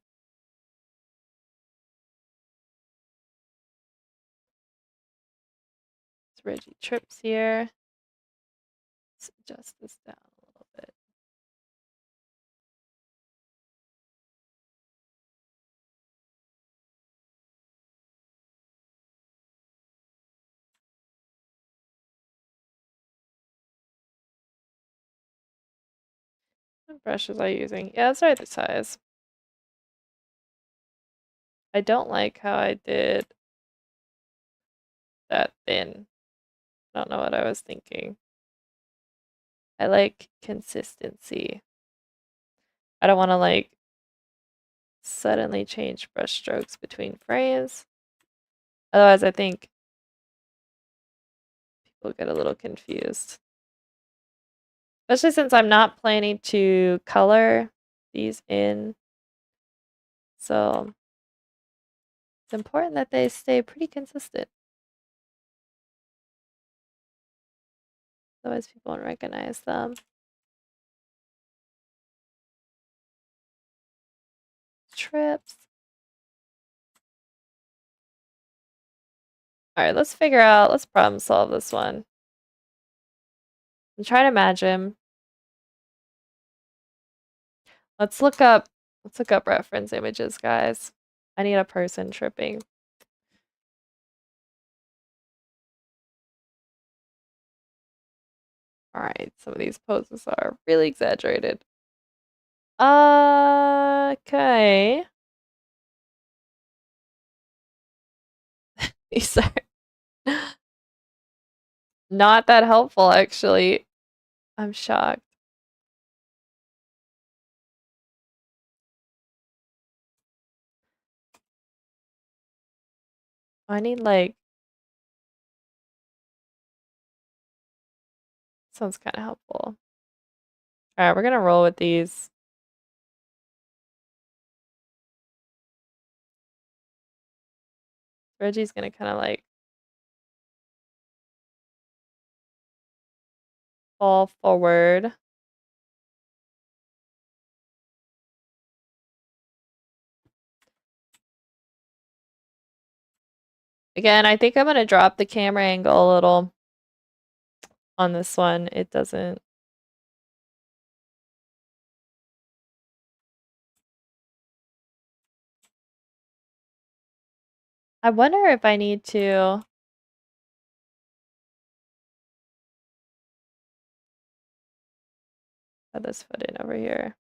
It's Reggie trips here. Let's adjust this down a little bit. What brushes are you using? Yeah, it's right the size. I don't like how I did that thin. I don't know what I was thinking. I like consistency. I don't want to like suddenly change brush strokes between frames. Otherwise, I think people get a little confused. Especially since I'm not planning to color these in. So it's important that they stay pretty consistent. Otherwise, people won't recognize them. Trips. All right, let's problem solve this one. I'm trying to imagine. Let's look up reference images, guys. I need a person tripping. All right, some of these poses are really exaggerated. Okay. These are not that helpful, actually. I'm shocked. I need like sounds kind of helpful. All right, we're gonna roll with these. Reggie's gonna kind of like fall forward. Again, I think I'm gonna drop the camera angle a little on this one. It doesn't. I wonder if I need to. Put this foot in over here.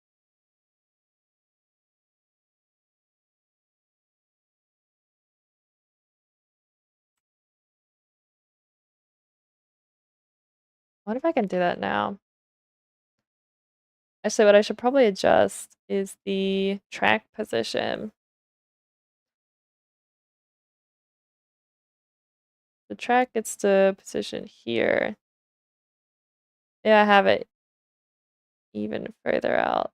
What if I can do that now? Actually, what I should probably adjust is the track position. The track gets to position here. Yeah, I have it even further out.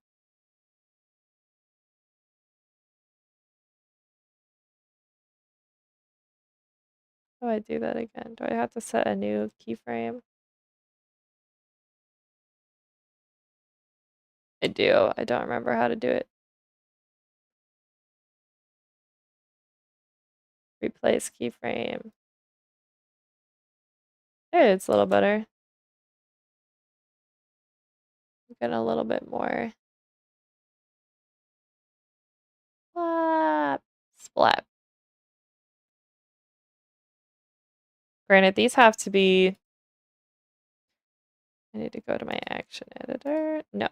How do I do that again? Do I have to set a new keyframe? I do. I don't remember how to do it. Replace keyframe. There, it's a little better. Getting a little bit more. Splat. Splat. Granted, these have to be. I need to go to my action editor. No.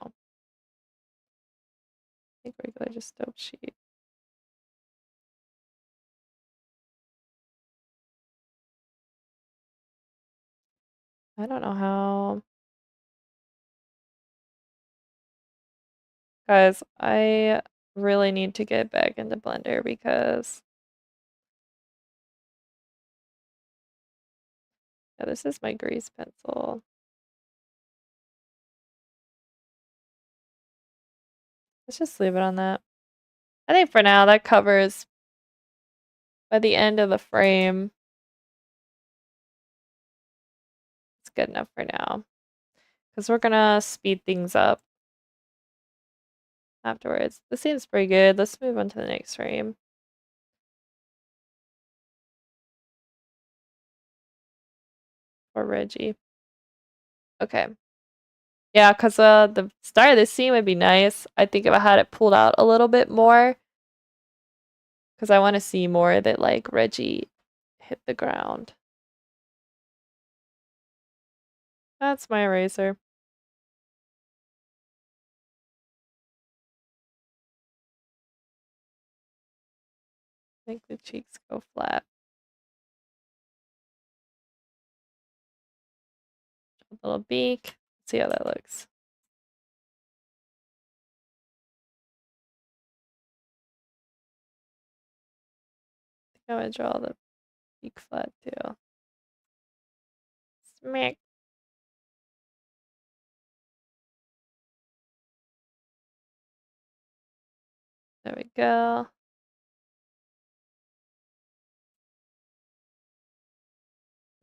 I think we're going to just dope sheet. I don't know how. Guys, I really need to get back into Blender because yeah, this is my grease pencil. Let's just leave it on that. I think for now that covers by the end of the frame. It's good enough for now. Because we're gonna speed things up afterwards. This seems pretty good. Let's move on to the next frame. For Reggie. Okay. Yeah, because the start of this scene would be nice. I think if I had it pulled out a little bit more. Because I want to see more that, like, Reggie hit the ground. That's my eraser. Make the cheeks go flat. A little beak. Let's see how that looks. I think I'm gonna draw the beak flat too. Smack. There we go.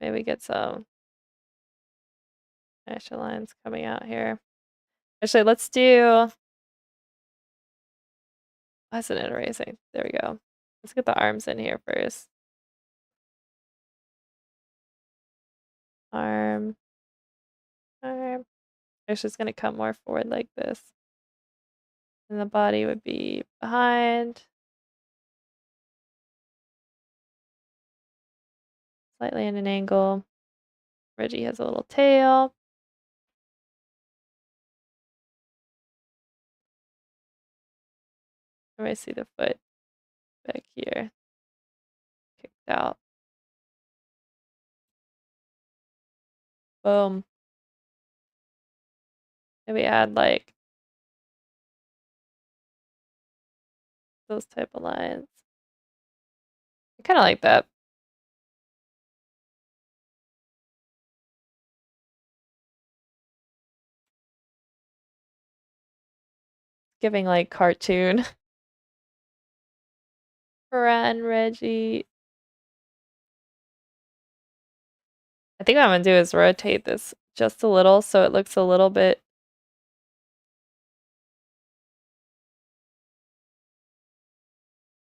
Maybe get some dashed lines coming out here. Actually, let's do. That's an erasing. There we go. Let's get the arms in here first. Arm. Arm. It's just gonna come more forward like this. And the body would be behind. Slightly in an angle. Reggie has a little tail. I see the foot back here. Kicked out. Boom. Maybe add like those type of lines. I kind of like that. Giving like cartoon. Run, Reggie. I think what I'm gonna do is rotate this just a little so it looks a little bit.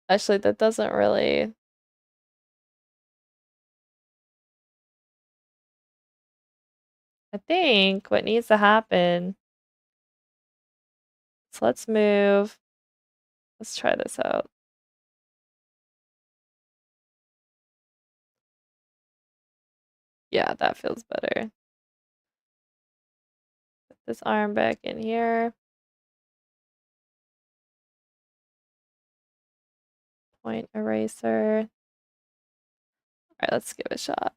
Actually, that doesn't really. I think what needs to happen. So let's move. Let's try this out. Yeah, that feels better. Put this arm back in here. Point eraser. All right, let's give it a shot.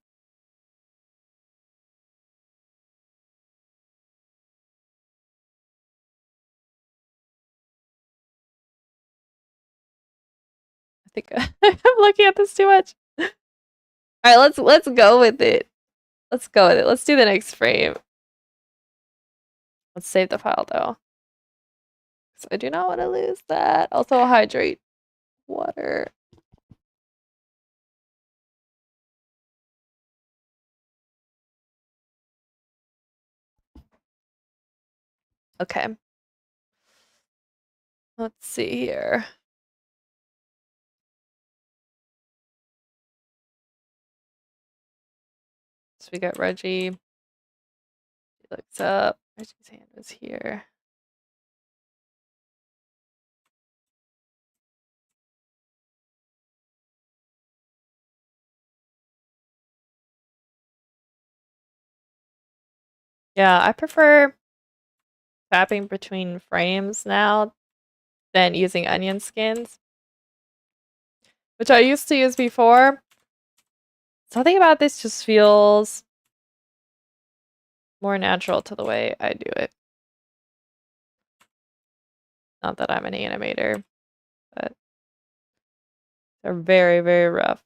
I think I'm looking at this too much. All right, let's go with it. Let's go with it. Let's do the next frame. Let's save the file though. So I do not want to lose that. Also hydrate water. Okay. Let's see here. So we got Reggie. He looks up. Reggie's hand is here. Yeah, I prefer tapping between frames now than using onion skins, which I used to use before. Something about this just feels more natural to the way I do it. Not that I'm an animator, but they're very, very rough.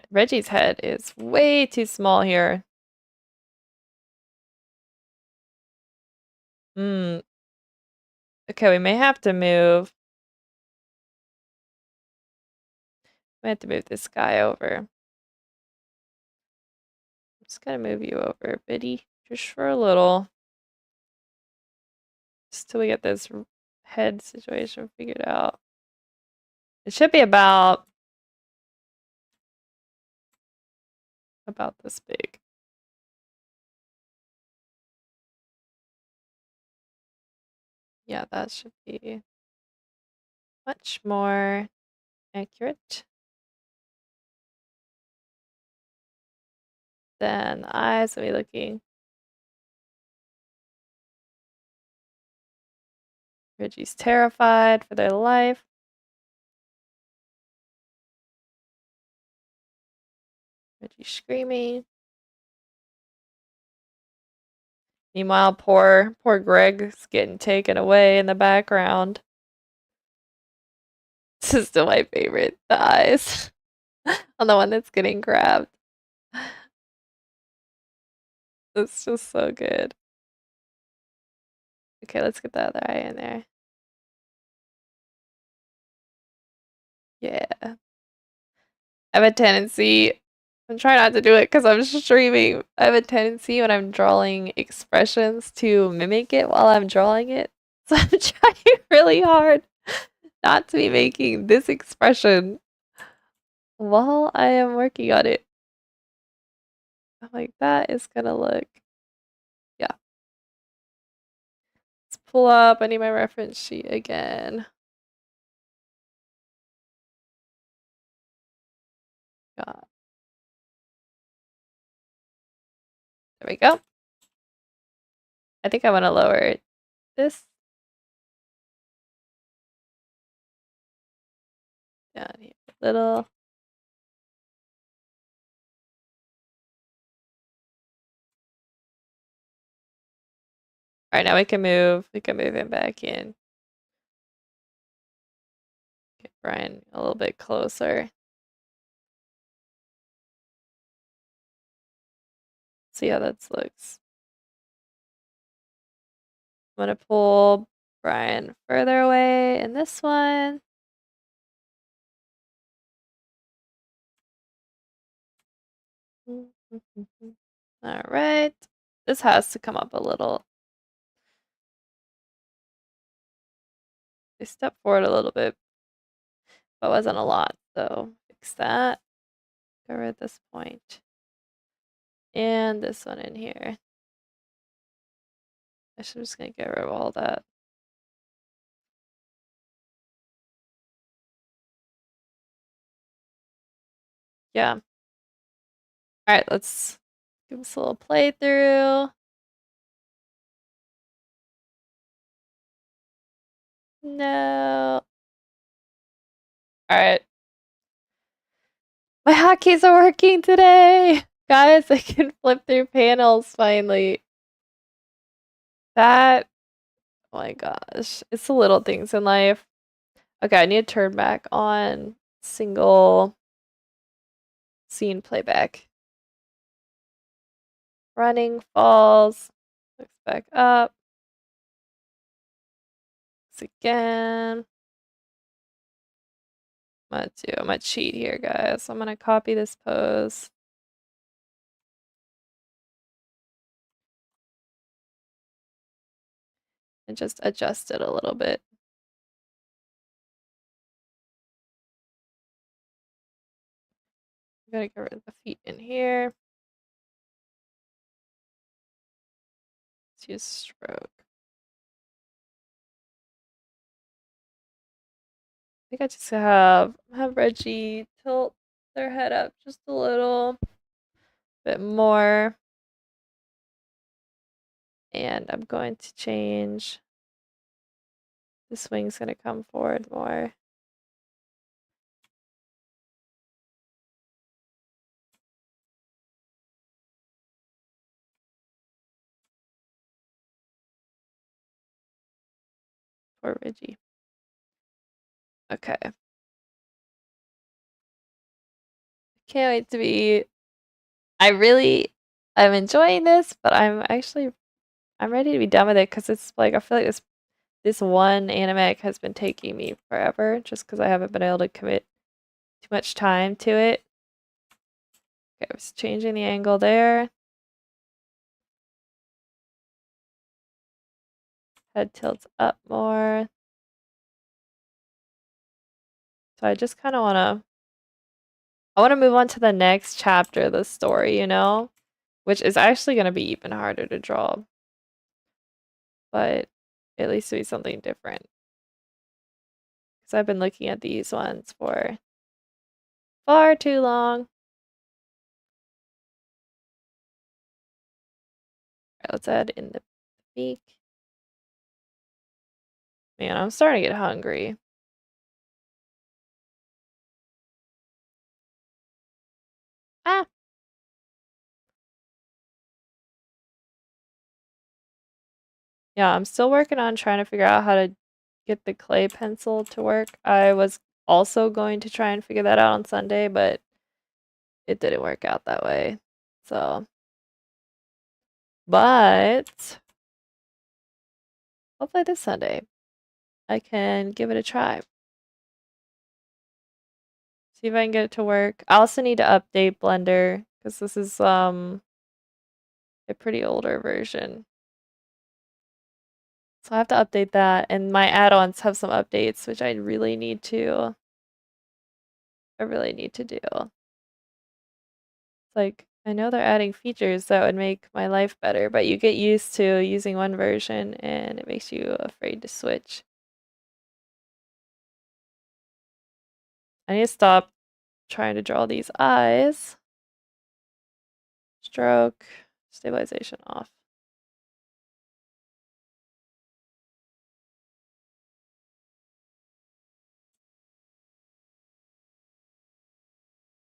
Reggie's head is way too small here. Hmm. Okay, we may have to move. I have to move this guy over. I'm just gonna move you over, Biddy, just for a little. Just till we get this head situation figured out. It should be about this big. Yeah, that should be much more accurate. Then the eyes will be looking. Reggie's terrified for their life. Reggie's screaming. Meanwhile, poor Greg's getting taken away in the background. This is still my favorite. The eyes on the one that's getting grabbed. It's just so good. Okay, let's get the other eye in there. Yeah. I have a tendency, I'm trying not to do it because I'm streaming. I have a tendency when I'm drawing expressions to mimic it while I'm drawing it. So I'm trying really hard not to be making this expression while I am working on it. I'm like, that is gonna look, yeah. Let's pull up, I need my reference sheet again. God. There we go. I think I want to lower this down here a little. All right, now we can move him back in. Get Brian a little bit closer. See how that looks. I'm gonna pull Brian further away in this one. All right, this has to come up a little. I stepped forward a little bit, but wasn't a lot, so fix that. Go right at this point. And this one in here. I'm just gonna get rid of all that. Yeah. All right, let's give this a little playthrough. No. All right. My hotkeys are working today. Guys, I can flip through panels finally. That, oh my gosh. It's the little things in life. Okay, I need to turn back on single scene playback. Running, falls, looks back up. Looks again. I'm gonna cheat here, guys. I'm gonna copy this pose. And just adjust it a little bit. I'm gonna get rid of the feet in here. Let's use stroke. I think I just have Reggie tilt their head up just a little bit more. And I'm going to change, this wing's gonna come forward more. For Reggie. Okay. Can't wait to be, I'm enjoying this, but I'm ready to be done with it because it's like, I feel like this one animatic has been taking me forever just because I haven't been able to commit too much time to it. Okay, I was changing the angle there. Head tilts up more. So I just kind of I want to move on to the next chapter of the story, you know, which is actually going to be even harder to draw, but at least do something different. Because I've been looking at these ones for far too long. Right, let's add in the beak. Man, I'm starting to get hungry. Ah! Yeah, I'm still working on trying to figure out how to get the clay pencil to work. I was also going to try and figure that out on Sunday, but it didn't work out that way. So, but hopefully this Sunday I can give it a try. See if I can get it to work. I also need to update Blender because this is a pretty older version. So I have to update that, and my add-ons have some updates, which I really need to do. It's like, I know they're adding features that would make my life better, but you get used to using one version and it makes you afraid to switch. I need to stop trying to draw these eyes. Stroke, stabilization off.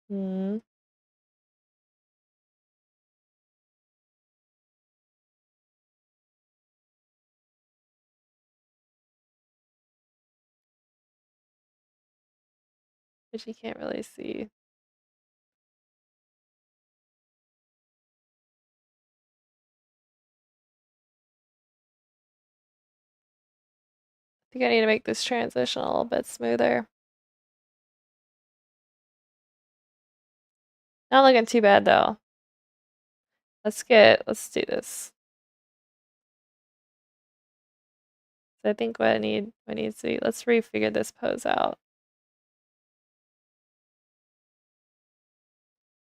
Hmm. Which you can't really see. I think I need to make this transition a little bit smoother. Not looking too bad though. Let's do this. So I think what needs to be, let's refigure this pose out.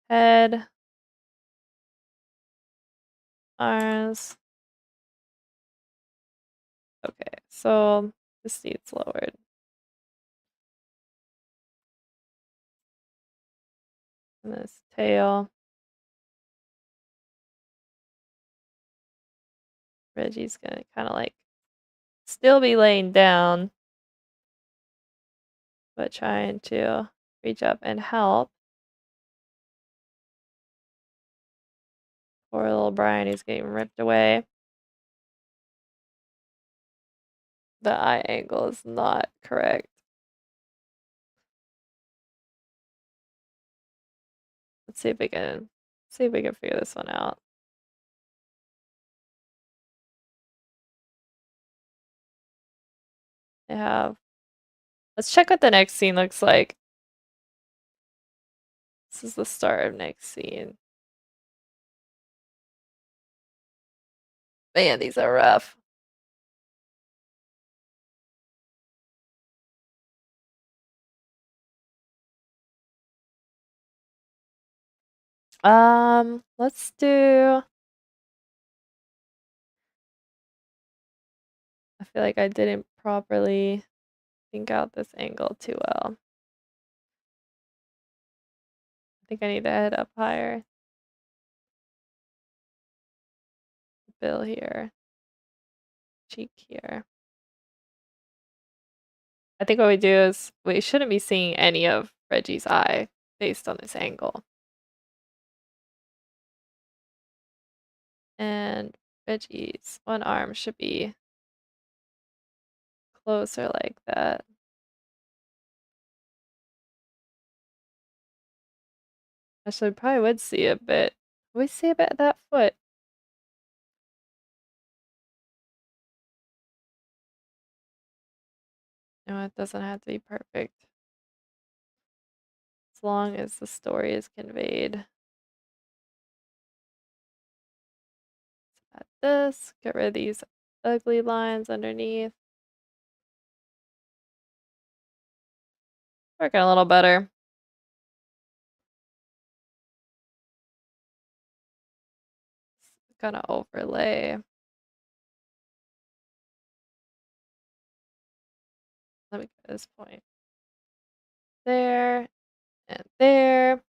Head, arms. Okay, so this needs lowered. And this tail. Reggie's gonna kind of like still be laying down, but trying to reach up and help. Poor little Brian, he's getting ripped away. The eye angle is not correct. Let's see if we can figure this one out. I have. Let's check what the next scene looks like. This is the start of next scene. Man, these are rough. Let's do. I feel like I didn't properly think out this angle too well. I think I need to head up higher. Bill here. Cheek here. I think what we do is we shouldn't be seeing any of Reggie's eye based on this angle. And Reggie's one arm should be closer like that. Actually, probably would see a bit. We see a bit of that foot. No, it doesn't have to be perfect. as long as the story is conveyed. Add this, get rid of these ugly lines underneath. Working a little better. Gonna overlay. Let me get this point. There and there.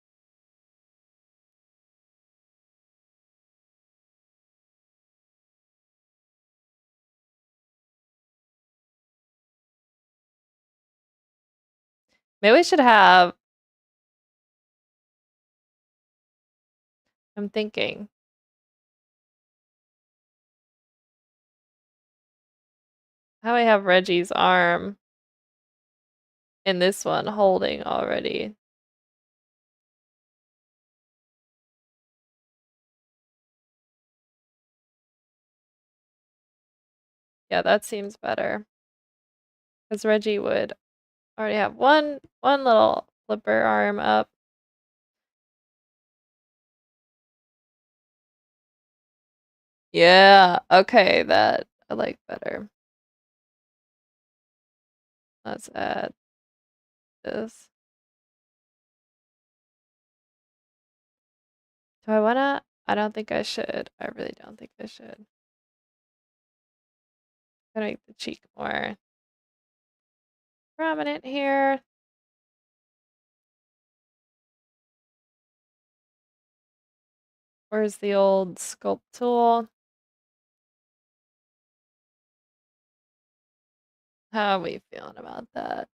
Maybe we should have. I'm thinking. How I have Reggie's arm in this one holding already. Yeah, that seems better. Because Reggie would already have one little flipper arm up. Yeah, okay, that I like better. Let's add this. Do I wanna? I don't think I should. I really don't think I should. Gotta make the cheek more prominent here. Where's the old sculpt tool? How are we feeling about that?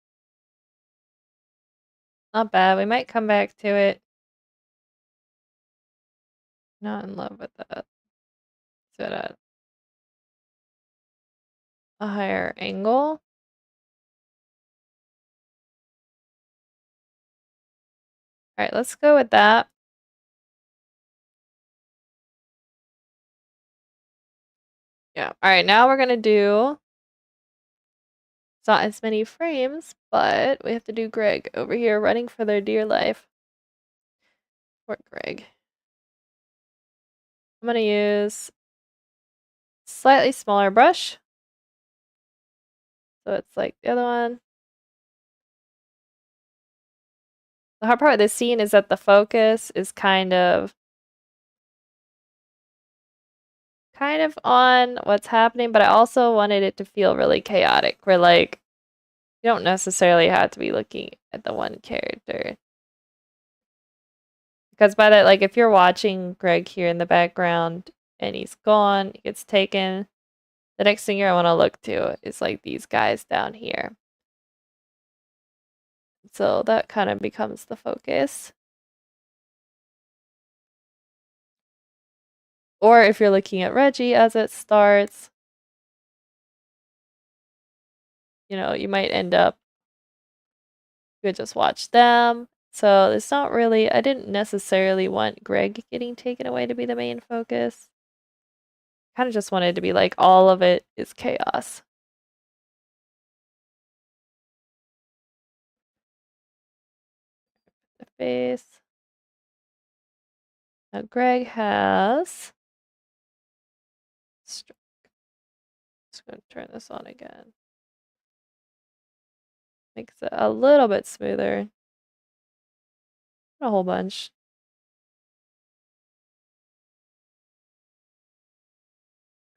Not bad. We might come back to it. Not in love with that. Set at a higher angle. All right, let's go with that. Yeah. All right, now we're gonna do. It's not as many frames, but we have to do Greg over here running for their dear life. Poor Greg. I'm gonna use slightly smaller brush. So it's like the other one. The hard part of this scene is that the focus is kind of on what's happening, but I also wanted it to feel really chaotic, where like you don't necessarily have to be looking at the one character. Because by that, like if you're watching Greg here in the background and he's gone, he gets taken, the next thing I want to look to is like these guys down here. So that kind of becomes the focus. Or if you're looking at Reggie as it starts, you know, you might end up, you could just watch them. So it's not really, I didn't necessarily want Greg getting taken away to be the main focus. Kind of just wanted to be like all of it is chaos. The face. Now Greg has stroke. Just gonna turn this on again. Makes it a little bit smoother. Not a whole bunch.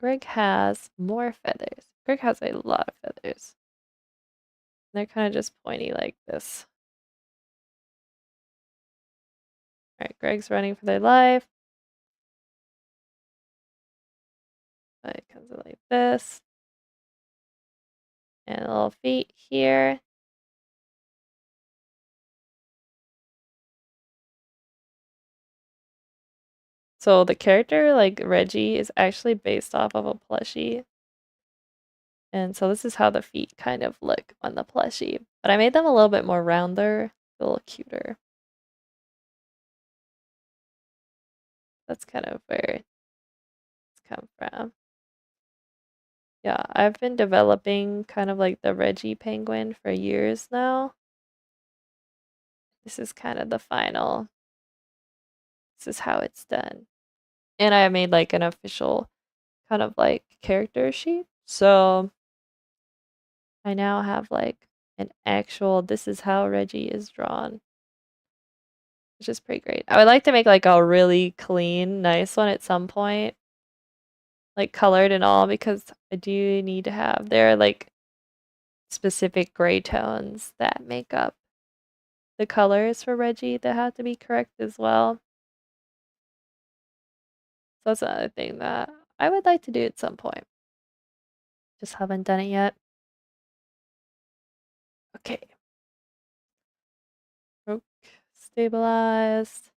Greg has more feathers. Greg has a lot of feathers. They're kind of just pointy like this. Alright, Greg's running for their life. It comes in like this. And little feet here. So the character, like Reggie, is actually based off of a plushie. And so this is how the feet kind of look on the plushie. But I made them a little bit more rounder, a little cuter. That's kind of where it's come from. Yeah, I've been developing kind of like the Reggie penguin for years now. This is kind of the final. This is how it's done. And I made like an official kind of like character sheet. So I now have like an actual, this is how Reggie is drawn, which is pretty great. I would like to make like a really clean, nice one at some point, like colored and all, because I do need to have, there are like specific gray tones that make up the colors for Reggie that have to be correct as well. So that's another thing that I would like to do at some point. Just haven't done it yet. Okay. Stroke stabilized.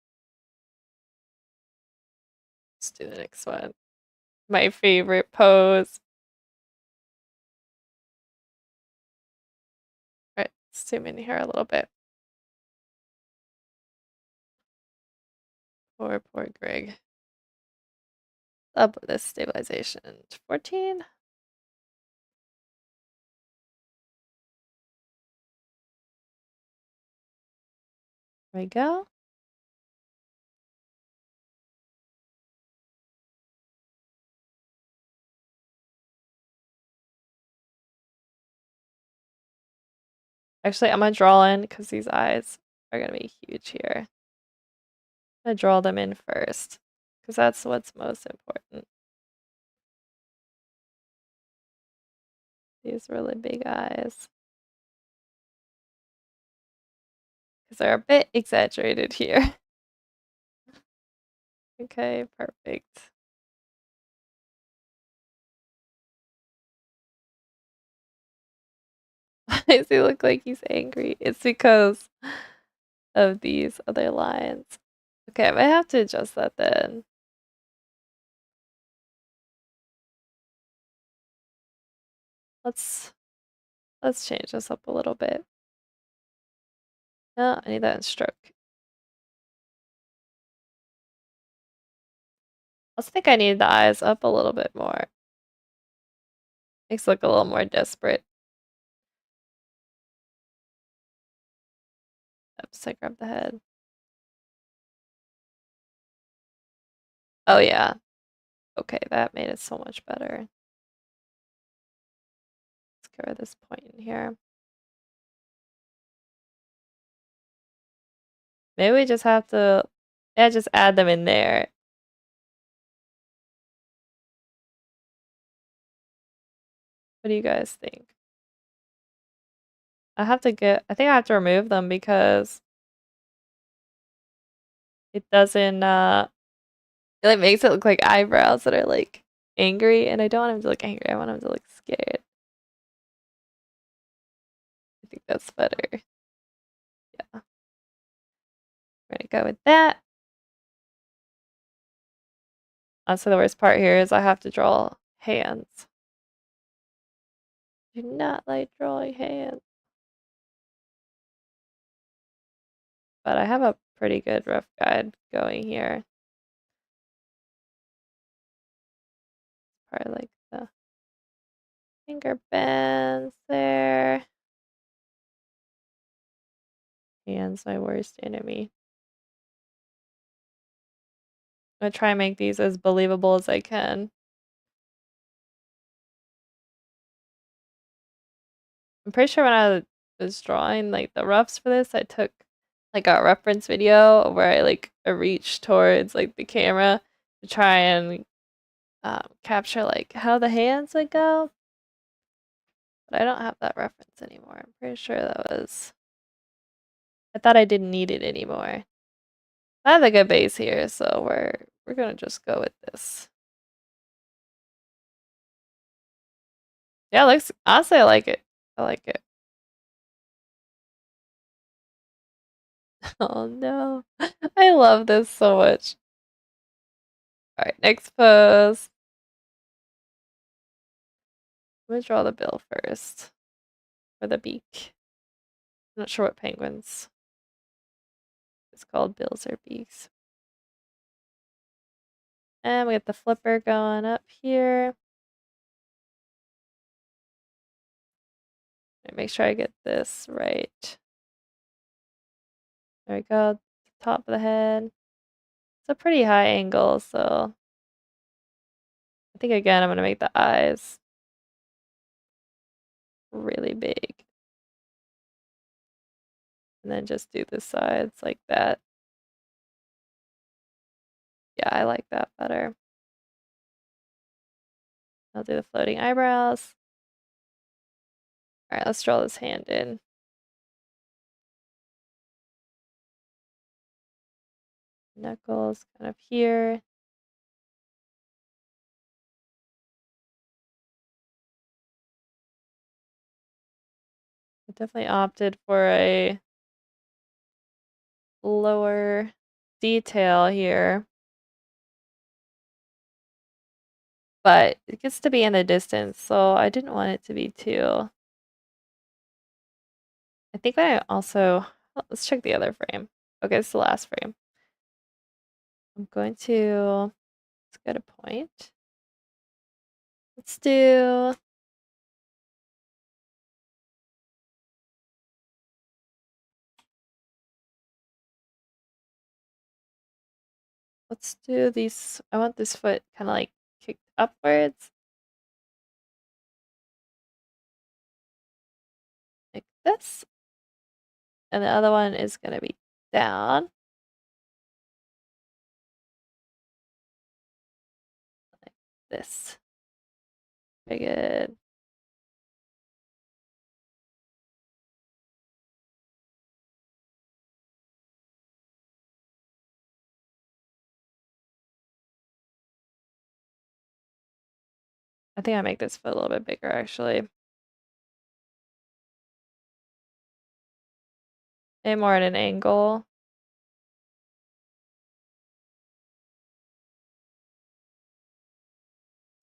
Let's do the next one. My favorite pose. All right, zoom in here a little bit. Poor Greg. Up this stabilization to 14. There we go. Actually, I'm gonna draw in because these eyes are gonna be huge here. I'm gonna draw them in first because that's what's most important. These really big eyes. Because they're a bit exaggerated here. Okay, perfect. Why does he look like he's angry? It's because of these other lines. Okay, I might have to adjust that then. Let's change this up a little bit. No, I need that in stroke. I also think I need the eyes up a little bit more. Makes it look a little more desperate. Oops, I grabbed the head. Oh yeah. Okay, that made it so much better. Let's cover this point in here. Maybe we just have to, yeah, just add them in there. What do you guys think? I think I have to remove them because it doesn't, it like makes it look like eyebrows that are like angry, and I don't want him to look angry. I want him to look scared. I think that's better. Yeah. We're gonna go with that. Also, the worst part here is I have to draw hands. I do not like drawing hands. But I have a pretty good rough guide going here. Probably like the finger bends there. Hands, my worst enemy. I'm gonna try and make these as believable as I can. I'm pretty sure when I was drawing like the roughs for this, I took like a reference video where I like reached towards like the camera to try and capture like how the hands would go. But I don't have that reference anymore. I'm pretty sure that was. I thought I didn't need it anymore. I have a good base here, so we're gonna just go with this. Yeah, it looks honestly I like it. I like it. Oh no. I love this so much. Alright, next pose. I'm gonna draw the bill first. Or the beak. I'm not sure what penguins it's called, bills or beaks. And we got the flipper going up here. Make sure I get this right. There we go. Top of the head. It's a pretty high angle, so I think again I'm gonna make the eyes really big. And then just do the sides like that. Yeah, I like that better. I'll do the floating eyebrows. Alright, let's draw this hand in. Knuckles kind of here. I definitely opted for a lower detail here. But it gets to be in the distance, so I didn't want it to be too. I think I also, let's check the other frame. Okay, it's the last frame. I'm going to, let's get a point. Let's do, let's do these, I want this foot kind of like kicked upwards. Like this. And the other one is going to be down. Like this. Very good. I think I make this foot a little bit bigger actually. And more at an angle.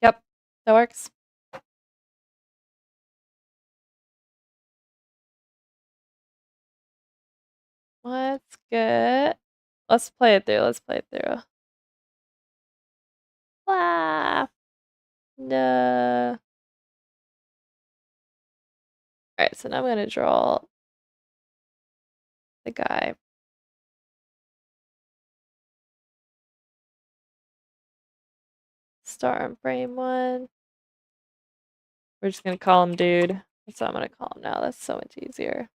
Yep, that works. Let's get, let's play it through. Let's play it through. Ah, no. Alright, so now I'm going to draw the guy. Start on frame 1. We're just going to call him dude. That's what I'm going to call him now. That's so much easier.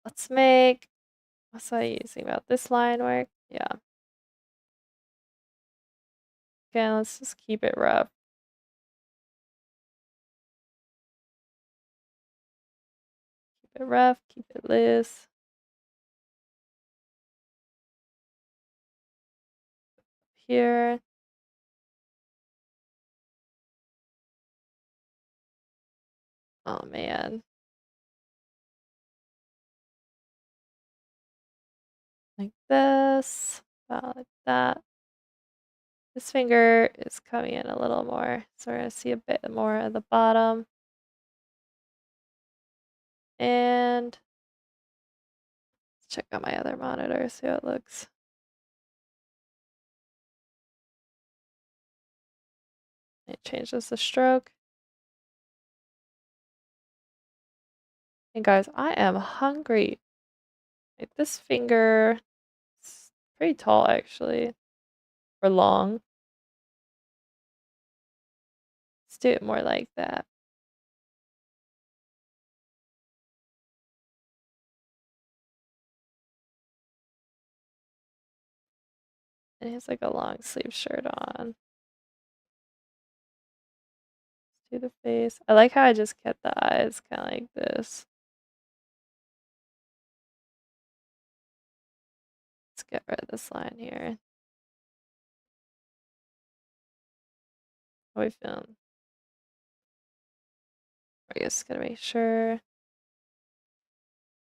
Let's make, what's I using about this line work? Yeah. Again, let's just keep it rough. Keep it rough, keep it loose. Here. Oh man. Like this. About like that. This finger is coming in a little more, so we're going to see a bit more at the bottom. And let's check out my other monitor, see how it looks. It changes the stroke. And guys, I am hungry. Like this finger is pretty tall actually, or long. Let's do it more like that. And he has like a long sleeve shirt on. Let's do the face. I like how I just kept the eyes kind of like this. Let's get rid of this line here. How we feeling? I guess gotta make sure.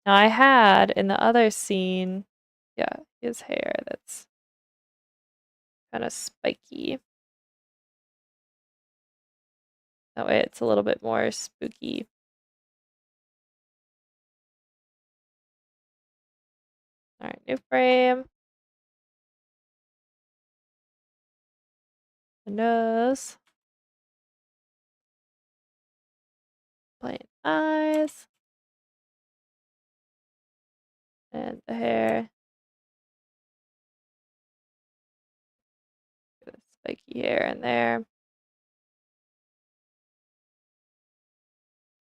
Now I had in the other scene, yeah, his hair that's kind of spiky. That way it's a little bit more spooky. All right, new frame. The nose. plain eyes. And the hair. Get a spiky hair in there.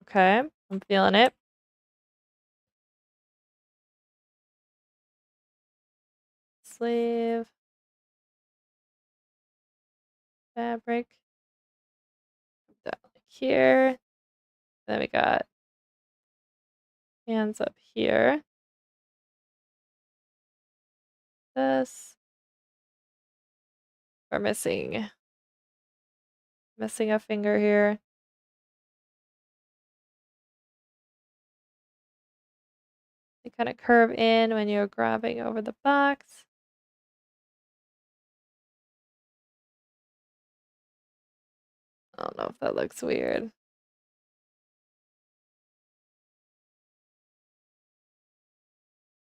Okay, I'm feeling it. Sleeve. Fabric. Down here. Then we got hands up here. This. We're missing a finger here. They kind of curve in when you're grabbing over the box. I don't know if that looks weird.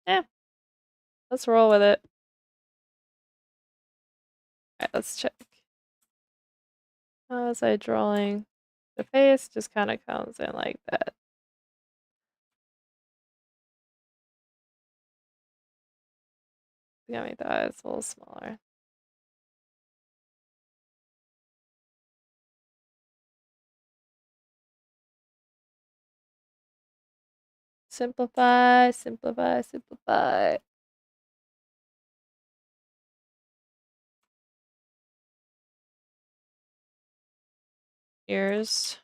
Yeah, let's roll with it. Alright, let's check. How was I drawing? The face just kind of comes in like that. Gotta make the eyes a little smaller. Simplify, simplify, simplify. Ears.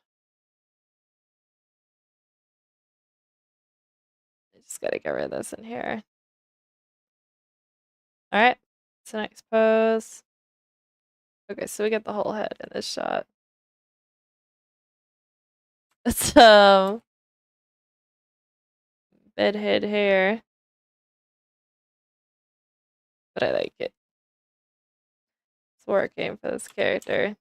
I just gotta get rid of this in here. Alright, so next pose. Okay, so we get the whole head in this shot. It's bedhead hair. But I like it. It's working for this character.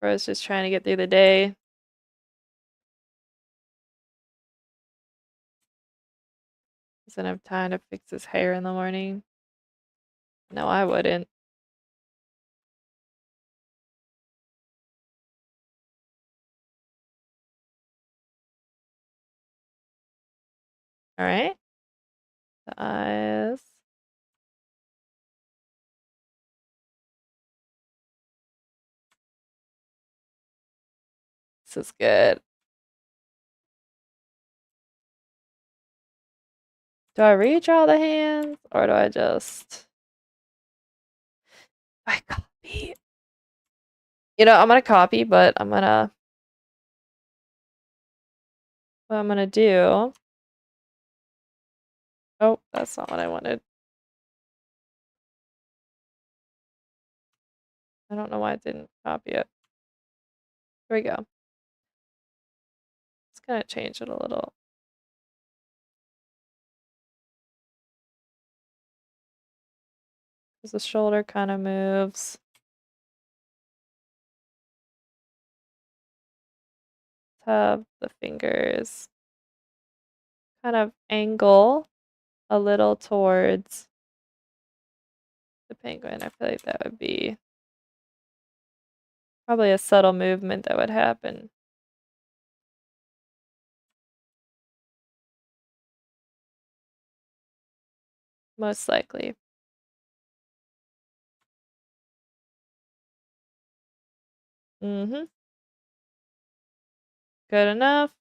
Bro's just trying to get through the day. Doesn't have time to fix his hair in the morning. No, I wouldn't. Alright. The eyes. This is good. Do I redraw the hands or do I just I copy? You know, I'm gonna copy, but what I'm gonna do. Oh, that's not what I wanted. I don't know why I didn't copy it. Here we go. Just gonna change it a little. Because the shoulder kind of moves. Let's have the fingers kind of angle a little towards the penguin. I feel like that would be probably a subtle movement that would happen. Most likely. Mm-hmm. Good enough.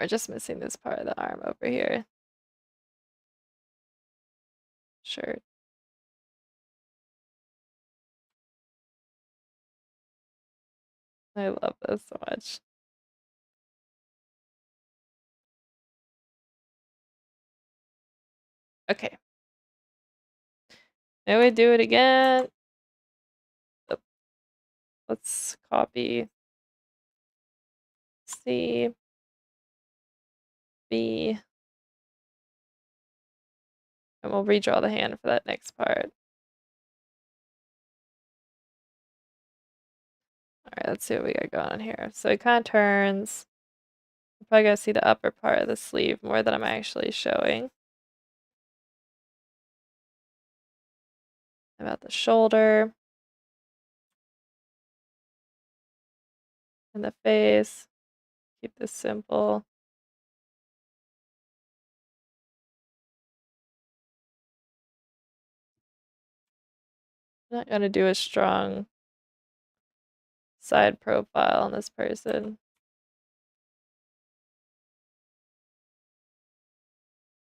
We're just missing this part of the arm over here. Shirt. I love this so much. Okay. Now we do it again. Let's copy C, B, and we'll redraw the hand for that next part. Alright, let's see what we got going on here. So it kind of turns. You're probably gonna see the upper part of the sleeve more than I'm actually showing. About the shoulder and the face. Keep this simple. I'm not gonna do a strong side profile on this person.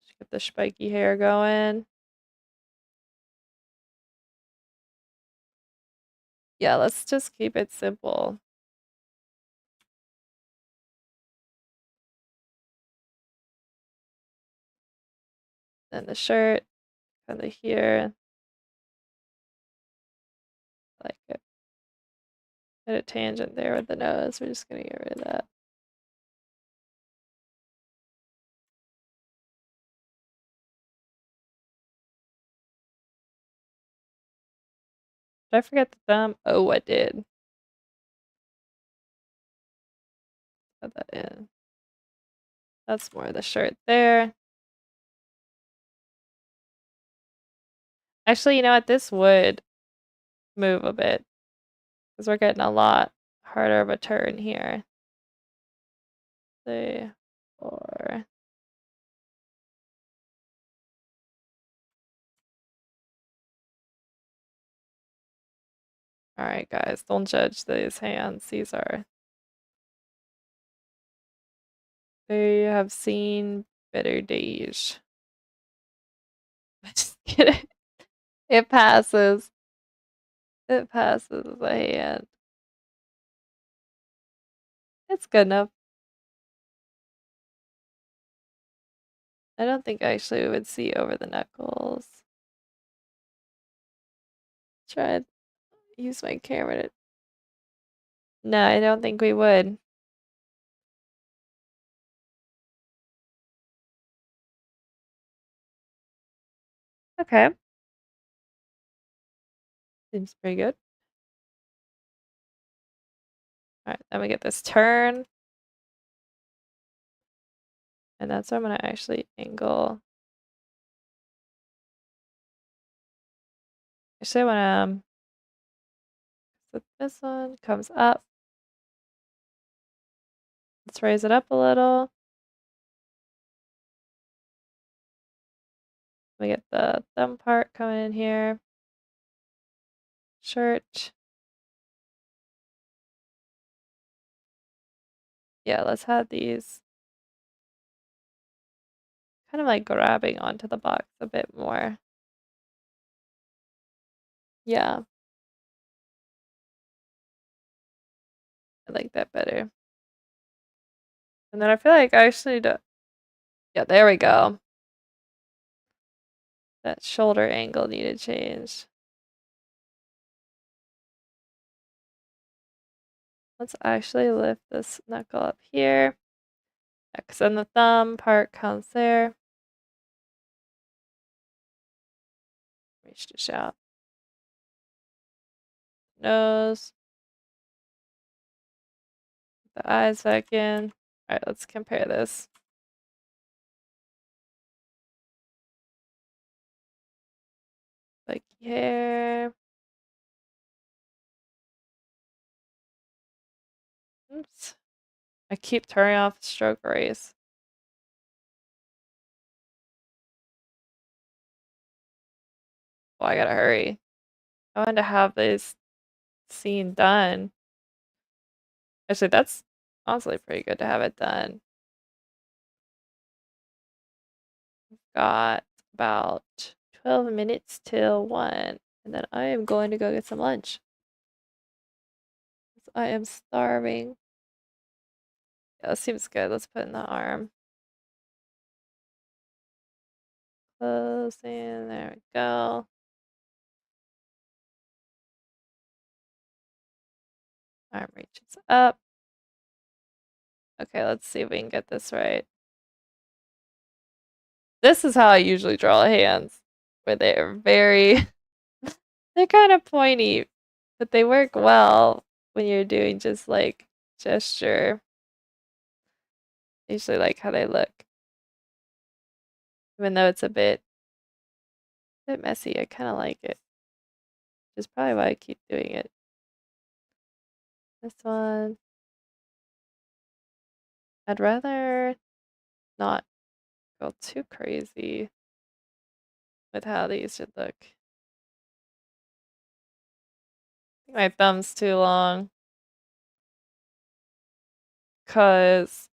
Just get the spiky hair going. Yeah, let's just keep it simple. Then the shirt, kind of here. Like it. Hit a tangent there with the nose. We're just gonna get rid of that. Did I forget the thumb? Oh, I did. Put that in. That's more of the shirt there. Actually, you know what? This would move a bit because we're getting a lot harder of a turn here. 3, 4. All right, guys, don't judge these hands. These are, they have seen better days. Just kidding. It passes. It passes the hand. It's good enough. I don't think actually we would see over the knuckles. Try to use my camera to. No, I don't think we would. Okay. Seems pretty good. All right, then we get this turn. And that's where I'm gonna actually angle. Actually, I wanna so this one comes up. Let's raise it up a little. We get the thumb part coming in here. Shirt. Yeah, let's have these kind of like grabbing onto the box a bit more. Yeah, I like that better. And then I feel like I actually need to, yeah, there we go. That shoulder angle needed change. Let's actually lift this knuckle up here. Because then the thumb part comes there. Reach to shout. Nose. The eyes back in. Alright, let's compare this. Spiky hair. Oops. I keep turning off stroke erase. Oh, I gotta hurry. I want to have this scene done. Actually, that's honestly pretty good to have it done. Got about 12 minutes till 1, and then I am going to go get some lunch. I am starving. Yeah, that seems good. Let's put in the arm. Closing. There we go. Arm reaches up. Okay, let's see if we can get this right. This is how I usually draw hands, where they're very, they're kind of pointy, but they work well when you're doing just like gesture. I usually like how they look. Even though it's a bit messy, I kind of like it. Which is probably why I keep doing it. This one. I'd rather not go too crazy with how these should look. I think my thumb's too long. Cause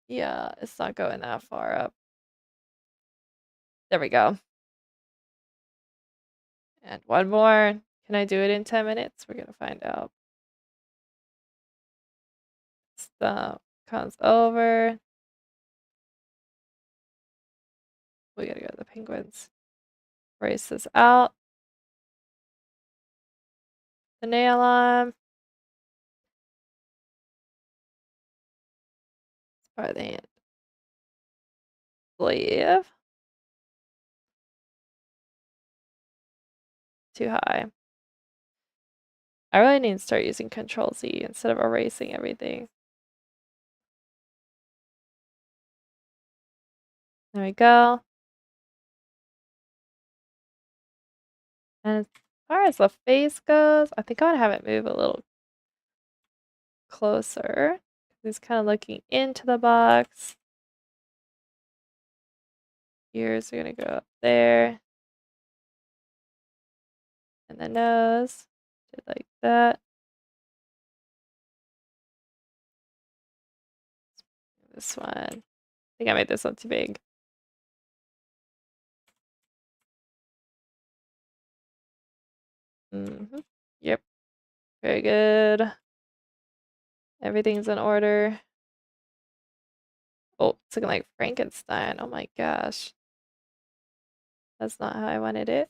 yeah, it's not going that far up. There we go. And one more. Can I do it in 10 minutes? We're gonna find out. Stop. Comes over. We gotta go to the penguins. Erase this out. The nail on. By the hand. Sleeve. Too high. I really need to start using Control Z instead of erasing everything. There we go. And as far as the face goes, I think I want to have it move a little closer. He's kind of looking into the box. Ears are going to go up there. And the nose, did like that. This one. I think I made this one too big. Yep. Very good. Everything's in order. Oh, it's looking like Frankenstein. Oh my gosh. That's not how I wanted it.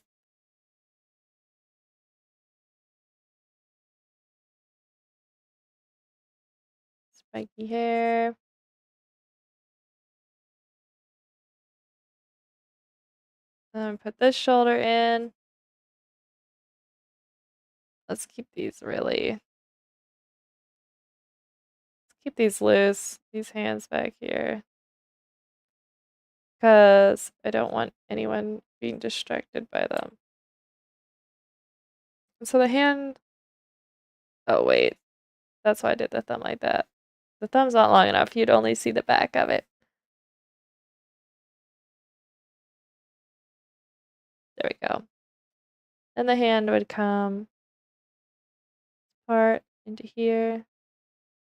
Spiky hair. Put this shoulder in. Let's keep these loose, these hands back here. Because I don't want anyone being distracted by them. And so the hand, oh wait, that's why I did the thumb like that. The thumb's not long enough, you'd only see the back of it. There we go. And the hand would come apart into here.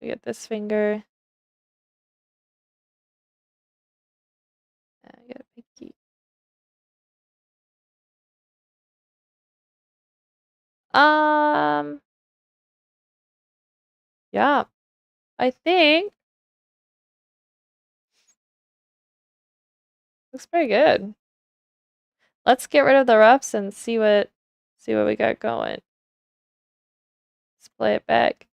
We get this finger. And I get a pinky. Yeah. I think looks pretty good. Let's get rid of the roughs and see what we got going. Let's play it back.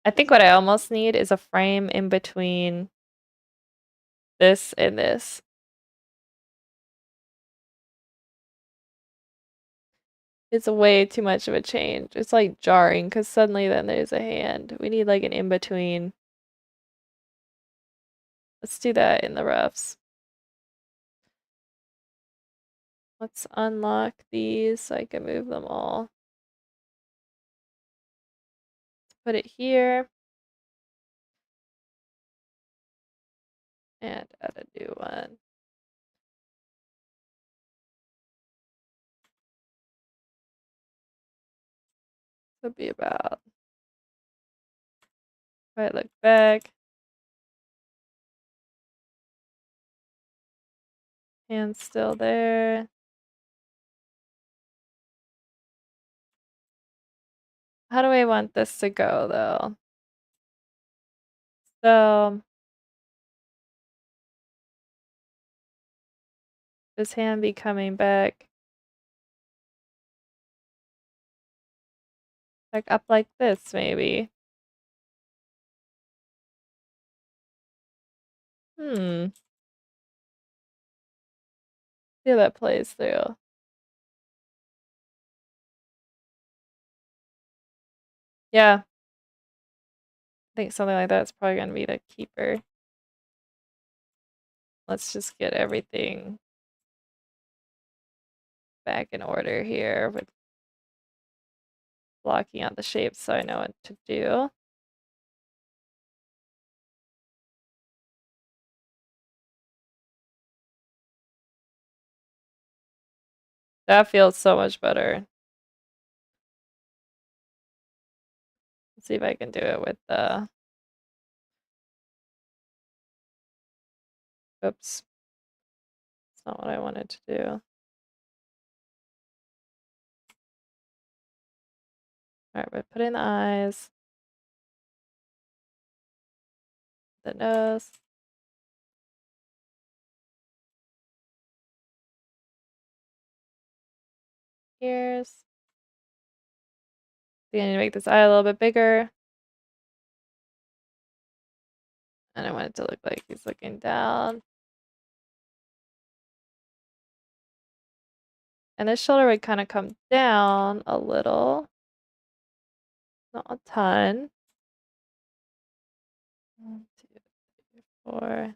I think what I almost need is a frame in between this and this. It's way too much of a change. It's like jarring because suddenly then there's a hand. We need like an in between. Let's do that in the roughs. Let's unlock these so I can move them all. Let's put it here. And add a new one. Would be about. If I look back. Hand's still there. How do I want this to go though? So this hand be coming back. Like up like this maybe. See how that plays through. Yeah. I think something like that's probably gonna be the keeper. Let's just get everything back in order here with blocking out the shapes so I know what to do. That feels so much better. Let's see if I can do it with the... Oops. That's not what I wanted to do. Alright, but put in the eyes. The nose. Ears. I think I need to make this eye a little bit bigger. And I want it to look like he's looking down. And this shoulder would kind of come down a little. Not a ton. 1, 2, 3, 4.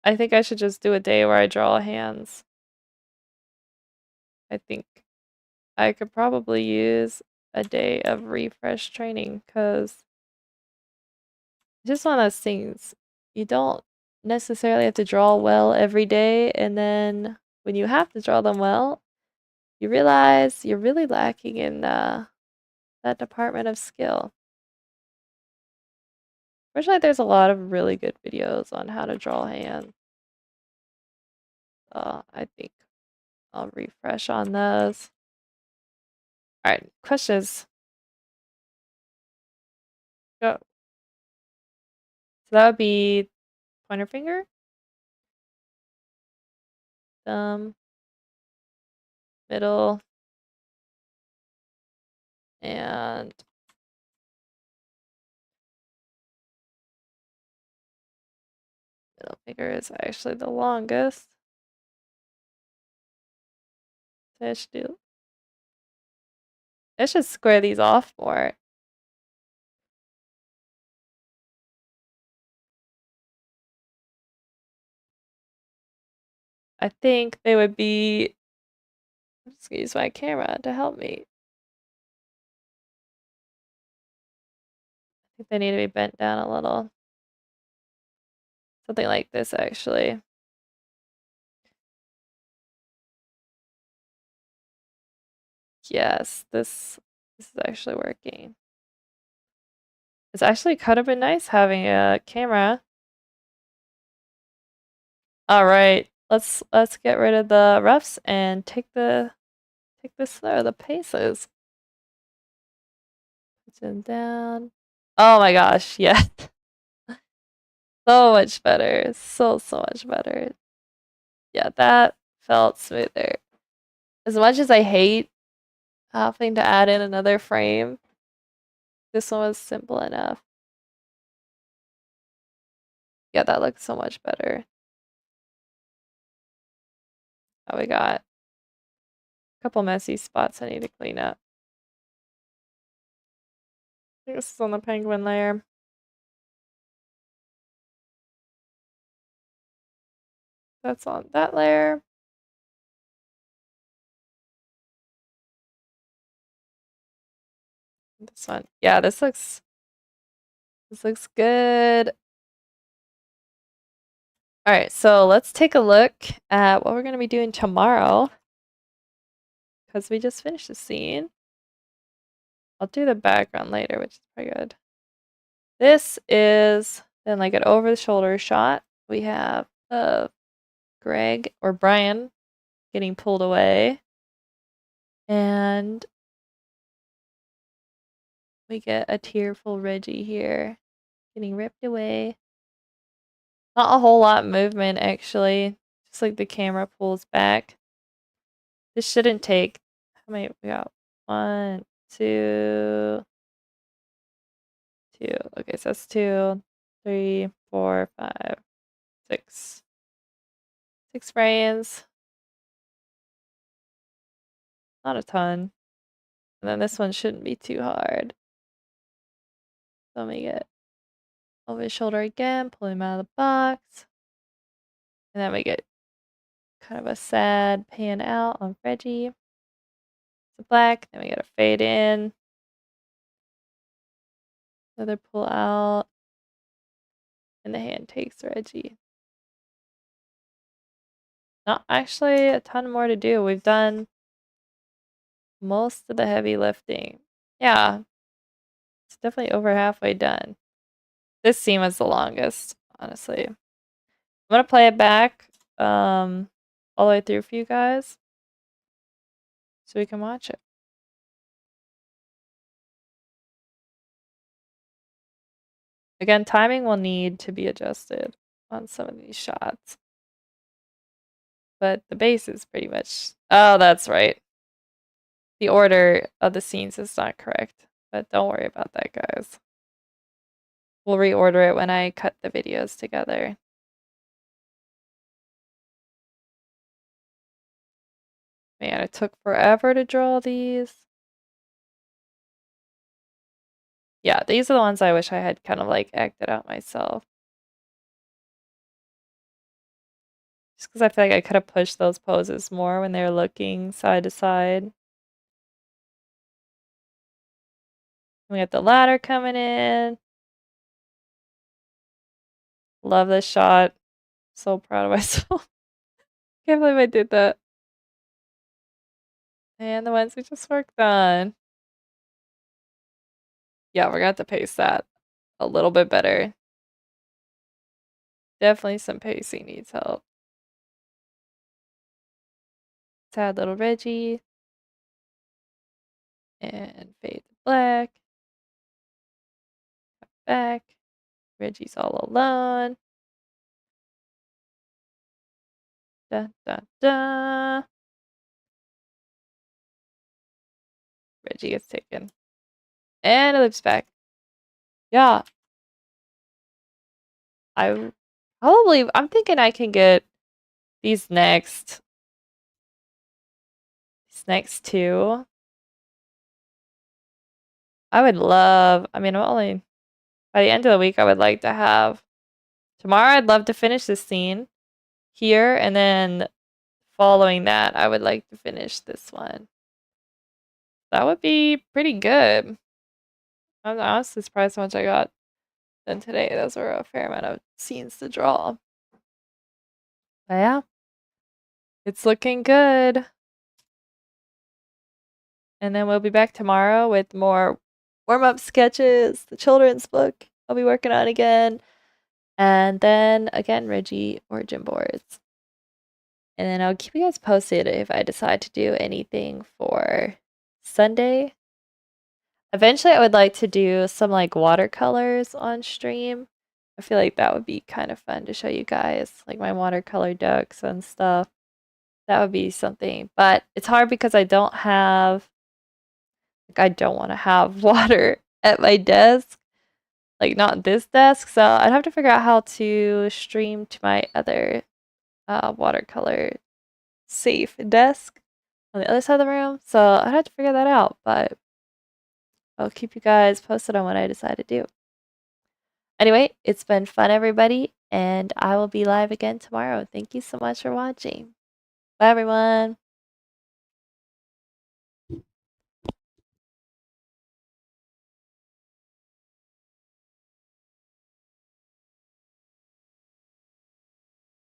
I think I should just do a day where I draw hands. I think I could probably use a day of refresh training because it's just one of those things. You don't necessarily have to draw well every day, and then when you have to draw them well, you realize you're really lacking in that department of skill. Fortunately, there's a lot of really good videos on how to draw hands. I think I'll refresh on those. Alright, questions. Go. So that would be pointer finger, thumb, middle, and middle finger is actually the longest. So I should square these off more. I think they would be... I'm just gonna use my camera to help me. I think they need to be bent down a little. Something like this, actually. Yes, this is actually working. It's actually kind of been nice having a camera. All right, let's get rid of the roughs and take this slow, the paces. Put them down. Oh my gosh, yeah. So much better. So much better. Yeah, that felt smoother. As much as I hate having to add in another frame, this one was simple enough. Yeah, that looks so much better. Oh, we got a couple messy spots I need to clean up. I think this is on the penguin layer. That's on that layer. This one. Yeah, this looks good. All right, so let's take a look at what we're going to be doing tomorrow because we just finished the scene. I'll do the background later, which is pretty good. This is then like an over the shoulder shot. We have Greg or Brian getting pulled away. And we get a tearful Reggie here getting ripped away. Not a whole lot of movement actually. Just like the camera pulls back. This shouldn't take, how many we got? 1, 2, 2. Okay, so that's 2, 3, 4, 5, 6. 6 frames. Not a ton. And then this one shouldn't be too hard. Let me get over his shoulder again, pull him out of the box. And then we get kind of a sad pan out on Reggie. It's black, then we get a fade in. Another pull out. And the hand takes Reggie. Not actually a ton more to do. We've done most of the heavy lifting. Yeah, it's definitely over halfway done. This scene was the longest, honestly. I'm gonna play it back all the way through for you guys so we can watch it. Again, timing will need to be adjusted on some of these shots. But the base is pretty much... Oh, that's right. The order of the scenes is not correct. But don't worry about that, guys. We'll reorder it when I cut the videos together. Man, it took forever to draw these. Yeah, these are the ones I wish I had kind of like acted out myself. Just because I feel like I could have pushed those poses more when they were looking side to side. We got the ladder coming in. Love this shot. So proud of myself. Can't believe I did that. And the ones we just worked on. Yeah, we're gonna have to pace that a little bit better. Definitely some pacing needs help. Sad little Reggie. And fade to black. Back. Reggie's all alone. Da da da. Reggie gets taken. And it loops back. Yeah. I'm thinking I can get these next two. I would love, I mean, by the end of the week, I would like to have, tomorrow I'd love to finish this scene here, and then following that, I would like to finish this one. That would be pretty good. I'm honestly surprised how much I got done today. Those were a fair amount of scenes to draw. But yeah, it's looking good. And then we'll be back tomorrow with more warm-up sketches, the children's book I'll be working on again. And then again, Reggie Origin boards. And then I'll keep you guys posted if I decide to do anything for Sunday. Eventually, I would like to do some like watercolors on stream. I feel like that would be kind of fun to show you guys, like my watercolor ducks and stuff. That would be something. But it's hard because I don't want to have water at my desk. Like, not this desk. So I'd have to figure out how to stream to my other watercolor safe desk on the other side of the room. So I'd have to figure that out. But I'll keep you guys posted on what I decide to do. Anyway, it's been fun, everybody. And I will be live again tomorrow. Thank you so much for watching. Bye, everyone.